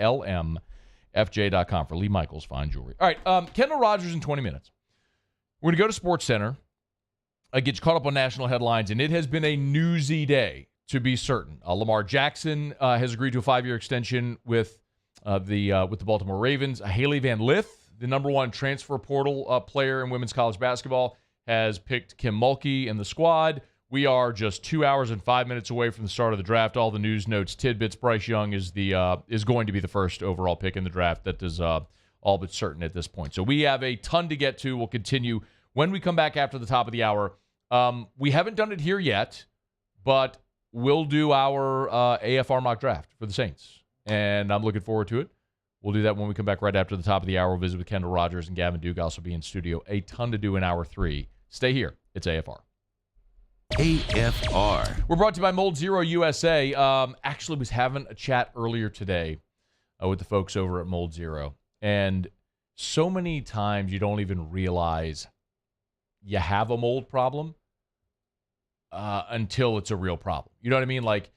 lmfj.com for Lee Michaels Fine Jewelry. All right, Kendall Rogers in 20 minutes. We're going to go to Sports Center, get you caught up on national headlines, and it has been a newsy day, to be certain. Lamar Jackson has agreed to a 5-year extension with the Baltimore Ravens. Hailey Van Lith, the number 1 transfer portal player in women's college basketball, has picked Kim Mulkey in the squad. We are just 2 hours and 5 minutes away from the start of the draft. All the news notes, tidbits. Bryce Young is going to be the first overall pick in the draft. That is all but certain at this point. So we have a ton to get to. We'll continue when we come back after the top of the hour. We haven't done it here yet, but we'll do our AFR mock draft for the Saints, and I'm looking forward to it. We'll do that when we come back right after the top of the hour. We'll visit with Kendall Rogers and Gavin Dugas will be in studio. A ton to do in hour 3. Stay here. It's AFR. AFR. We're brought to you by Mold Zero USA. Actually was having a chat earlier today with the folks over at Mold Zero. And so many times you don't even realize you have a mold problem until it's a real problem. You know what I mean? Like,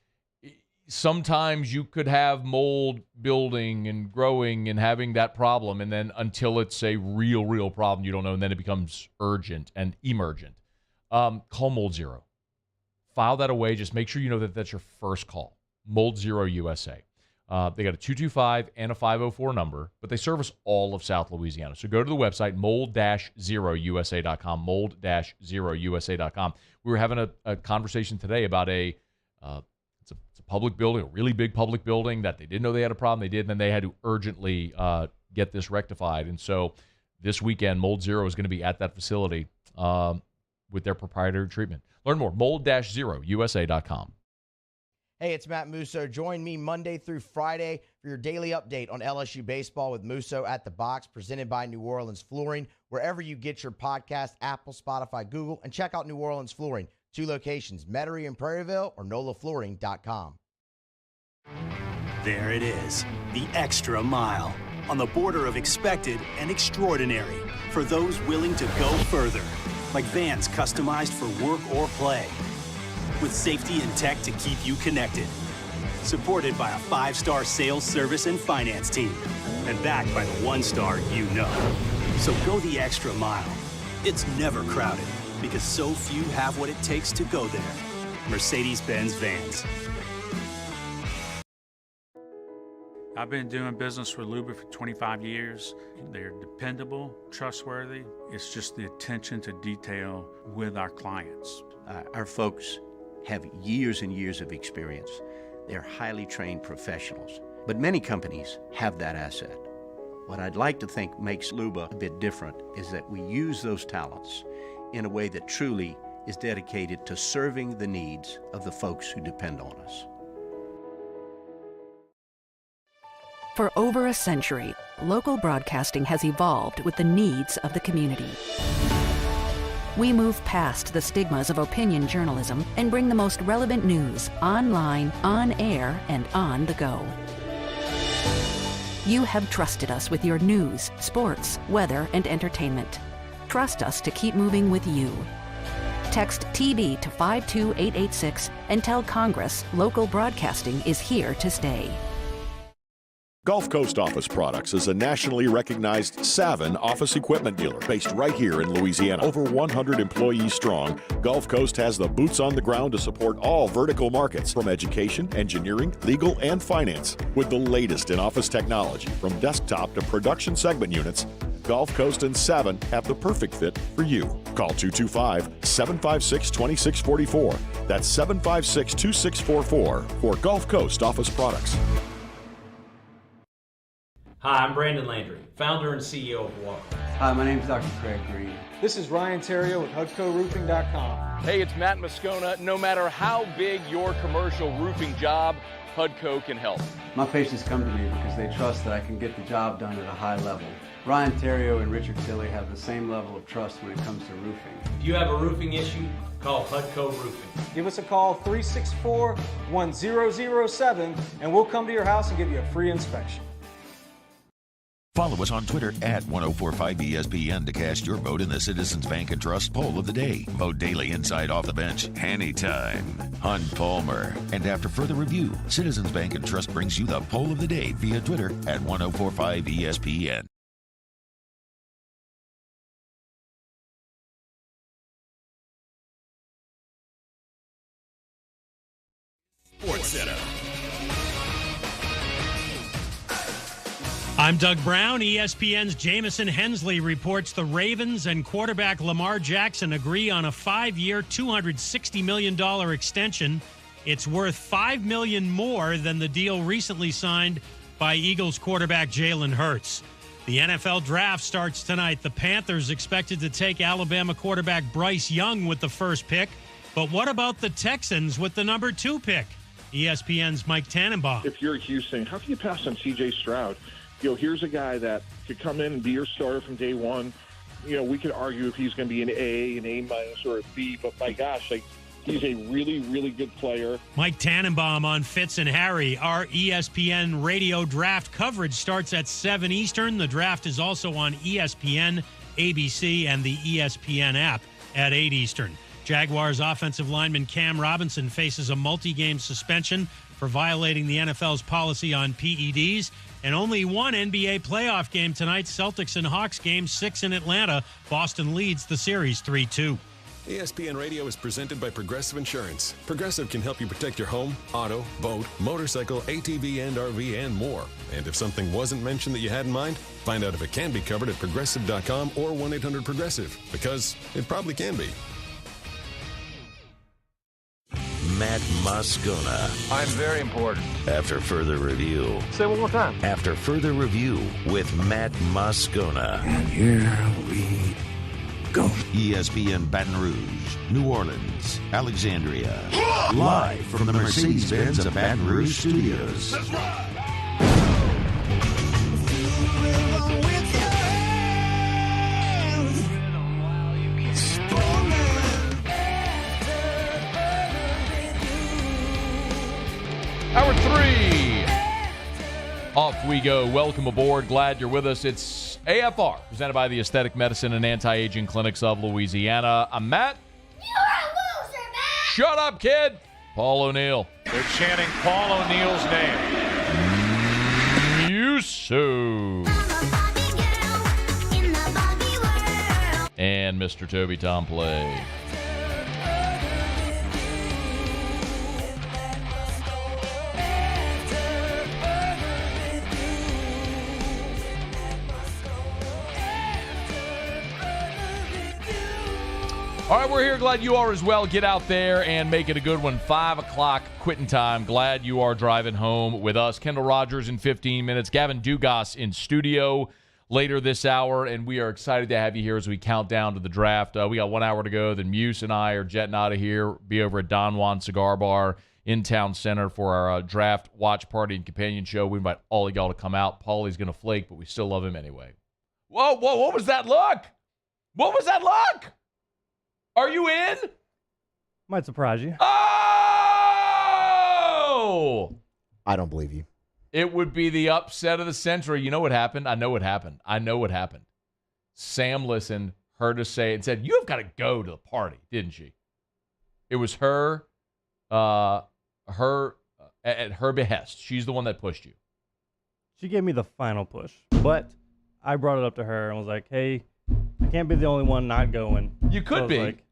sometimes you could have mold building and growing and having that problem, and then until it's a real problem, you don't know, and then it becomes urgent and emergent. Call Mold Zero. File that away. Just make sure you know that that's your first call. Mold Zero USA. They got a 225 and a 504 number, but they service all of South Louisiana. So go to the website, mold-0usa.com, mold-0usa.com. We were having a conversation today about it's a public building, a really big public building that they didn't know they had a problem. They did, and then they had to urgently get this rectified. And so this weekend, Mold Zero is going to be at that facility with their proprietary treatment. Learn more, mold-0usa.com. Hey, it's Matt Musso. Join me Monday through Friday for your daily update on LSU baseball with Musso at the Box, presented by New Orleans Flooring. Wherever you get your podcast, Apple, Spotify, Google, and check out New Orleans Flooring. 2 locations, Metairie and Prairieville, or NOLAFlooring.com. There it is, the extra mile, on the border of expected and extraordinary, for those willing to go further, like vans customized for work or play, with safety and tech to keep you connected. Supported by a 5-star sales, service, and finance team. And backed by the 1-star you know. So go the extra mile. It's never crowded, because so few have what it takes to go there. Mercedes-Benz Vans. I've been doing business with Luba for 25 years. They're dependable, trustworthy. It's just the attention to detail with our clients. Our folks have years and years of experience. They're highly trained professionals, but many companies have that asset. What I'd like to think makes Luba a bit different is that we use those talents in a way that truly is dedicated to serving the needs of the folks who depend on us. For over a century, local broadcasting has evolved with the needs of the community. We move past the stigmas of opinion journalism and bring the most relevant news online, on air, and on the go. You have trusted us with your news, sports, weather, and entertainment. Trust us to keep moving with you. Text TB to 52886 and tell Congress local broadcasting is here to stay. Gulf Coast Office Products is a nationally recognized Savin office equipment dealer based right here in Louisiana. Over 100 employees strong, Gulf Coast has the boots on the ground to support all vertical markets, from education, engineering, legal, and finance. With the latest in office technology, from desktop to production segment units, Gulf Coast and Savin have the perfect fit for you. Call 225-756-2644. That's 756-2644 for Gulf Coast Office Products. Hi, I'm Brandon Landry, founder and CEO of Walker. Hi, my name is Dr. Craig Green. This is Ryan Terrio with HUDCORoofing.com. Hey, it's Matt Moscona. No matter how big your commercial roofing job, HUDCO can help. My patients come to me because they trust that I can get the job done at a high level. Ryan Terrio and Richard Tilley have the same level of trust when it comes to roofing. If you have a roofing issue, call HUDCO Roofing. Give us a call, 364-1007, and we'll come to your house and give you a free inspection. Follow us on Twitter at 1045ESPN to cast your vote in the Citizens Bank and Trust poll of the day. Vote daily inside Off the Bench, anytime. Hunt Palmer. And after further review, Citizens Bank and Trust brings you the poll of the day via Twitter at 1045ESPN. Sports Center. I'm Doug Brown. ESPN's Jamison Hensley reports the Ravens and quarterback Lamar Jackson agree on a 5-year, $260 million extension. It's worth $5 million more than the deal recently signed by Eagles quarterback Jalen Hurts. The NFL draft starts tonight. The Panthers expected to take Alabama quarterback Bryce Young with the first pick. But what about the Texans with the number 2 pick? ESPN's Mike Tannenbaum. If you're Houston, how can you pass on C.J. Stroud? You know, here's a guy that could come in and be your starter from day one. You know, we could argue if he's going to be an A, an A-, or a B, but my gosh, like, he's a really, really good player. Mike Tannenbaum on Fitz and Harry. Our ESPN radio draft coverage starts at 7 Eastern. The draft is also on ESPN, ABC, and the ESPN app at 8 Eastern. Jaguars offensive lineman Cam Robinson faces a multi-game suspension for violating the NFL's policy on PEDs. And only one NBA playoff game tonight, Celtics and Hawks game 6 in Atlanta. Boston leads the series 3-2. ESPN Radio is presented by Progressive Insurance. Progressive can help you protect your home, auto, boat, motorcycle, ATV, and RV, and more. And if something wasn't mentioned that you had in mind, find out if it can be covered at Progressive.com or 1-800-PROGRESSIVE, because it probably can be. Matt Moscona. I'm very important. After further review. Say it one more time. After further review with Matt Moscona. And here we go. ESPN Baton Rouge, New Orleans, Alexandria. Live from the Mercedes-Benz of Baton Rouge studios. That's right. Hour 3. Off we go. Welcome aboard. Glad you're with us. It's AFR, presented by the Aesthetic Medicine and Anti-Aging Clinics of Louisiana. I'm Matt. You're a loser, Matt! Shut up, kid! Paul O'Neill. They're chanting Paul O'Neill's name. Yusu. And Mr. Toby Tomplay. All right, we're here. Glad you are as well. Get out there and make it a good one. 5 o'clock quitting time. Glad you are driving home with us. Kendall Rogers in 15 minutes. Gavin Dugas in studio later this hour, and we are excited to have you here as we count down to the draft. We got 1 hour to go. Then Muse and I are jetting out of here. Be over at Don Juan Cigar Bar in Town Center for our draft watch party and companion show. We invite all of y'all to come out. Paulie's going to flake, but we still love him anyway. Whoa, what was that look? What was that look? Are you in? Might surprise you. Oh! I don't believe you. It would be the upset of the century. You know what happened? I know what happened. Sam listened, heard us say it, and said, "You've got to go to the party," didn't she? It was her at her behest. She's the one that pushed you. She gave me the final push, but I brought it up to her and was like, "Hey, I can't be the only one not going." You could be. Like,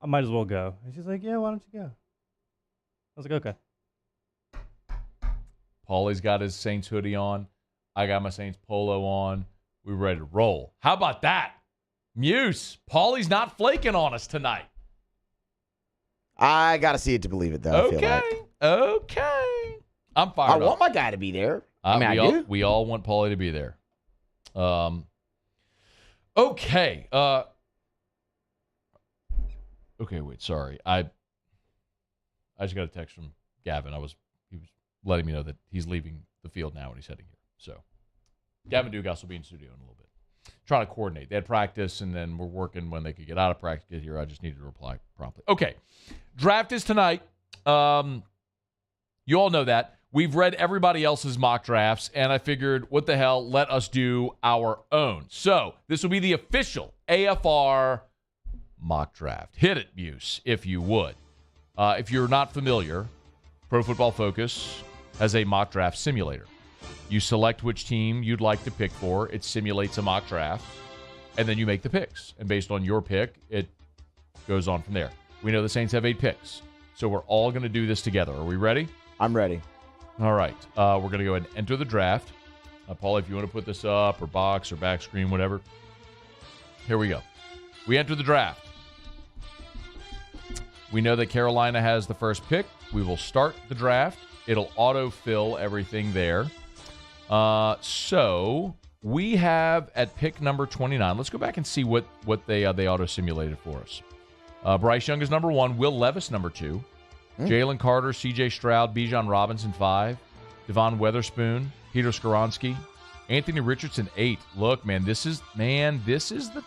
I might as well go. And she's like, "Yeah, why don't you go?" I was like, "Okay." Paulie's got his Saints hoodie on. I got my Saints polo on. We were ready to roll. How about that? Muse, Paulie's not flaking on us tonight. I got to see it to believe it, though. Okay. I feel like. Okay. I'm fired up. I want my guy to be there. I do. We all want Paulie to be there. Okay. Okay, wait, sorry. I just got a text from Gavin. He was letting me know that he's leaving the field now and he's heading here. So Gavin Dugas will be in studio in a little bit. Trying to coordinate. They had practice, and then we're working when they could get out of practice, get here. I just needed to reply promptly. Okay. Draft is tonight. You all know that. We've read everybody else's mock drafts, and I figured, what the hell, let us do our own. So this will be the official AFR mock draft. Hit it, Muse, if you would. If you're not familiar, Pro Football Focus has a mock draft simulator. You select which team you'd like to pick for. It simulates a mock draft, and then you make the picks. And based on your pick, it goes on from there. We know the Saints have 8 picks, so we're all going to do this together. Are we ready? I'm ready. All right. We're going to go ahead and enter the draft. Paul, if you want to put this up or box or back screen, whatever. Here we go. We enter the draft. We know that Carolina has the first pick. We will start the draft. It'll autofill everything there. So we have at pick number 29. Let's go back and see what they auto-simulated for us. Bryce Young is number 1. Will Levis, number 2. Jalen Carter, C.J. Stroud, Bijan Robinson, 5. Devon Weatherspoon, Peter Skoronski, Anthony Richardson, 8. Look, man, this is the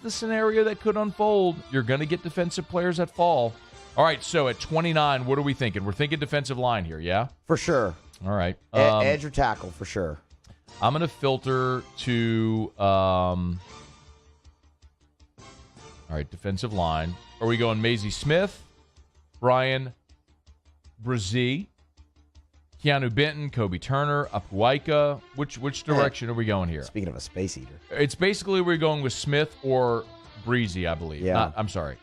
scenario that could unfold. You're going to get defensive players that fall. All right, so at 29, what are we thinking? We're thinking defensive line here, yeah? For sure. All right. Edge or tackle, for sure. I'm going to filter to, all right, defensive line. Are we going Maisie Smith, Brian Brzee, Keanu Benton, Kobe Turner, Apuaika? Which direction are we going here? Speaking of a space eater. It's basically we're going with Smith or Breezy, I believe. Yeah. I'm sorry.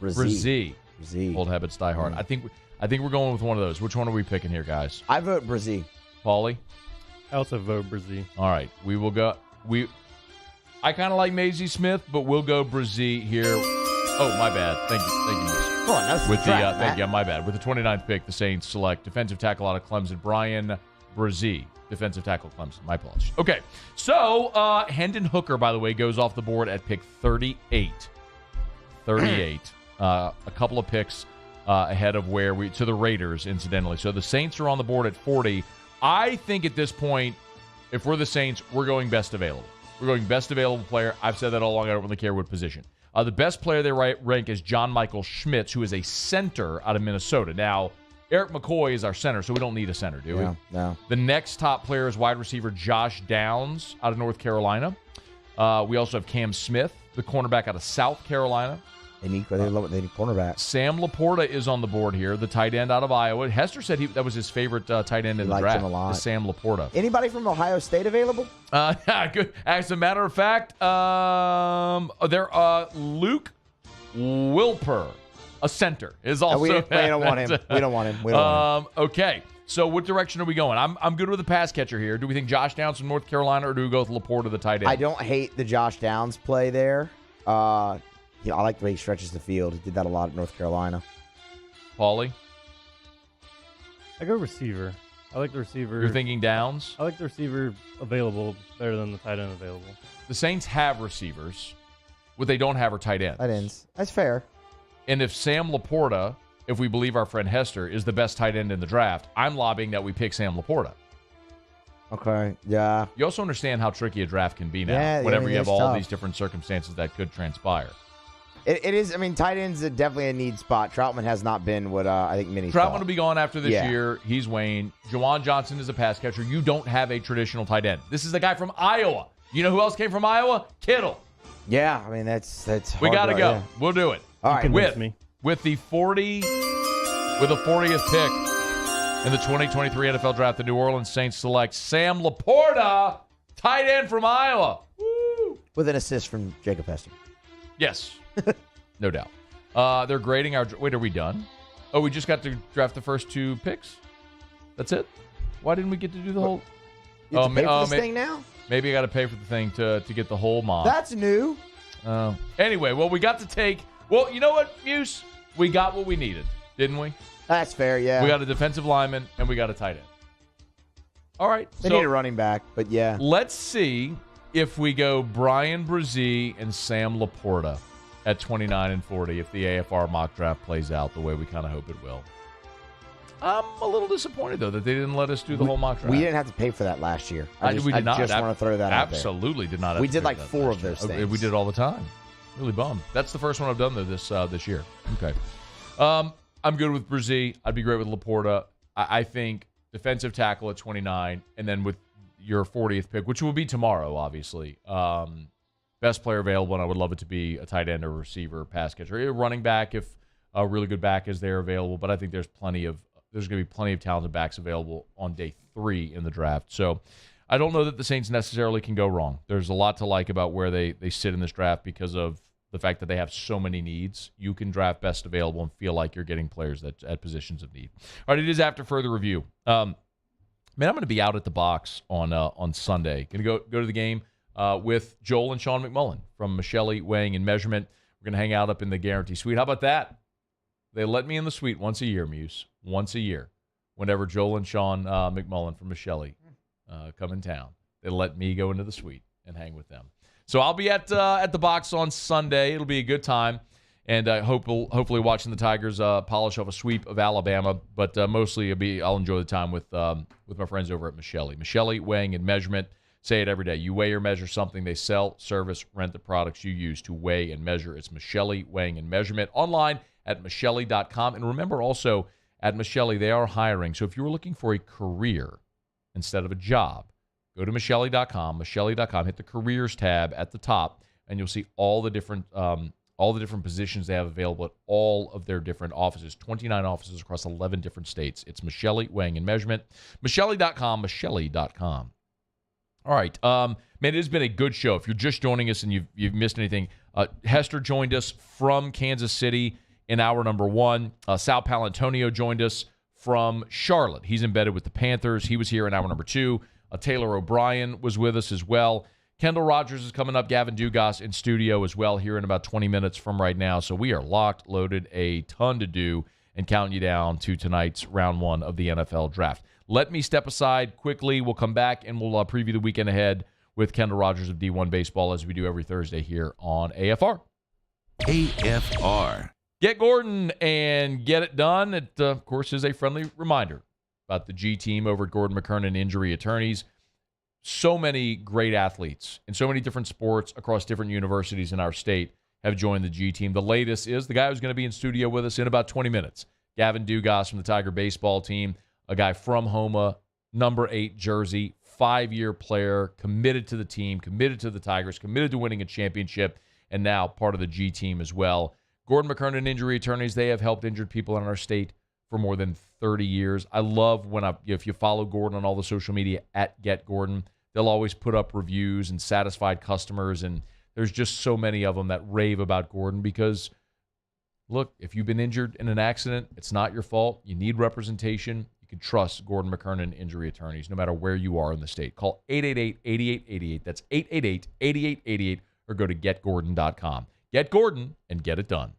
Brzee. Old habits die hard. I think we're going with one of those. Which one are we picking here, guys? I vote Brzee. Paulie? I also vote Brzee. All right. We will go. I kind of like Maisie Smith, but we'll go Brzee here. Oh, my bad. Thank you, Miss. Come on, that's with the draft, thank you. My bad. With the 29th pick, the Saints select defensive tackle out of Clemson, Brian Brzee, defensive tackle Clemson. My apologies. Okay, so Hendon Hooker, by the way, goes off the board at pick 38. 38. A couple of picks ahead of to the Raiders, incidentally. So the Saints are on the board at 40. I think at this point, if we're the Saints, we're going best available. We're going best available player. I've said that all along. I don't really care what position. The best player they rank is John Michael Schmitz, who is a center out of Minnesota. Now, Eric McCoy is our center, so we don't need a center, do we? No. The next top player is wide receiver Josh Downs out of North Carolina. We also have Cam Smith, the cornerback out of South Carolina. They need cornerback. Sam Laporta is on the board here, the tight end out of Iowa. Hester said that was his favorite tight end in the draft. Him a lot. Sam Laporta. Anybody from Ohio State available? Good. As a matter of fact, Luke Wilper, a center, is also. We don't want him. We don't want him. Okay. So what direction are we going? I'm good with the pass catcher here. Do we think Josh Downs from North Carolina, or do we go with Laporta, the tight end? I don't hate the Josh Downs play there. I like the way he stretches the field. He did that a lot at North Carolina. Paulie? I go receiver. I like the receiver. You're thinking Downs? I like the receiver available better than the tight end available. The Saints have receivers. What they don't have are tight ends. Tight ends. That's fair. And if Sam Laporta, if we believe our friend Hester, is the best tight end in the draft, I'm lobbying that we pick Sam Laporta. Okay, yeah. You also understand how tricky a draft can be now whenever you have all these different circumstances that could transpire. It is. I mean, tight ends is definitely a need spot. Troutman has not been what I think many Troutman thought. will be gone after this year. He's Wayne. Jawan Johnson is a pass catcher. You don't have a traditional tight end. This is a guy from Iowa. You know who else came from Iowa? Kittle. Yeah, I mean that's. We got to go. Yeah. We'll do it. All right, with the 40th pick in the 2023 NFL Draft, the New Orleans Saints select Sam Laporta, tight end from Iowa. Woo! With an assist from Jacob Hester. Yes. No doubt. They're grading our... Wait, are we done? Oh, we just got to draft the first 2 picks? That's it? Why didn't we get to do the whole... You have to pay for this thing now? Maybe I got to pay for the thing to get the whole mop. That's new. Anyway, well, we got to take. Well, you know what, Muse? We got what we needed, didn't we? That's fair, yeah. We got a defensive lineman, and we got a tight end. All right. They need a running back, but yeah. Let's see if we go Brian Brzee and Sam Laporta at 29 and 40 if the AFR mock draft plays out the way we kind of hope it will. I'm a little disappointed, though, that they didn't let us do the whole mock draft. We didn't have to pay for that last year. We did not. I just want to throw that out there. Absolutely did not have We to did pay like for that 4 last of those year. things. We did it all the time. Really bummed. That's the first one I've done, though, this year. Okay. I'm good with Brzee. I'd be great with Laporta. I think defensive tackle at 29, and then with your 40th pick, which will be tomorrow, obviously. Best player available, and I would love it to be a tight end or receiver, pass catcher, a running back if a really good back is there available. But I think there's going to be plenty of talented backs available on day 3 in the draft. So I don't know that the Saints necessarily can go wrong. There's a lot to like about where they sit in this draft because of the fact that they have so many needs. You can draft best available and feel like you're getting players at positions of need. All right, it is after further review. Man, I'm going to be out at the box on Sunday. Going to go to the game with Joel and Sean McMullen from Michelle Weighing and Measurement. We're going to hang out up in the Guarantee Suite. How about that? They let me in the suite once a year, Muse. Once a year. Whenever Joel and Sean McMullen from Michelle come in town, they let me go into the suite and hang with them. So I'll be at the box on Sunday. It'll be a good time. And hopefully watching the Tigers polish off a sweep of Alabama. But mostly I'll enjoy the time with my friends over at Michelle. Michelle Weighing and Measurement. Say it every day. You weigh or measure something. They sell, service, rent the products you use to weigh and measure. It's Michelle Weighing and Measurement. Online at Michelle.com. And remember also at Michelle, they are hiring. So if you were looking for a career instead of a job, go to Michelle.com, Michelle.com, hit the careers tab at the top, and you'll see all the different positions they have available at all of their different offices, 29 offices across 11 different states. It's Michelle Weighing and Measurement, Michelle.com, Michelle.com. All right, man, it has been a good show. If you're just joining us and you've missed anything, Hester joined us from Kansas City in hour number 1. Sal Paolantonio joined us from Charlotte. He's embedded with the Panthers. He was here in hour number 2. Taylor O'Brien was with us as well. Kendall Rogers is coming up. Gavin Dugas in studio as well here in about 20 minutes from right now. So we are locked, loaded, a ton to do, and counting you down to tonight's round 1 of the NFL Draft. Let me step aside quickly. We'll come back and we'll preview the weekend ahead with Kendall Rogers of D1 Baseball as we do every Thursday here on AFR. AFR. Get Gordon and get it done. It, of course, is a friendly reminder about the G team over at Gordon McKernan Injury Attorneys. So many great athletes in so many different sports across different universities in our state have joined the G team. The latest is the guy who's going to be in studio with us in about 20 minutes, Gavin Dugas from the Tiger baseball team, a guy from Homa, number 8 jersey, 5-year player, committed to the team, committed to the Tigers, committed to winning a championship, and now part of the G team as well. Gordon McKernan Injury Attorneys, they have helped injured people in our state for more than 30 years. I love when if you follow Gordon on all the social media at Get Gordon, they'll always put up reviews and satisfied customers, and there's just so many of them that rave about Gordon because, look, if you've been injured in an accident, it's not your fault. You need representation. You can trust Gordon McKernan Injury Attorneys no matter where you are in the state. Call 888-8888. That's 888-8888, or go to getgordon.com. Get Gordon and get it done.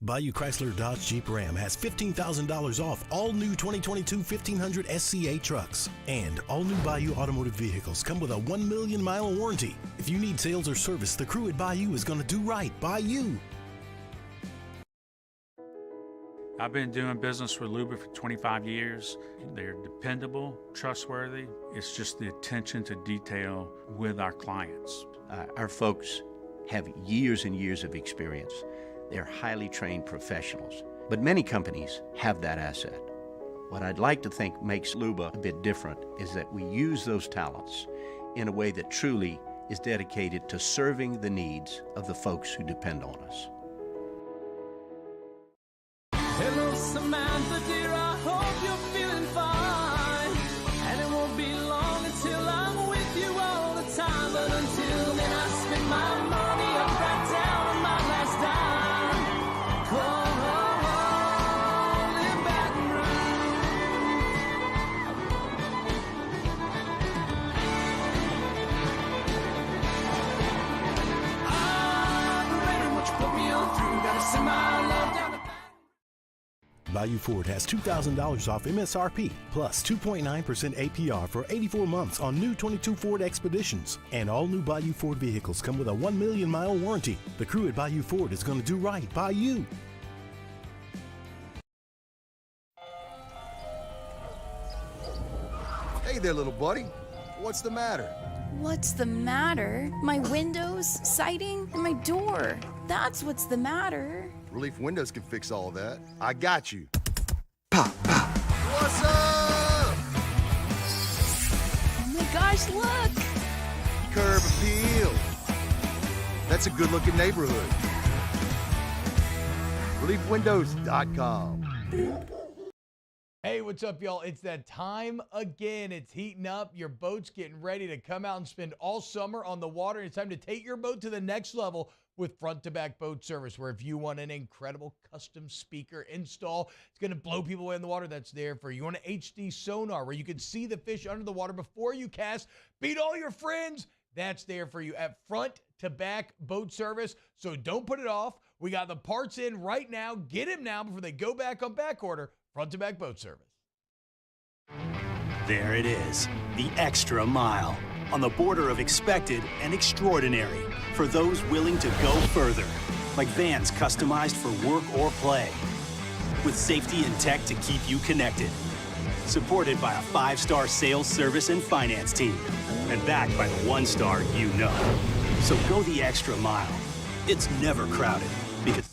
Bayou Chrysler Dodge Jeep Ram has $15,000 off all new 2022 1500 SCA trucks. And all new Bayou automotive vehicles come with a 1 million mile warranty. If you need sales or service, the crew at Bayou is going to do right by you. I've been doing business with Luba for 25 years. They're dependable, trustworthy. It's just the attention to detail with our clients. Our folks have years and years of experience. They're highly trained professionals, but many companies have that asset. What I'd like to think makes Luba a bit different is that we use those talents in a way that truly is dedicated to serving the needs of the folks who depend on us. Hello, Samantha, dear, I hope you're feeling fine. And it won't be long until I'm with you all the time. But until then, I spend my money up right down on my last dime. Call in Baton Rouge. Bayou Ford has $2,000 off MSRP, plus 2.9% APR for 84 months on new 22 Ford Expeditions. And all new Bayou Ford vehicles come with a 1 million mile warranty. The crew at Bayou Ford is going to do right by you. Hey there, little buddy. What's the matter? What's the matter? My windows, siding, and my door. That's what's the matter. Relief Windows can fix all of that. I got you. Pop, pop. What's up? Oh my gosh, look! Curb appeal. That's a good-looking neighborhood. ReliefWindows.com. Hey, what's up, y'all? It's that time again. It's heating up. Your boat's getting ready to come out and spend all summer on the water. It's time to take your boat to the next level with front-to-back boat service, where if you want an incredible custom speaker install, it's going to blow people away in the water, that's there for you. You want an HD sonar where you can see the fish under the water before you cast, beat all your friends, that's there for you at front-to-back boat service. So don't put it off. We got the parts in right now. Get them now before they go back on back order. Front-to-back boat service. There it is, the extra mile, on the border of expected and extraordinary, for those willing to go further, like vans customized for work or play, with safety and tech to keep you connected, supported by a 5-star sales, service, and finance team, and backed by the 1-star you know. So go the extra mile. It's never crowded, because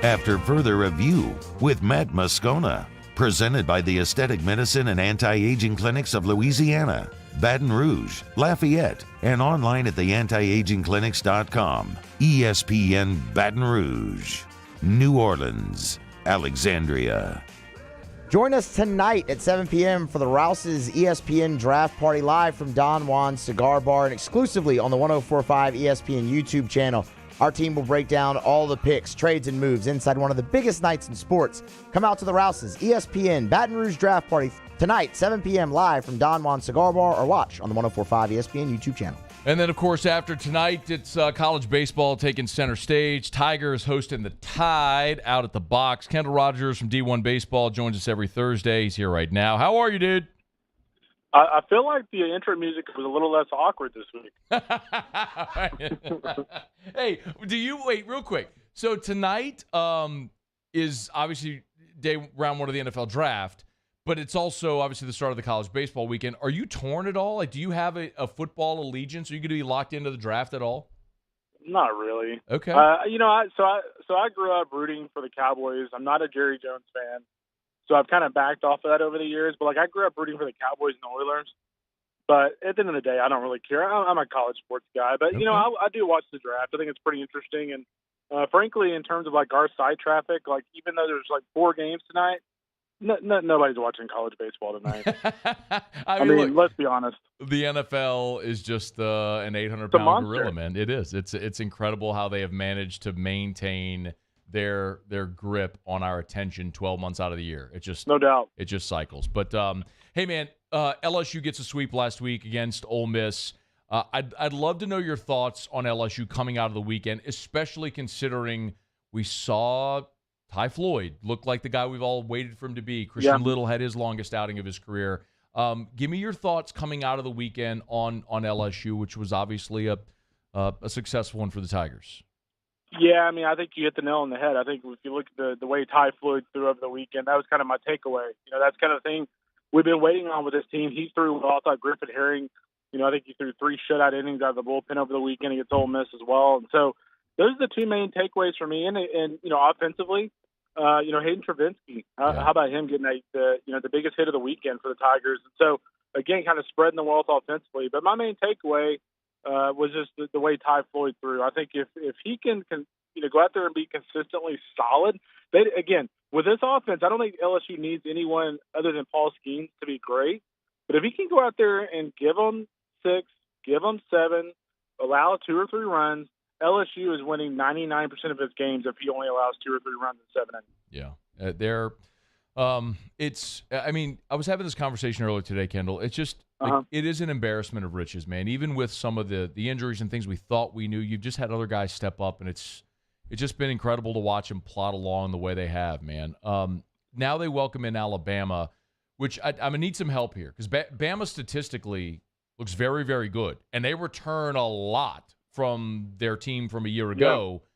After further review with Matt Moscona, presented by the Aesthetic Medicine and Anti-Aging Clinics of Louisiana, Baton Rouge, Lafayette, and online at theantiagingclinics.com. ESPN Baton Rouge, New Orleans, Alexandria. Join us tonight at 7 p.m. for the Rouse's ESPN Draft Party live from Don Juan's Cigar Bar and exclusively on the 104.5 ESPN YouTube channel. Our team will break down all the picks, trades, and moves inside one of the biggest nights in sports. Come out to the Rouse's ESPN Baton Rouge Draft Party tonight, 7 p.m. live from Don Juan's Cigar Bar, or watch on the 104.5 ESPN YouTube channel. And then, of course, after tonight, it's college baseball taking center stage. Tigers hosting the Tide out at the box. Kendall Rogers from D1 Baseball joins us every Thursday. He's here right now. How are you, dude? I feel like the intro music was a little less awkward this week. Hey, wait, real quick. So tonight is obviously round one of the NFL draft, but it's also obviously the start of the college baseball weekend. Are you torn at all? Like, do you have a football allegiance? Are you going to be locked into the draft at all? Not really. Okay. I grew up rooting for the Cowboys. I'm not a Jerry Jones fan. So I've kind of backed off of that over the years. But, I grew up rooting for the Cowboys and the Oilers. But at the end of the day, I don't really care. I'm a college sports guy. But, okay. I do watch the draft. I think it's pretty interesting. And, frankly, in terms of, our side traffic, even though there's, 4 games tonight, nobody's watching college baseball tonight. I mean, look, let's be honest. The NFL is just an 800-pound gorilla, man. It is. It's incredible how they have managed to maintain their grip on our attention 12 months out of the year. It just no doubt. It just cycles. But hey, man, LSU gets a sweep last week against Ole Miss. I'd love to know your thoughts on LSU coming out of the weekend, especially considering we saw Ty Floyd look like the guy we've all waited for him to be. Christian Little had his longest outing of his career. Give me your thoughts coming out of the weekend on LSU, which was obviously a successful one for the Tigers. Yeah, I mean, I think you hit the nail on the head. I think if you look at the way Ty Floyd threw over the weekend, that was kind of my takeaway. That's kind of the thing we've been waiting on with this team. He threw well. I thought Griffin Herring, I think he threw 3 shutout innings out of the bullpen over the weekend against Ole Miss as well. And so those are the 2 main takeaways for me. And offensively, Hayden Travinsky, how about him getting the biggest hit of the weekend for the Tigers? And so, again, kind of spreading the wealth offensively. But my main takeaway was just the way Ty Floyd threw. I think if he can go out there and be consistently solid, again, with this offense, I don't think LSU needs anyone other than Paul Skeens to be great. But if he can go out there and give them 6, give them 7, allow 2 or 3 runs, LSU is winning 99% of his games if he only allows 2 or 3 runs in 7 innings. Yeah, I was having this conversation earlier today, Kendall. It's just, like, it is an embarrassment of riches, man. Even with some of the injuries and things we thought we knew, you've just had other guys step up, and it's just been incredible to watch them plot along the way they have, man. Now they welcome in Alabama, which I'm going to need some help here because Bama statistically looks very, very good, and they return a lot from their team from a year ago. Yeah.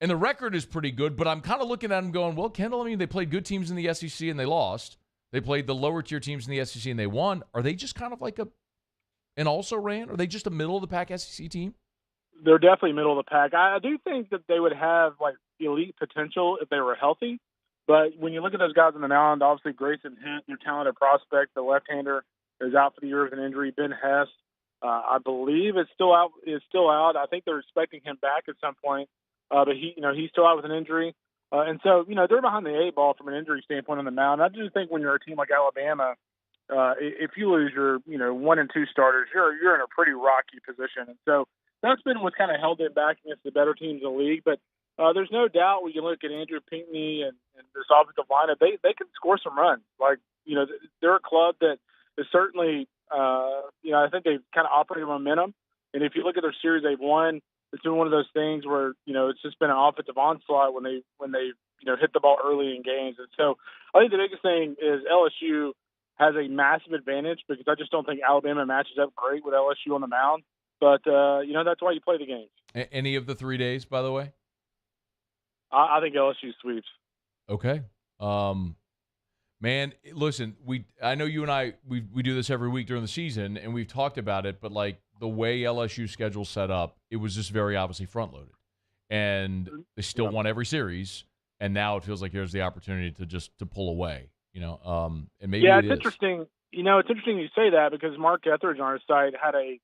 And the record is pretty good, but I'm kind of looking at them going, well, Kendall, I mean, they played good teams in the SEC and they lost. They played the lower-tier teams in the SEC and they won. Are they just kind of like an also-ran? Are they just a middle-of-the-pack SEC team? They're definitely middle of the pack. I do think that they would have, like, elite potential if they were healthy. But when you look at those guys on the mound, obviously Grayson Hent, their talented prospect, the left-hander, is out for the year with an injury. Ben Hest, I believe, is still out. I think they're expecting him back at some point. But he's still out with an injury. And so, they're behind the eight ball from an injury standpoint on the mound. I just think when you're a team like Alabama, if you lose your, 1 and 2 starters, you're in a pretty rocky position. And so that's been what's kind of held it back against the better teams in the league. But there's no doubt when you look at Andrew Pinckney and this offensive lineup, they can score some runs. Like, they're a club that is certainly, I think they've kind of operated momentum. And if you look at their series they've won, it's been one of those things where, it's just been an offensive onslaught when they hit the ball early in games. And so I think the biggest thing is LSU has a massive advantage because I just don't think Alabama matches up great with LSU on the mound. But, that's why you play the games. Any of the 3 days, by the way? I think LSU sweeps. Okay. Man, listen, I know you and I, we do this every week during the season, and we've talked about it, but, like, the way LSU schedule's set up, it was just very obviously front-loaded. And they still won every series, and now it feels like here's the opportunity to pull away, and maybe it's interesting. It's interesting you say that because Mark Etheridge on our site had a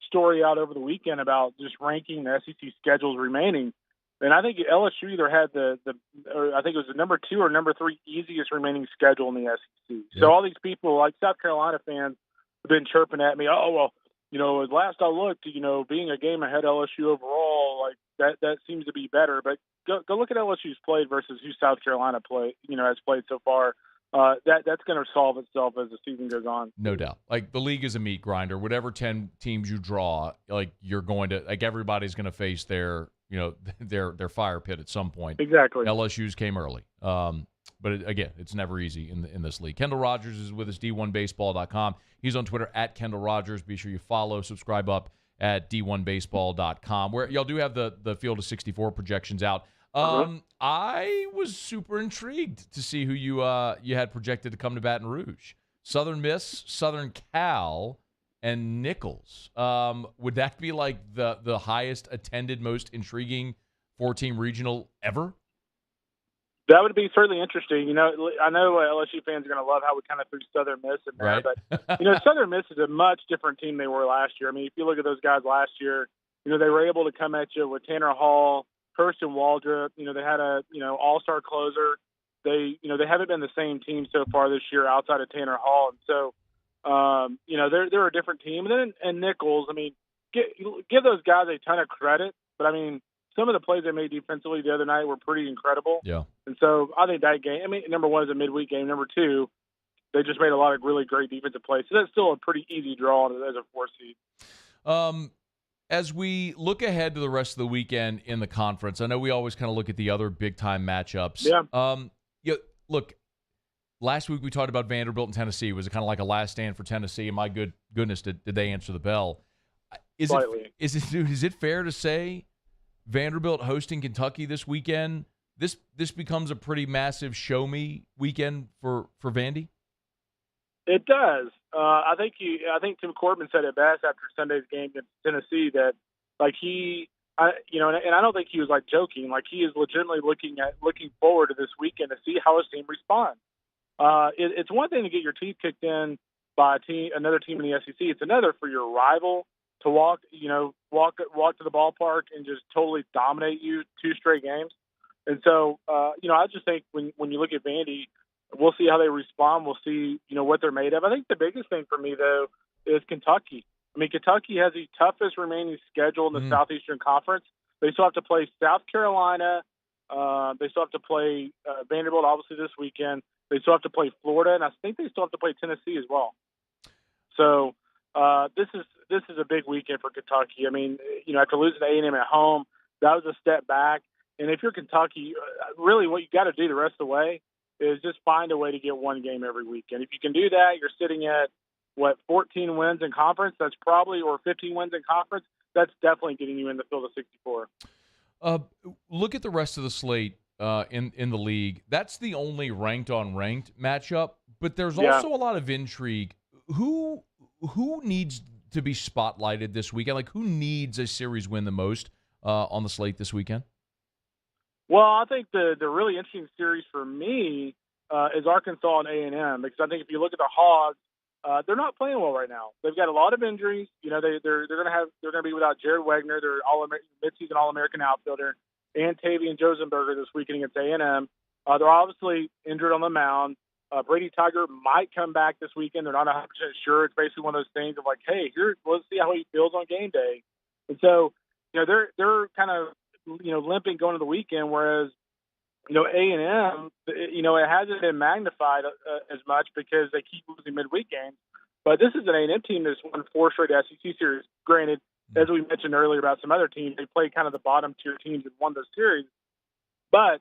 story out over the weekend about just ranking the SEC schedules remaining. And I think LSU either had or I think it was the number 2 or number 3 easiest remaining schedule in the SEC. Yeah. So all these people, like South Carolina fans, have been chirping at me, last I looked, being a game ahead LSU overall, like that seems to be better. But go look at LSU's played versus who South Carolina has played so far. That's going to solve itself as the season goes on. No doubt. Like, the league is a meat grinder. Whatever 10 teams you draw, like, you're going to, like, everybody's going to face their fire pit at some point. Exactly. LSU's came early. But again, it's never easy in this league. Kendall Rogers is with us, D1Baseball.com. He's on Twitter at Kendall Rogers. Be sure you follow, subscribe up at D1Baseball.com, where y'all do have the Field of 64 projections out. I was super intrigued to see who you had projected to come to Baton Rouge. Southern Miss, Southern Cal, and Nichols. Would that be like the highest attended, most intriguing 4-team regional ever? That would be certainly interesting. I know LSU fans are going to love how we kind of threw Southern Miss in there. Right. But, Southern Miss is a much different team they were last year. I mean, if you look at those guys last year, they were able to come at you with Tanner Hall, Kirsten Waldrop. They had a, all-star closer. They haven't been the same team so far this year outside of Tanner Hall. And so, they're a different team. And then Nichols, I mean, give those guys a ton of credit. But, I mean, some of the plays they made defensively the other night were pretty incredible. Yeah. And so I think that game, number 1 is a midweek game. Number 2, they just made a lot of really great defensive plays. So that's still a pretty easy draw as a 4 seed. As we look ahead to the rest of the weekend in the conference, I know we always kind of look at the other big-time matchups. Yeah. Look, last week we talked about Vanderbilt and Tennessee. Was it kind of like a last stand for Tennessee? And my goodness, did they answer the bell? Is it fair to say Vanderbilt hosting Kentucky this weekend, this becomes a pretty massive show-me weekend for Vandy? It does. I think Tim Corbin said it best after Sunday's game against Tennessee that, like, and I don't think he was, like, joking. Like, he is legitimately looking forward to this weekend to see how his team responds. It's one thing to get your teeth kicked in by another team in the SEC. It's another for your rival to walk to the ballpark and just totally dominate you 2 straight games. And so, I just think when you look at Vandy, we'll see how they respond. We'll see, what they're made of. I think the biggest thing for me, though, is Kentucky. I mean, Kentucky has the toughest remaining schedule in the Southeastern Conference. They still have to play South Carolina. They still have to play Vanderbilt, obviously, this weekend. They still have to play Florida, and I think they still have to play Tennessee as well. So this is a big weekend for Kentucky. I mean, after losing to A&M at home, that was a step back. And if you're Kentucky, really what you got to do the rest of the way is just find a way to get one game every weekend. If you can do that, you're sitting at, 14 wins in conference? That's probably, or 15 wins in conference. That's definitely getting you in the field of 64. Look at the rest of the slate in the league. That's the only ranked-on-ranked matchup, but there's also a lot of intrigue. Who needs to be spotlighted this weekend? Like, who needs a series win the most on the slate this weekend? Well, I think the really interesting series for me is Arkansas and A&M, because I think if you look at the Hogs, they're not playing well right now. They've got a lot of injuries. They're going to be without Jared Wagner, their midseason All-American outfielder, and Tavian Josenberger this weekend against A&M. They're obviously injured on the mound. Brady Tiger might come back this weekend. They're not 100% sure. It's basically one of those things of like, hey, let's see how he feels on game day. And so, they're kind of, limping going to the weekend, whereas, A&M, it hasn't been magnified as much because they keep losing midweek games. But this is an A&M team that's won 4 straight SEC series. Granted, as we mentioned earlier about some other teams, they play kind of the bottom tier teams and won those series. But,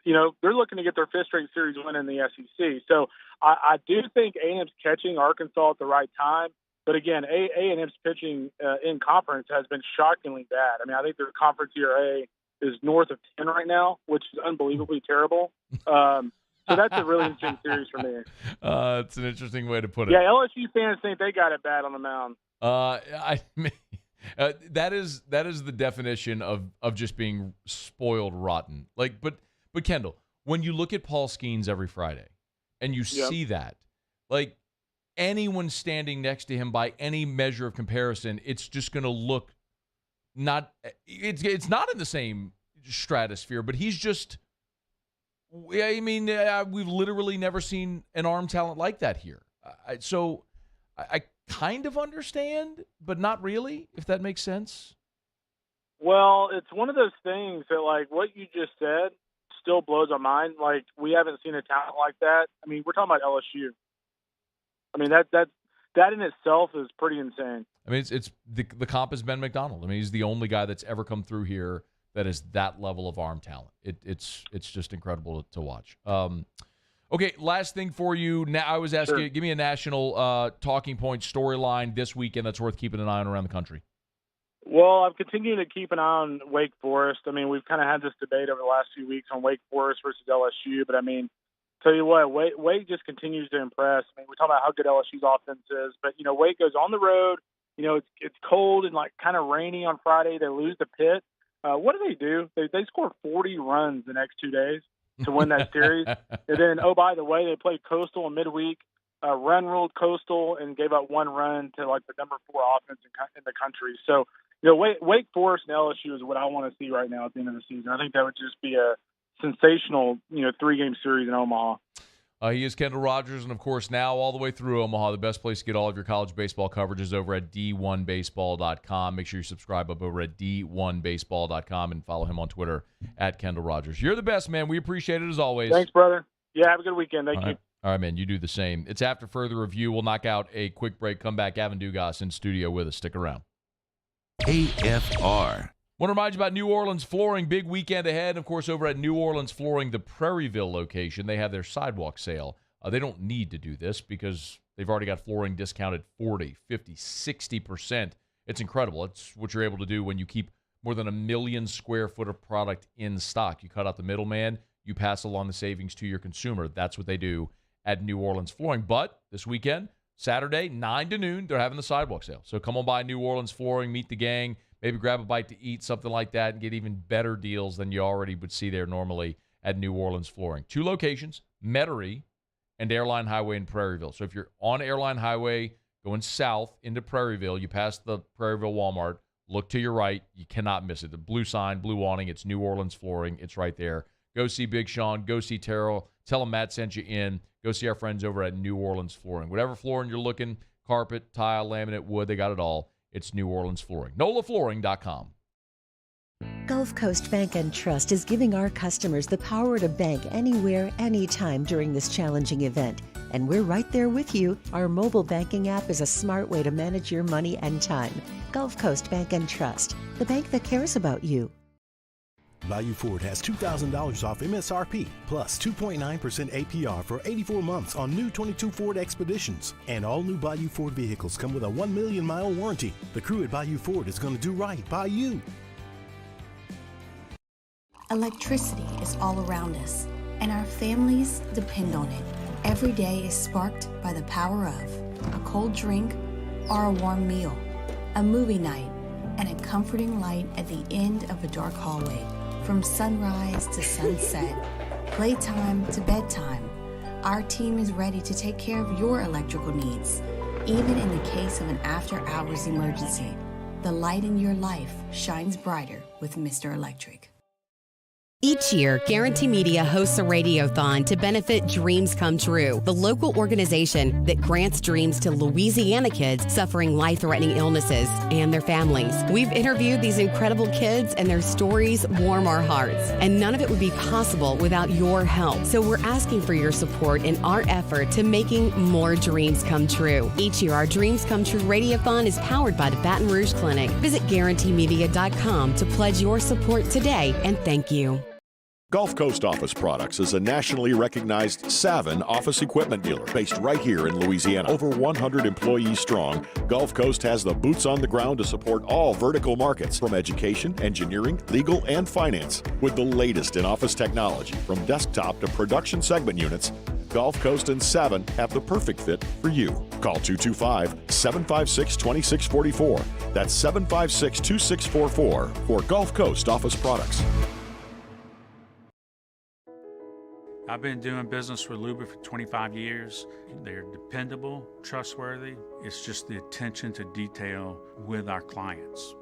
they're looking to get their 5th straight series win in the SEC. So I do think A&M's catching Arkansas at the right time. But again, A&M's pitching in conference has been shockingly bad. I mean, I think their conference ERA is north of 10 right now, which is unbelievably terrible. So that's a really interesting series for me. It's an interesting way to put it. Yeah, LSU fans think they got it bad on the mound. That is the definition of just being spoiled rotten. Like, but Kendall, when you look at Paul Skeens every Friday, and you see that, like, anyone standing next to him by any measure of comparison, it's just going to look not. It's not in the same stratosphere, but he's just. I mean, we've literally never seen an arm talent like that here. So I kind of understand, but not really, if that makes sense. Well, it's one of those things that, like, what you just said still blows our mind. Like, we haven't seen a talent like that. I mean, we're talking about LSU. I mean, that in itself is pretty insane. I mean, it's the comp is Ben McDonald. I mean, he's the only guy that's ever come through here that is that level of arm talent. It's just incredible to watch. Okay, last thing for you. Now, I was asking you, give me a national talking point storyline this weekend that's worth keeping an eye on around the country. Well, I'm continuing to keep an eye on Wake Forest. I mean, we've kind of had this debate over the last few weeks on Wake Forest versus LSU, but I mean, tell you what, Wake just continues to impress. I mean, we talk about how good LSU's offense is, but, Wake goes on the road. It's cold and, like, kind of rainy on Friday. They lose to Pitt. What do? They score 40 runs the next 2 days to win that series. And then, oh, by the way, they played Coastal in midweek, run-ruled Coastal, and gave up 1 run to, like, the number 4 offense in the country. So, Wake Forest and LSU is what I want to see right now at the end of the season. I think that would just be a sensational, 3-game series in Omaha. He is Kendall Rogers, and, of course, now all the way through Omaha, the best place to get all of your college baseball coverage is over at D1Baseball.com. Make sure you subscribe up over at D1Baseball.com and follow him on Twitter at Kendall Rogers. You're the best, man. We appreciate it as always. Thanks, brother. Yeah, have a good weekend. Thank you. All right, man. You do the same. It's after further review. We'll knock out a quick break. Come back. Gavin Dugas in studio with us. Stick around. AFR. Want to remind you about New Orleans Flooring. Big weekend ahead. Of course, over at New Orleans Flooring, the Prairieville location, they have their sidewalk sale. They don't need to do this because they've already got flooring discounted 40, 50, 60%. It's incredible. It's what you're able to do when you keep more than 1 million square foot of product in stock. You cut out the middleman. You pass along the savings to your consumer. That's what they do at New Orleans Flooring. But this weekend, Saturday, 9 to noon, they're having the sidewalk sale. So come on by New Orleans Flooring, meet the gang, maybe grab a bite to eat, something like that, and get even better deals than you already would see there normally at New Orleans Flooring. 2 locations, Metairie and Airline Highway in Prairieville. So if you're on Airline Highway going south into Prairieville, you pass the Prairieville Walmart, look to your right. You cannot miss it. The blue sign, blue awning, it's New Orleans Flooring. It's right there. Go see Big Sean. Go see Terrell. Tell them Matt sent you in. Go see our friends over at New Orleans Flooring. Whatever flooring you're looking, carpet, tile, laminate, wood, they got it all. It's New Orleans Flooring. NOLAFlooring.com. Gulf Coast Bank and Trust is giving our customers the power to bank anywhere, anytime during this challenging event. And we're right there with you. Our mobile banking app is a smart way to manage your money and time. Gulf Coast Bank and Trust, the bank that cares about you. Bayou Ford has $2,000 off MSRP plus 2.9% APR for 84 months on new 22 Ford Expeditions. And all new Bayou Ford vehicles come with a 1 million mile warranty. The crew at Bayou Ford is going to do right by you. Electricity is all around us, and our families depend on it. Every day is sparked by the power of a cold drink or a warm meal, a movie night, and a comforting light at the end of a dark hallway. From sunrise to sunset, playtime to bedtime, our team is ready to take care of your electrical needs, even in the case of an after-hours emergency. The light in your life shines brighter with Mr. Electric. Each year, Guarantee Media hosts a radiothon to benefit Dreams Come True, the local organization that grants dreams to Louisiana kids suffering life-threatening illnesses and their families. We've interviewed these incredible kids, and their stories warm our hearts. And none of it would be possible without your help. So we're asking for your support in our effort to making more dreams come true. Each year, our Dreams Come True radiothon is powered by the Baton Rouge Clinic. Visit GuaranteeMedia.com to pledge your support today, and thank you. Gulf Coast Office Products is a nationally recognized Savin office equipment dealer based right here in Louisiana. Over 100 employees strong, Gulf Coast has the boots on the ground to support all vertical markets, from education, engineering, legal, and finance. With the latest in office technology, from desktop to production segment units, Gulf Coast and Savin have the perfect fit for you. Call 225-756-2644. That's 756-2644 for Gulf Coast Office Products. I've been doing business with Luba for 25 years. They're dependable, trustworthy. It's just the attention to detail with our clients.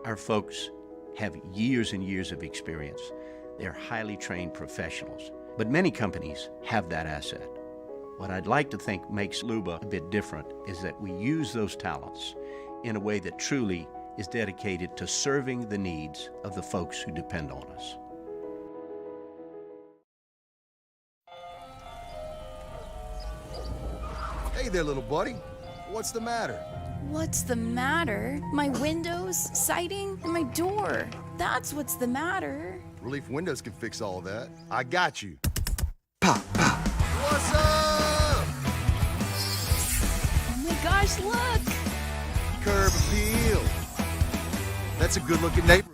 Our folks have years and years of experience. They're highly trained professionals, but many companies have that asset. What I'd like to think makes Luba a bit different is that we use those talents in a way that truly is dedicated to serving the needs of the folks who depend on us. Hey there, little buddy. What's the matter? What's the matter? My windows, siding, and my door. That's what's the matter. Relief Windows can fix all that. I got you. Pop, pop. What's up? Oh my gosh, look! Curb appeal. That's a good-looking neighborhood.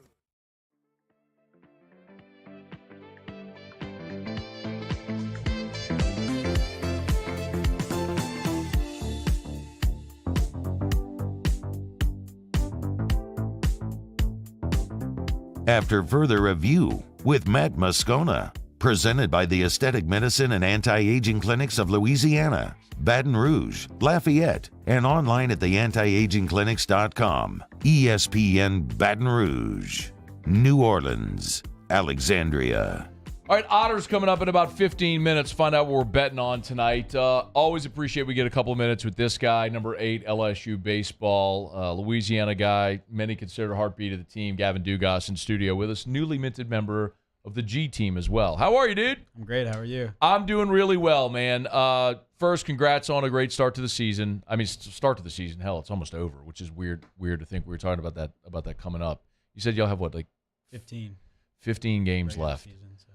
After further review with Matt Moscona, presented by the Aesthetic Medicine and Anti-Aging Clinics of Louisiana, Baton Rouge, Lafayette, and online at theantiagingclinics.com. ESPN Baton Rouge, New Orleans, Alexandria. All right, Otters coming up in about 15 minutes. Find out what we're betting on tonight. Always appreciate we get a couple of minutes with this guy, number 8 LSU baseball, Louisiana guy. Many consider heartbeat of the team. Gavin Dugas in studio with us, newly minted member of the G team as well. How are you, dude? I'm great. How are you? I'm doing really well, man. First, congrats on a great start to the season. I mean, start to the season. Hell, it's almost over, which is weird to think we were talking about that coming up. You said y'all have what, like 15 games left. Season, so.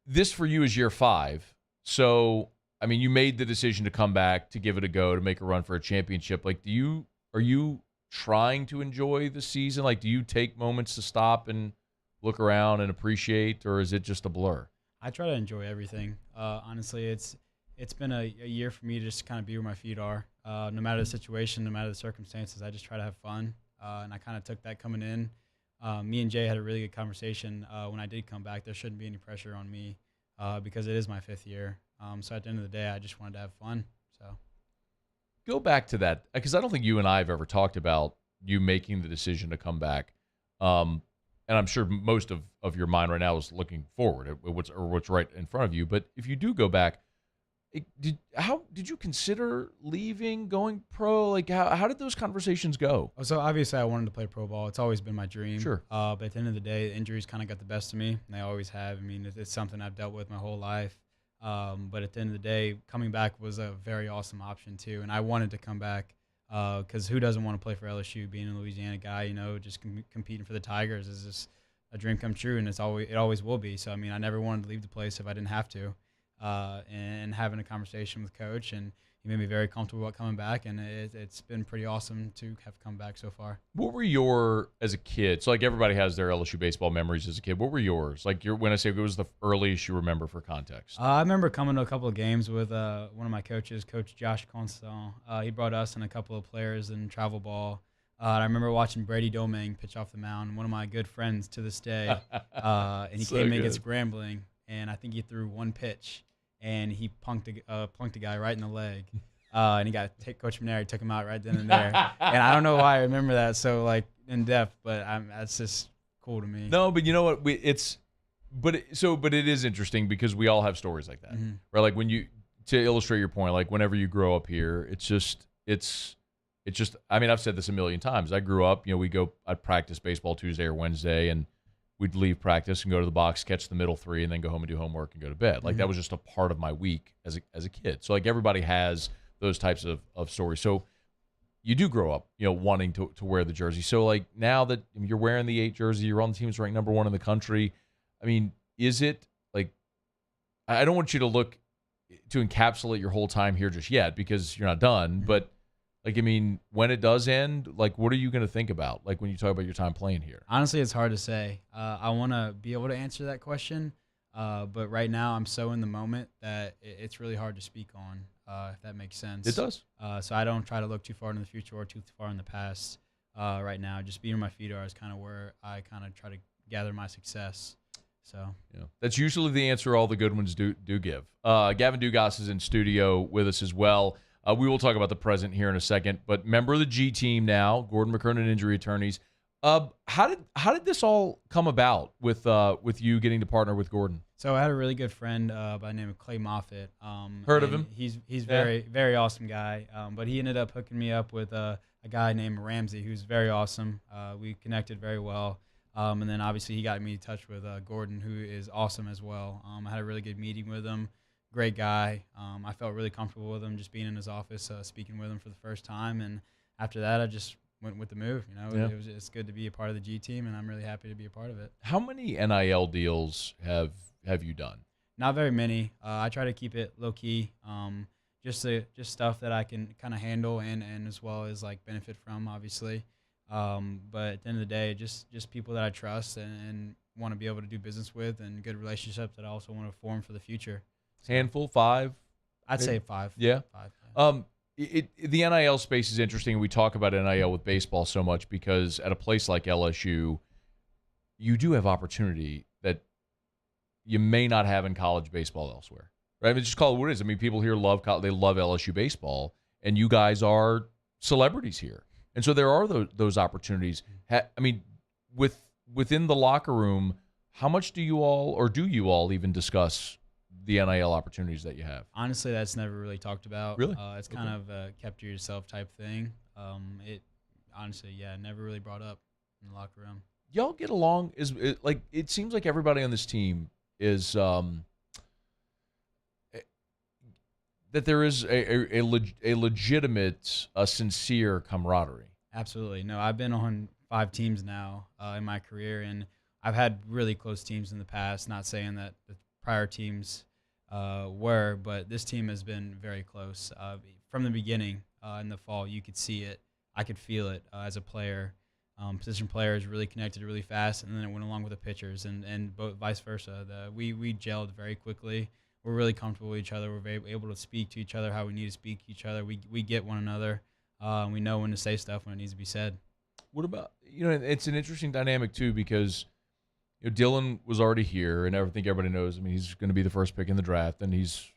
This for you is year 5. So, I mean, you made the decision to come back, to give it a go, to make a run for a championship. Like, are you trying to enjoy the season? Like, do you take moments to stop and look around and appreciate, or is it just a blur? I try to enjoy everything. Honestly, it's been a year for me to just kind of be where my feet are. No matter the situation, no matter the circumstances, I just try to have fun. And I kind of took that coming in. Me and Jay had a really good conversation when I did come back. There shouldn't be any pressure on me because it is my 5th year. So at the end of the day, I just wanted to have fun. So go back to that, because I don't think you and I have ever talked about you making the decision to come back. And I'm sure most of your mind right now is looking forward at what's right in front of you. But if you do go back, How did you consider leaving, going pro? Like, how did those conversations go? So obviously I wanted to play pro ball. It's always been my dream. Sure. But at the end of the day, injuries kind of got the best of me, and they always have. I mean, it's something I've dealt with my whole life. But at the end of the day, coming back was a very awesome option too, and I wanted to come back because who doesn't want to play for LSU? Being a Louisiana guy, just competing for the Tigers is just a dream come true, and it always will be. So I mean, I never wanted to leave the place if I didn't have to. And having a conversation with Coach, and he made me very comfortable about coming back, and it's been pretty awesome to have come back so far. What were as a kid? So like everybody has their LSU baseball memories as a kid. What were yours? Like when I say what was the earliest you remember for context? I remember coming to a couple of games with one of my coaches, Coach Josh Constant. He brought us and a couple of players in travel ball. I remember watching Brady Domingue pitch off the mound, one of my good friends to this day. And he came in against Grambling, and I think he threw one pitch. And he punked a guy right in the leg, and he got Coach Maneri took him out right then and there. And I don't know why I remember that so like in depth, but that's just cool to me. No, but you know what? But it is interesting because we all have stories like that, right? Like when to illustrate your point, like whenever you grow up here, it's just. I mean, I've said this a million times. I grew up, I'd practice baseball Tuesday or Wednesday, and we'd leave practice and go to the box, catch the middle three, and then go home and do homework and go to bed. Like that was just a part of my week as a kid. So like everybody has those types of stories. So you do grow up, wanting to wear the jersey. So like now that you're wearing the 8 jersey, you're on the team that's ranked number 1 in the country. I mean, is it like, I don't want you to look to encapsulate your whole time here just yet because you're not done, but like, I mean, when it does end, like, what are you going to think about? Like, when you talk about your time playing here? Honestly, it's hard to say. I want to be able to answer that question, but right now I'm so in the moment that it's really hard to speak on, if that makes sense. It does. So I don't try to look too far in the future or too far in the past right now. Just being where my feet are is kind of where I kind of try to gather my success. So yeah, that's usually the answer all the good ones do give. Gavin Dugas is in studio with us as well. We will talk about the present here in a second, but member of the G team now, Gordon McKernan Injury Attorneys. How did this all come about with you getting to partner with Gordon? So I had a really good friend by the name of Clay Moffitt. Heard of him? He's very awesome guy. But he ended up hooking me up with a guy named Ramsey, who's very awesome. We connected very well. And then obviously he got me in touch with Gordon, who is awesome as well. I had a really good meeting with him. Great guy. I felt really comfortable with him just being in his office, speaking with him for the first time. And after that, I just went with the move. It's good to be a part of the G team, and I'm really happy to be a part of it. How many NIL deals have you done? Not very many. I try to keep it low key. Just stuff that I can kind of handle and as well as like benefit from, obviously. But at the end of the day, just people that I trust and want to be able to do business with, and good relationships that I also want to form for the future. Handful, 5? I'd say 5. Yeah. 5. The NIL space is interesting. We talk about NIL with baseball so much because at a place like LSU, you do have opportunity that you may not have in college baseball elsewhere. Right? I mean, just call it what it is. I mean, people here love LSU baseball, and you guys are celebrities here. And so there are those opportunities. I mean, within the locker room, how much do you all even discuss the NIL opportunities that you have? Honestly, that's never really talked about. Really? It's kind of a kept to yourself type thing. It honestly, never really brought up in the locker room. Y'all get along? It seems like everybody on this team is that there is a legitimate, sincere camaraderie. Absolutely. No, I've been on 5 teams now in my career, and I've had really close teams in the past. Not saying that the prior teams were, but this team has been very close. From the beginning in the fall, you could see it. I could feel it as a player. Position players really connected really fast, and then it went along with the pitchers, and both vice versa. We gelled very quickly. We're really comfortable with each other. We're very able to speak to each other how we need to speak to each other. We get one another. We know when to say stuff when it needs to be said. What about, it's an interesting dynamic too, because Dylan was already here, and I think everybody knows. I mean, he's going to be the first pick in the draft, and he's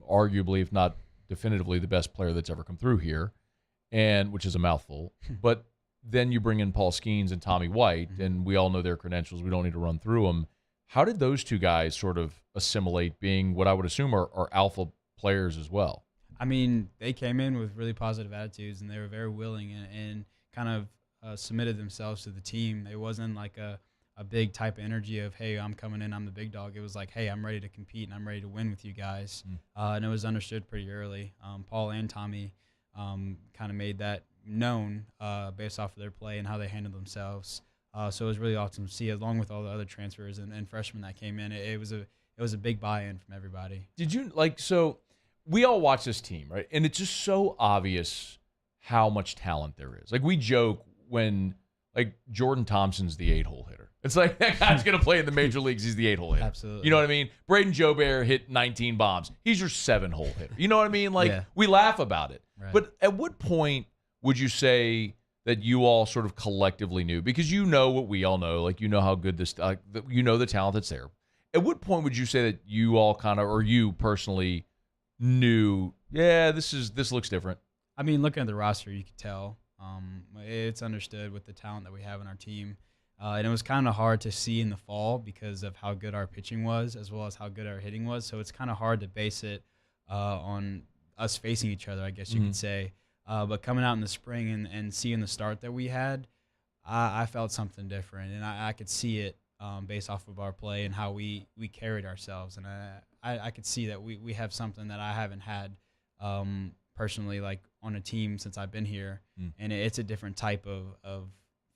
arguably, if not definitively, the best player that's ever come through here, and which is a mouthful. But then you bring in Paul Skeens and Tommy White, and we all know their credentials. We don't need to run through them. How did those two guys sort of assimilate, being what I would assume are alpha players as well. I mean, they came in with really positive attitudes, and they were very willing and kind of submitted themselves to the team. It wasn't like a big type of energy of, hey, I'm coming in, I'm the big dog. It was like, hey, I'm ready to compete, and I'm ready to win with you guys. And it was understood pretty early. Paul and Tommy kind of made that known based off of their play and how they handled themselves. So it was really awesome to see, along with all the other transfers and freshmen that came in. It was a big buy-in from everybody. Did you so we all watch this team, right? And it's just so obvious how much talent there is. Like, we joke when, like, Jordan Thompson's the 8-hole hitter. It's like, that guy's going to play in the major leagues. He's the 8-hole hitter. Absolutely. You know what I mean? Braden Jobert hit 19 bombs. He's your 7-hole hitter. You know what I mean? Like, Yeah. we laugh about it. Right. But at what point would you say that you all sort of collectively knew? Because you know what we all know. Like, you know how good this, you know the talent that's there. At what point would you say that you all kind of, or you personally knew, yeah, this looks different? I mean, looking at the roster, you could tell. It's understood with the talent that we have in our team. And it was kind of hard to see in the fall because of how good our pitching was as well as how good our hitting was. So it's kind of hard to base it on us facing each other, I guess you could say. But coming out in the spring and seeing the start that we had, I felt something different. And I could see it based off of our play and how we carried ourselves. And I could see that we have something that I haven't had personally, like on a team since I've been here. And it's a different type of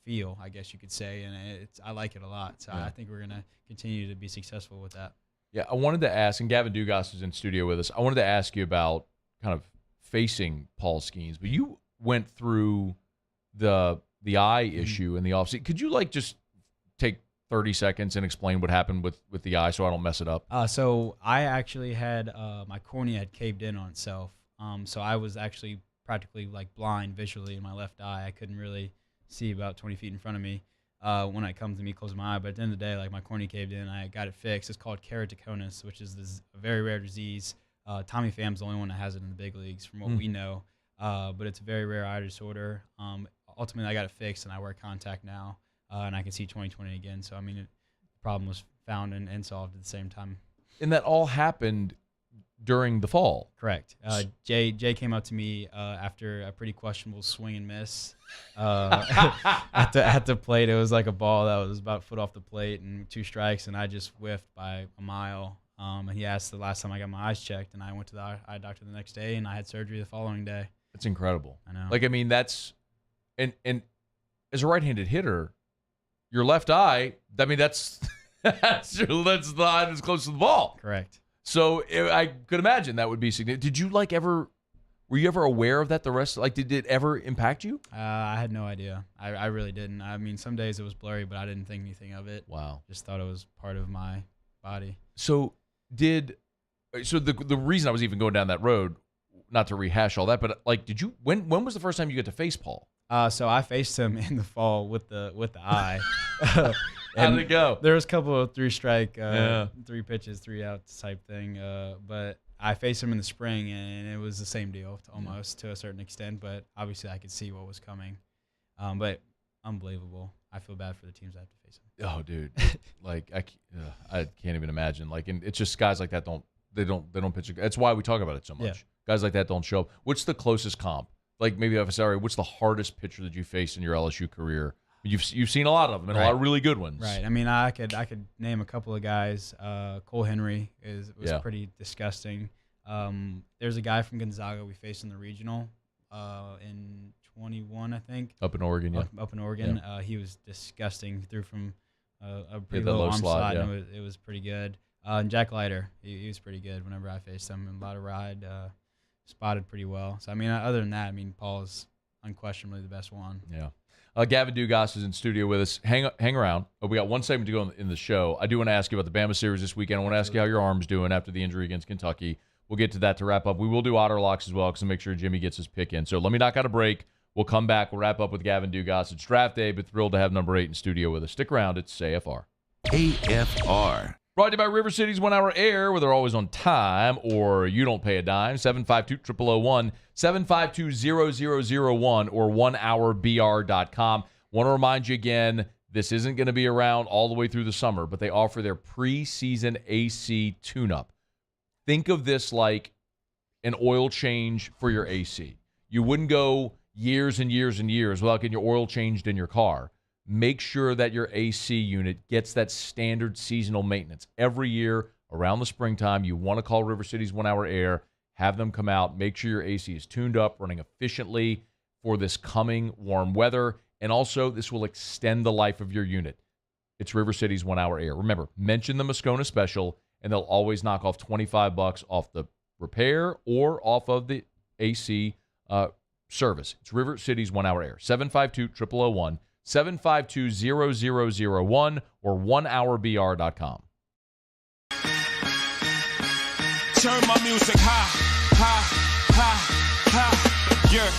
feel, I guess you could say, and I like it a lot. So I think we're going to continue to be successful with that. Yeah, I wanted to ask, and Gavin Dugas is in studio with us, I wanted to ask you about kind of facing Paul Skeens, but you went through the eye issue in the offseason. Could you just take 30 seconds and explain what happened with the eye so I don't mess it up? So I actually had my cornea had caved in on itself. So I was actually practically blind visually in my left eye. I couldn't really see about 20 feet in front of me when I come to me closing my eye. But at the end of the day, my cornea caved in. I got it fixed. It's called keratoconus, which is a very rare disease. Tommy Pham's the only one that has it in the big leagues from what we know. But it's a very rare eye disorder. Ultimately, I got it fixed, and I wear contact now, and I can see 20/20 again. So, I mean, the problem was found and solved at the same time. And that all happened during the fall. Correct. Jay came up to me after a pretty questionable swing and miss at the plate. It was like a ball that was about a foot off the plate and 2 strikes, and I just whiffed by a mile. And he asked the last time I got my eyes checked, and I went to the eye doctor the next day, and I had surgery the following day. That's incredible. I know. I mean, that's and as a right-handed hitter, your left eye, I mean, that's the eye that's close to the ball. Correct. So I could imagine that would be significant. Did you were you ever aware of that the rest? Did it ever impact you? I had no idea. I really didn't. I mean, some days it was blurry, but I didn't think anything of it. Wow. Just thought it was part of my body. So the reason I was even going down that road, not to rehash all that, but when was the first time you got to face Paul? So I faced him in the fall with the eye. How did it go? There was a couple of 3-strike, 3 pitches, 3 outs type thing. But I faced him in the spring, and it was the same deal almost to a certain extent. But obviously, I could see what was coming. But unbelievable. I feel bad for the teams that have to face him. Oh, dude! I can't even imagine. And it's just guys like that don't pitch. That's why we talk about it so much. Yeah. Guys like that don't show up. What's the closest comp? Maybe what's the hardest pitcher that you faced in your LSU career? You've seen a lot of them and a lot of really good ones. Right. I mean, I could name a couple of guys. Cole Henry was pretty disgusting. There's a guy from Gonzaga we faced in the regional in 21, I think. Up in Oregon, yeah. Up in Oregon. Yeah. He was disgusting. He threw from a pretty low arm slot. Yeah. And it was pretty good. And Jack Leiter, he was pretty good whenever I faced him. A lot of ride, spotted pretty well. So, I mean, other than that, I mean, Paul is unquestionably the best one. Yeah. Gavin Dugas is in studio with us. Hang around. We got one segment to go in the show. I do want to ask you about the Bama series this weekend. I want to ask you how your arm's doing after the injury against Kentucky. We'll get to that to wrap up. We will do Otter Locks as well because to make sure Jimmy gets his pick in. So let me knock out a break. We'll come back. We'll wrap up with Gavin Dugas. It's draft day, but thrilled to have number 8 in studio with us. Stick around. It's AFR. AFR. Brought to you by River City's 1 Hour Air, where they're always on time or you don't pay a dime. 752-0001, 752-0001, or 1hourbr.com. Want to remind you again, this isn't going to be around all the way through the summer, but they offer their preseason AC tune-up. Think of this like an oil change for your AC. You wouldn't go years and years and years without getting your oil changed in your car. Make sure that your AC unit gets that standard seasonal maintenance. Every year around the springtime, you want to call River City's 1 Hour Air, have them come out, make sure your AC is tuned up, running efficiently for this coming warm weather. And also, this will extend the life of your unit. It's River City's 1 Hour Air. Remember, mention the Moscona special, and they'll always knock off $25 off the repair or off of the AC service. It's River City's 1 Hour Air. 752-0001, 752-0001, or 1hourbr.com. Turn my music high, high, high, high, yeah.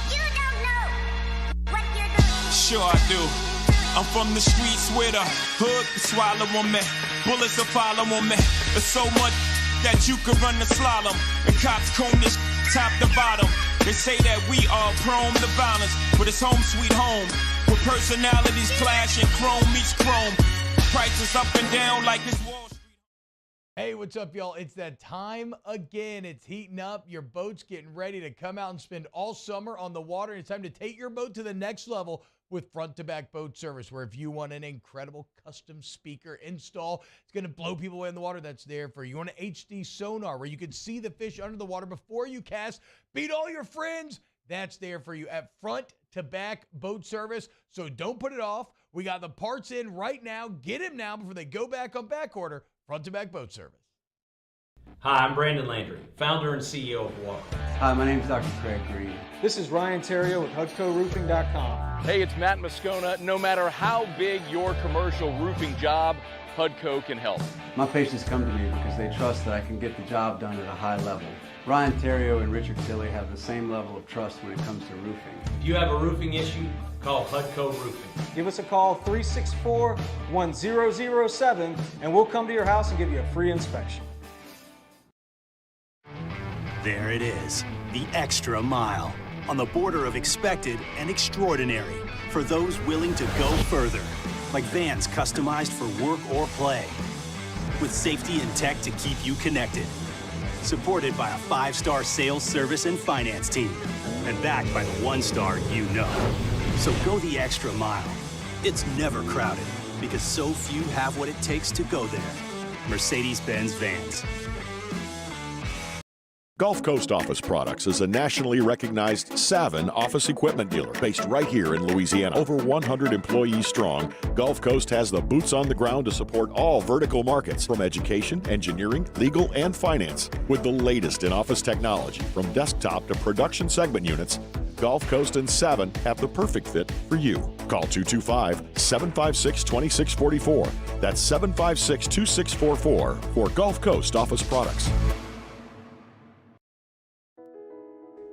You don't know what you're doing. Sure I do. I'm from the streets where the hood can swallow on me. Bullets will follow on me. There's so much that you could run the slalom. And cops comb this top to bottom. They say that we are prone to violence, but it's home sweet home. With personalities clashing, chrome meets chrome. Prices up and down like it's Wall Street. Hey, what's up, y'all? It's that time again. It's heating up. Your boat's getting ready to come out and spend all summer on the water. It's time to take your boat to the next level with front-to-back boat service, where if you want an incredible custom speaker install, it's going to blow people away in the water, that's there for you. You want an HD sonar where you can see the fish under the water before you cast, beat all your friends, that's there for you at front-to-back boat service. So don't put it off. We got the parts in right now. Get them now before they go back on back order. Front-to-back boat service. Hi, I'm Brandon Landry, founder and CEO of Walker. Hi, my name is Dr. Craig Green. This is Ryan Terrio with HUDCORoofing.com. Hey, it's Matt Moscona. No matter how big your commercial roofing job, HUDCO can help. My patients come to me because they trust that I can get the job done at a high level. Ryan Terrio and Richard Tilley have the same level of trust when it comes to roofing. If you have a roofing issue, call HUDCO Roofing. Give us a call, 364-1007, and we'll come to your house and give you a free inspection. There it is, the extra mile, on the border of expected and extraordinary, for those willing to go further, like vans customized for work or play, with safety and tech to keep you connected, supported by a 5-star sales, service, and finance team, and backed by the 1-star you know. So go the extra mile. It's never crowded, because so few have what it takes to go there. Mercedes-Benz Vans. Gulf Coast Office Products is a nationally recognized Savin office equipment dealer based right here in Louisiana. Over 100 employees strong, Gulf Coast has the boots on the ground to support all vertical markets, from education, engineering, legal, and finance. With the latest in office technology, from desktop to production segment units, Gulf Coast and Savin have the perfect fit for you. Call 225-756-2644. That's 756-2644 for Gulf Coast Office Products.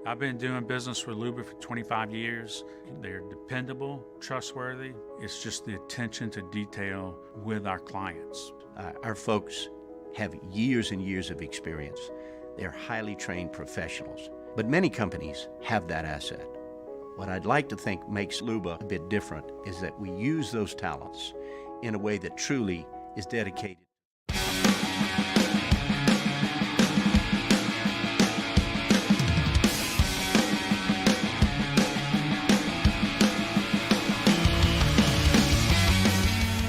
I've been doing business with Luba for 25 years. They're dependable, trustworthy. It's just the attention to detail with our clients. Our folks have years and years of experience. They're highly trained professionals, but many companies have that asset. What I'd like to think makes Luba a bit different is that we use those talents in a way that truly is dedicated.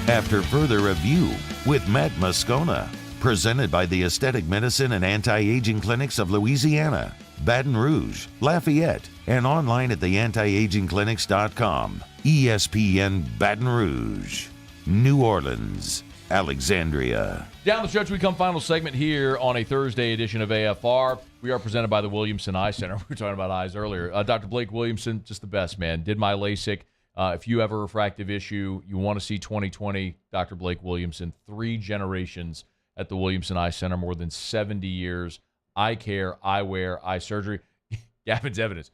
After Further Review with Matt Moscona, presented by the Aesthetic Medicine and Anti-Aging Clinics of Louisiana, Baton Rouge, Lafayette, and online at theantiagingclinics.com. ESPN Baton Rouge, New Orleans, Alexandria. Down the stretch we come, final segment here on a Thursday edition of AFR. We are presented by the Williamson Eye Center. We were talking about eyes earlier. Dr. Blake Williamson, just the best, man. Did my LASIK. If you have a refractive issue, you want to see 20/20, Dr. Blake Williamson. 3 generations at the Williamson Eye Center, more than 70 years. Eye care, eyewear, eye surgery. Gavin's evidence.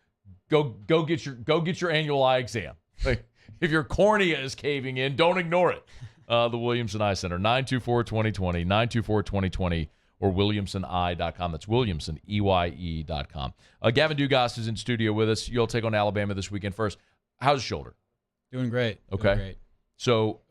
Go get your annual eye exam. Like, if your cornea is caving in, don't ignore it. The Williamson Eye Center, 924-2020, 924-2020, or WilliamsonEye.com. That's Williamson, EYE.com. Gavin Dugas is in studio with us. You'll take on Alabama this weekend first. How's the shoulder? Doing great. Okay. Doing great. So,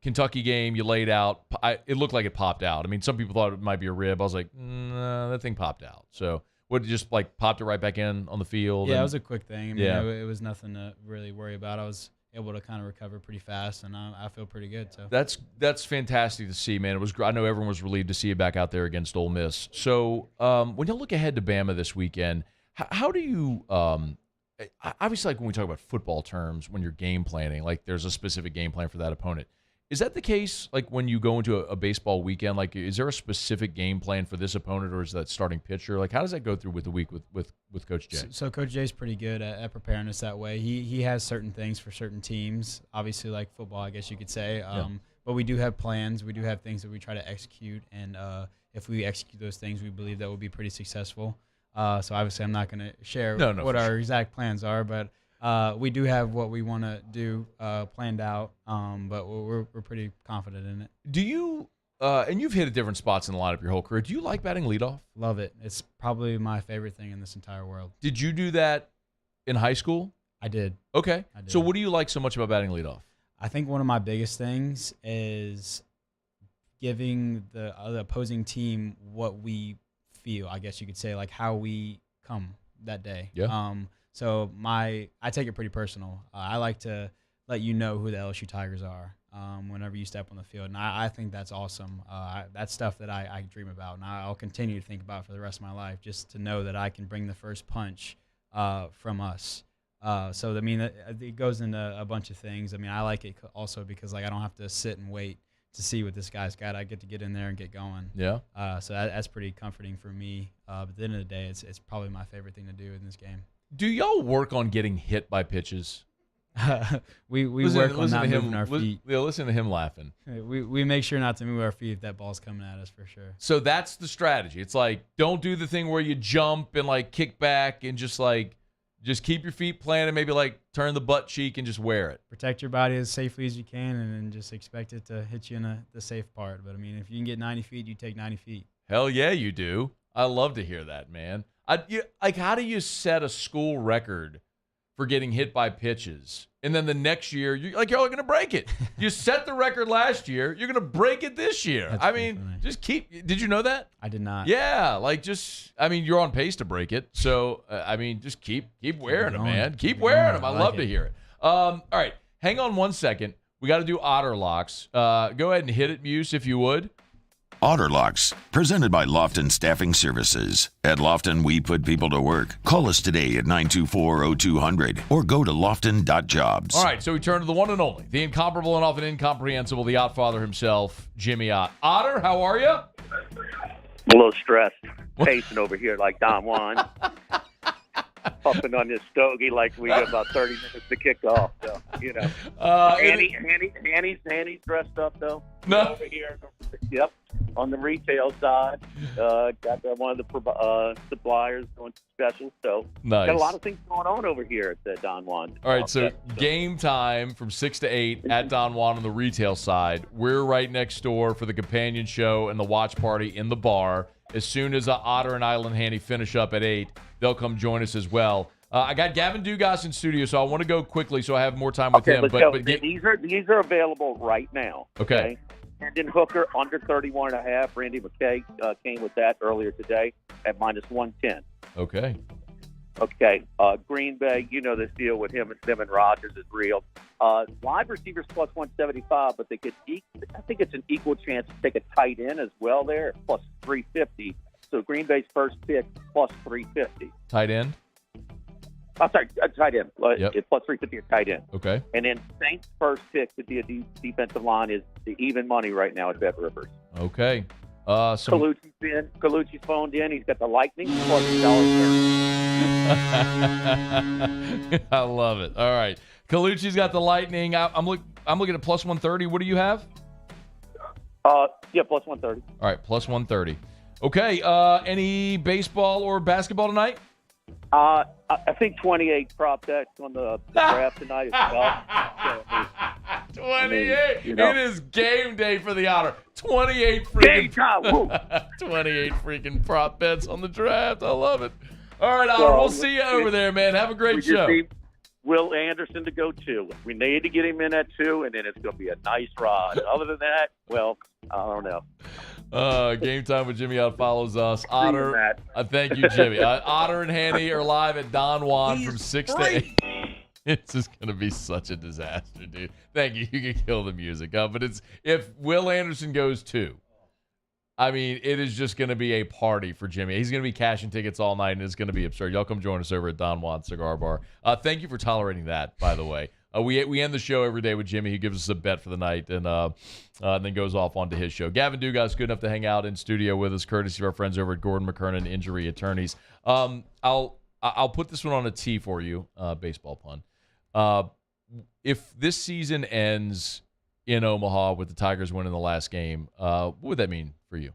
Kentucky game, you laid out. It looked like it popped out. I mean, some people thought it might be a rib. I was like, nah, that thing popped out. So, What, just like popped it right back in on the field? Yeah, and, it was a quick thing. I mean, yeah. it was nothing to really worry about. I was able to kind of recover pretty fast, and I feel pretty good. So That's fantastic to see, man. It was. I know everyone was relieved to see you back out there against Ole Miss. So when you look ahead to Bama this weekend, how do you obviously, like when we talk about football terms, when you're game planning, like there's a specific game plan for that opponent. Is that the case, like when you go into a baseball weekend? Like, is there a specific game plan for this opponent, or is that starting pitcher? Like, how does that go through with the week with Coach Jay? So Coach Jay's pretty good at preparing us that way. He has certain things for certain teams, obviously like football, I guess you could say. But we do have plans. We do have things that we try to execute, and if we execute those things, we believe that we'll be pretty successful. So obviously I'm not going to share what our exact plans are, but we do have what we want to do planned out, but we're pretty confident in it. Do you, and you've hit at different spots in the lineup your whole career, do you like batting leadoff? Love it. It's probably my favorite thing in this entire world. Did you do that in high school? I did. Okay. I did. So what do you like so much about batting leadoff? I think one of my biggest things is giving the opposing team what we feel, I guess you could say, like how we come that day. Yeah. So I take it pretty personal. I like to let you know who the LSU Tigers are whenever you step on the field, and I think that's awesome. That's stuff that I dream about, and I'll continue to think about for the rest of my life, just to know that I can bring the first punch from us. So I mean, it goes into a bunch of things. I mean, I like it also because like I don't have to sit and wait to see what this guy's got. I get to get in there and get going. Yeah. So that's pretty comforting for me. But at the end of the day, it's probably my favorite thing to do in this game. Do y'all work on getting hit by pitches? we work on not moving our feet. Listen to him laughing. We make sure not to move our feet if that ball's coming at us for sure. So that's the strategy. It's like, don't do the thing where you jump and like kick back and just keep your feet planted, maybe like turn the butt cheek and just wear it. Protect your body as safely as you can, and then just expect it to hit you in the safe part. But I mean, if you can get 90 feet, you take 90 feet. Hell yeah, you do. I love to hear that, man. Like, how do you set a school record for getting hit by pitches, and then the next year you're all going to break it? You set the record last year, you're going to break it this year. That's funny. Just keep. Did you know that? I did not. Yeah, you're on pace to break it. So just keep wearing them, man. Keep wearing them. I love to hear it. All right, hang on one second. We got to do Otter Locks. Go ahead and hit it, Muse, if you would. Otter Locks, presented by Lofton Staffing Services. At Lofton, we put people to work. Call us today at 924-0200 or go to lofton.jobs. All right, so we turn to the one and only, the incomparable and often incomprehensible, the Ott Father himself, Jimmy Ott. Otter, how are you? A little stressed, pacing over here like Don Juan. Puffing on this stogie like we got about 30 minutes to kick off. So, Annie's dressed up, though. No. Over here. Yep. On the retail side. Got one of the suppliers doing specials. So, nice. Got a lot of things going on over here at the Don Juan. All right, so game time from 6 to 8 at Don Juan on the retail side. We're right next door for the companion show and the watch party in the bar. As soon as Otter and Island Handy finish up at 8, they'll come join us as well. I got Gavin Dugas in studio, so I want to go quickly so I have more time with him. But these are available right now. Okay. Hendon Hooker under 31.5. Randy McKay came with that earlier today at -110. Okay. Okay. Green Bay, you know this deal with him and Rodgers is real. Wide receivers +175, but I think it's an equal chance to take a tight end as well there at +350. So Green Bay's first pick +350. Tight end? I'm sorry, tight end. Yep. It's +350 at tight end. Okay. And then Saints' first pick to be a defensive line is the even money right now at Bet Rivers. Okay. Colucci's phoned in. He's got the Lightning +$1. I love it. All right. Colucci's got the Lightning. I'm looking at +130. What do you have? Yeah, +130. All right, +130. Okay. Any baseball or basketball tonight? I think 28 prop bets on the draft tonight as well. 28. It is game day for the Otter. 28 freaking game time. 28 freaking prop bets on the draft. I love it. All right, Otter. We'll see you over there, man. Have a great show. Need Will Anderson to go 2. We need to get him in at 2, and then it's going to be a nice ride. Other than that, well, I don't know. Game Time with Jimmy follows us. Otter, thank you, Jimmy. Otter and Hanny are live at Don Juan from 6 to 8. It's just going to be such a disaster, dude. Thank you. You can kill the music. But if Will Anderson goes too, I mean, it is just going to be a party for Jimmy. He's going to be cashing tickets all night, and it's going to be absurd. Y'all come join us over at Don Juan Cigar Bar. Thank you for tolerating that, by the way. We end the show every day with Jimmy. He gives us a bet for the night and then goes off onto his show. Gavin Dugas, good enough to hang out in studio with us, courtesy of our friends over at Gordon McKernan Injury Attorneys. I'll put this one on a tee for you, baseball pun. If this season ends in Omaha with the Tigers winning the last game, what would that mean for you?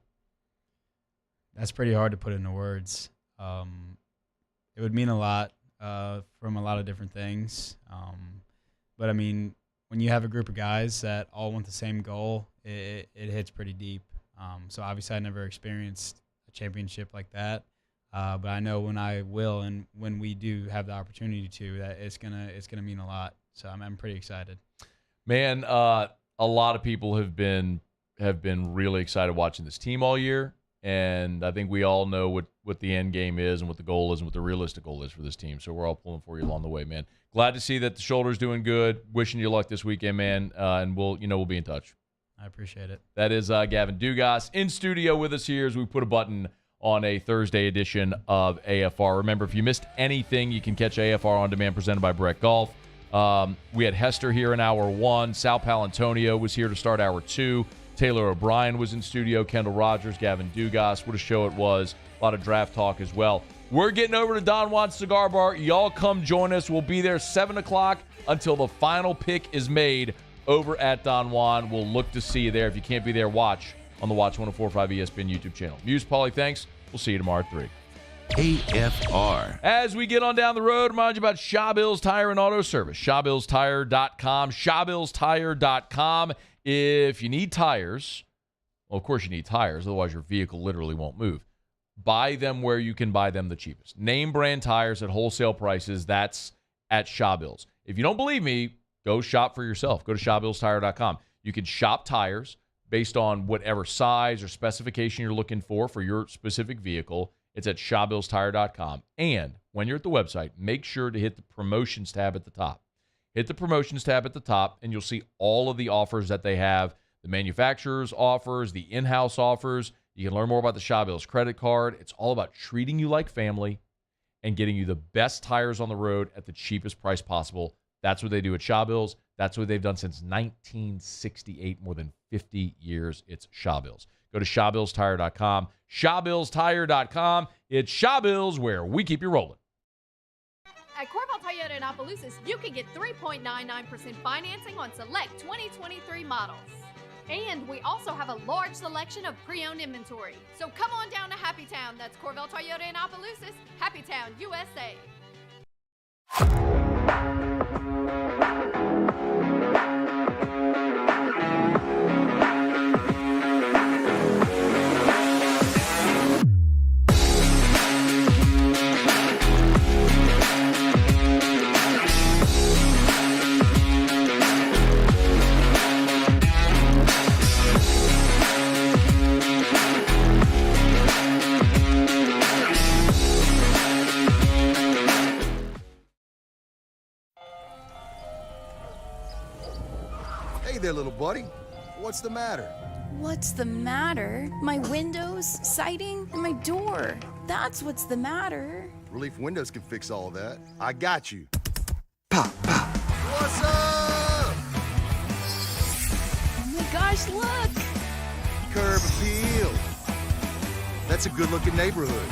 That's pretty hard to put into words. It would mean a lot from a lot of different things. But, I mean, when you have a group of guys that all want the same goal, it hits pretty deep. So, obviously, I never experienced a championship like that. But I know when I will and when we do have the opportunity to, that it's gonna mean a lot. So I'm pretty excited. Man, a lot of people have been really excited watching this team all year. And I think we all know what the end game is and what the goal is and what the realistic goal is for this team. So we're all pulling for you along the way, man. Glad to see that the shoulder's doing good. Wishing you luck this weekend, man. And we'll be in touch. I appreciate it. That is Gavin Dugas in studio with us here as we put a button on a Thursday edition of AFR. Remember, if you missed anything, you can catch AFR on demand presented by Brett Golf. We had Hester here in hour 1. Sal Paolantonio was here to start hour 2. Taylor O'Brien was in studio. Kendall Rogers, Gavin Dugas. What a show it was. A lot of draft talk as well. We're getting over to Don Juan Cigar Bar. Y'all come join us. We'll be there 7 o'clock until the final pick is made over at Don Juan. We'll look to see you there. If you can't be there, watch on the Watch 104.5 ESPN YouTube channel. Muse, Paulie, thanks. We'll see you tomorrow at 3. AFR. As we get on down the road, remind you about Shawbill's Tire and Auto Service. ShawbillsTire.com. ShawbillsTire.com. If you need tires, well, of course you need tires. Otherwise, your vehicle literally won't move. Buy them where you can buy them the cheapest. Name brand tires at wholesale prices. That's at Shawbill's. If you don't believe me, go shop for yourself. Go to ShawbillsTire.com. You can shop tires based on whatever size or specification you're looking for your specific vehicle. It's at ShawbillsTire.com. And when you're at the website, make sure to hit the promotions tab at the top. Hit the promotions tab at the top, and you'll see all of the offers that they have, the manufacturer's offers, the in-house offers. You can learn more about the Shawbill's credit card. It's all about treating you like family and getting you the best tires on the road at the cheapest price possible. That's what they do at Shawbill's. That's what they've done since 1968, more than 50 years. It's Shawbill's. Go to ShawbillsTire.com. ShawbillsTire.com. It's Shawbill's, where we keep you rolling. At Corval Toyota in Opelousas, you can get 3.99% financing on select 2023 models. And we also have a large selection of pre-owned inventory. So come on down to Happy Town. That's Corval Toyota in Opelousas, Happy Town, USA. Hey there, little buddy. What's the matter? What's the matter? My windows, siding, and my door. That's what's the matter. Relief Windows can fix all of that. I got you. Pop, pop. What's up? Oh my gosh, look! Curb appeal. That's a good-looking neighborhood.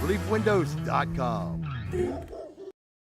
ReliefWindows.com.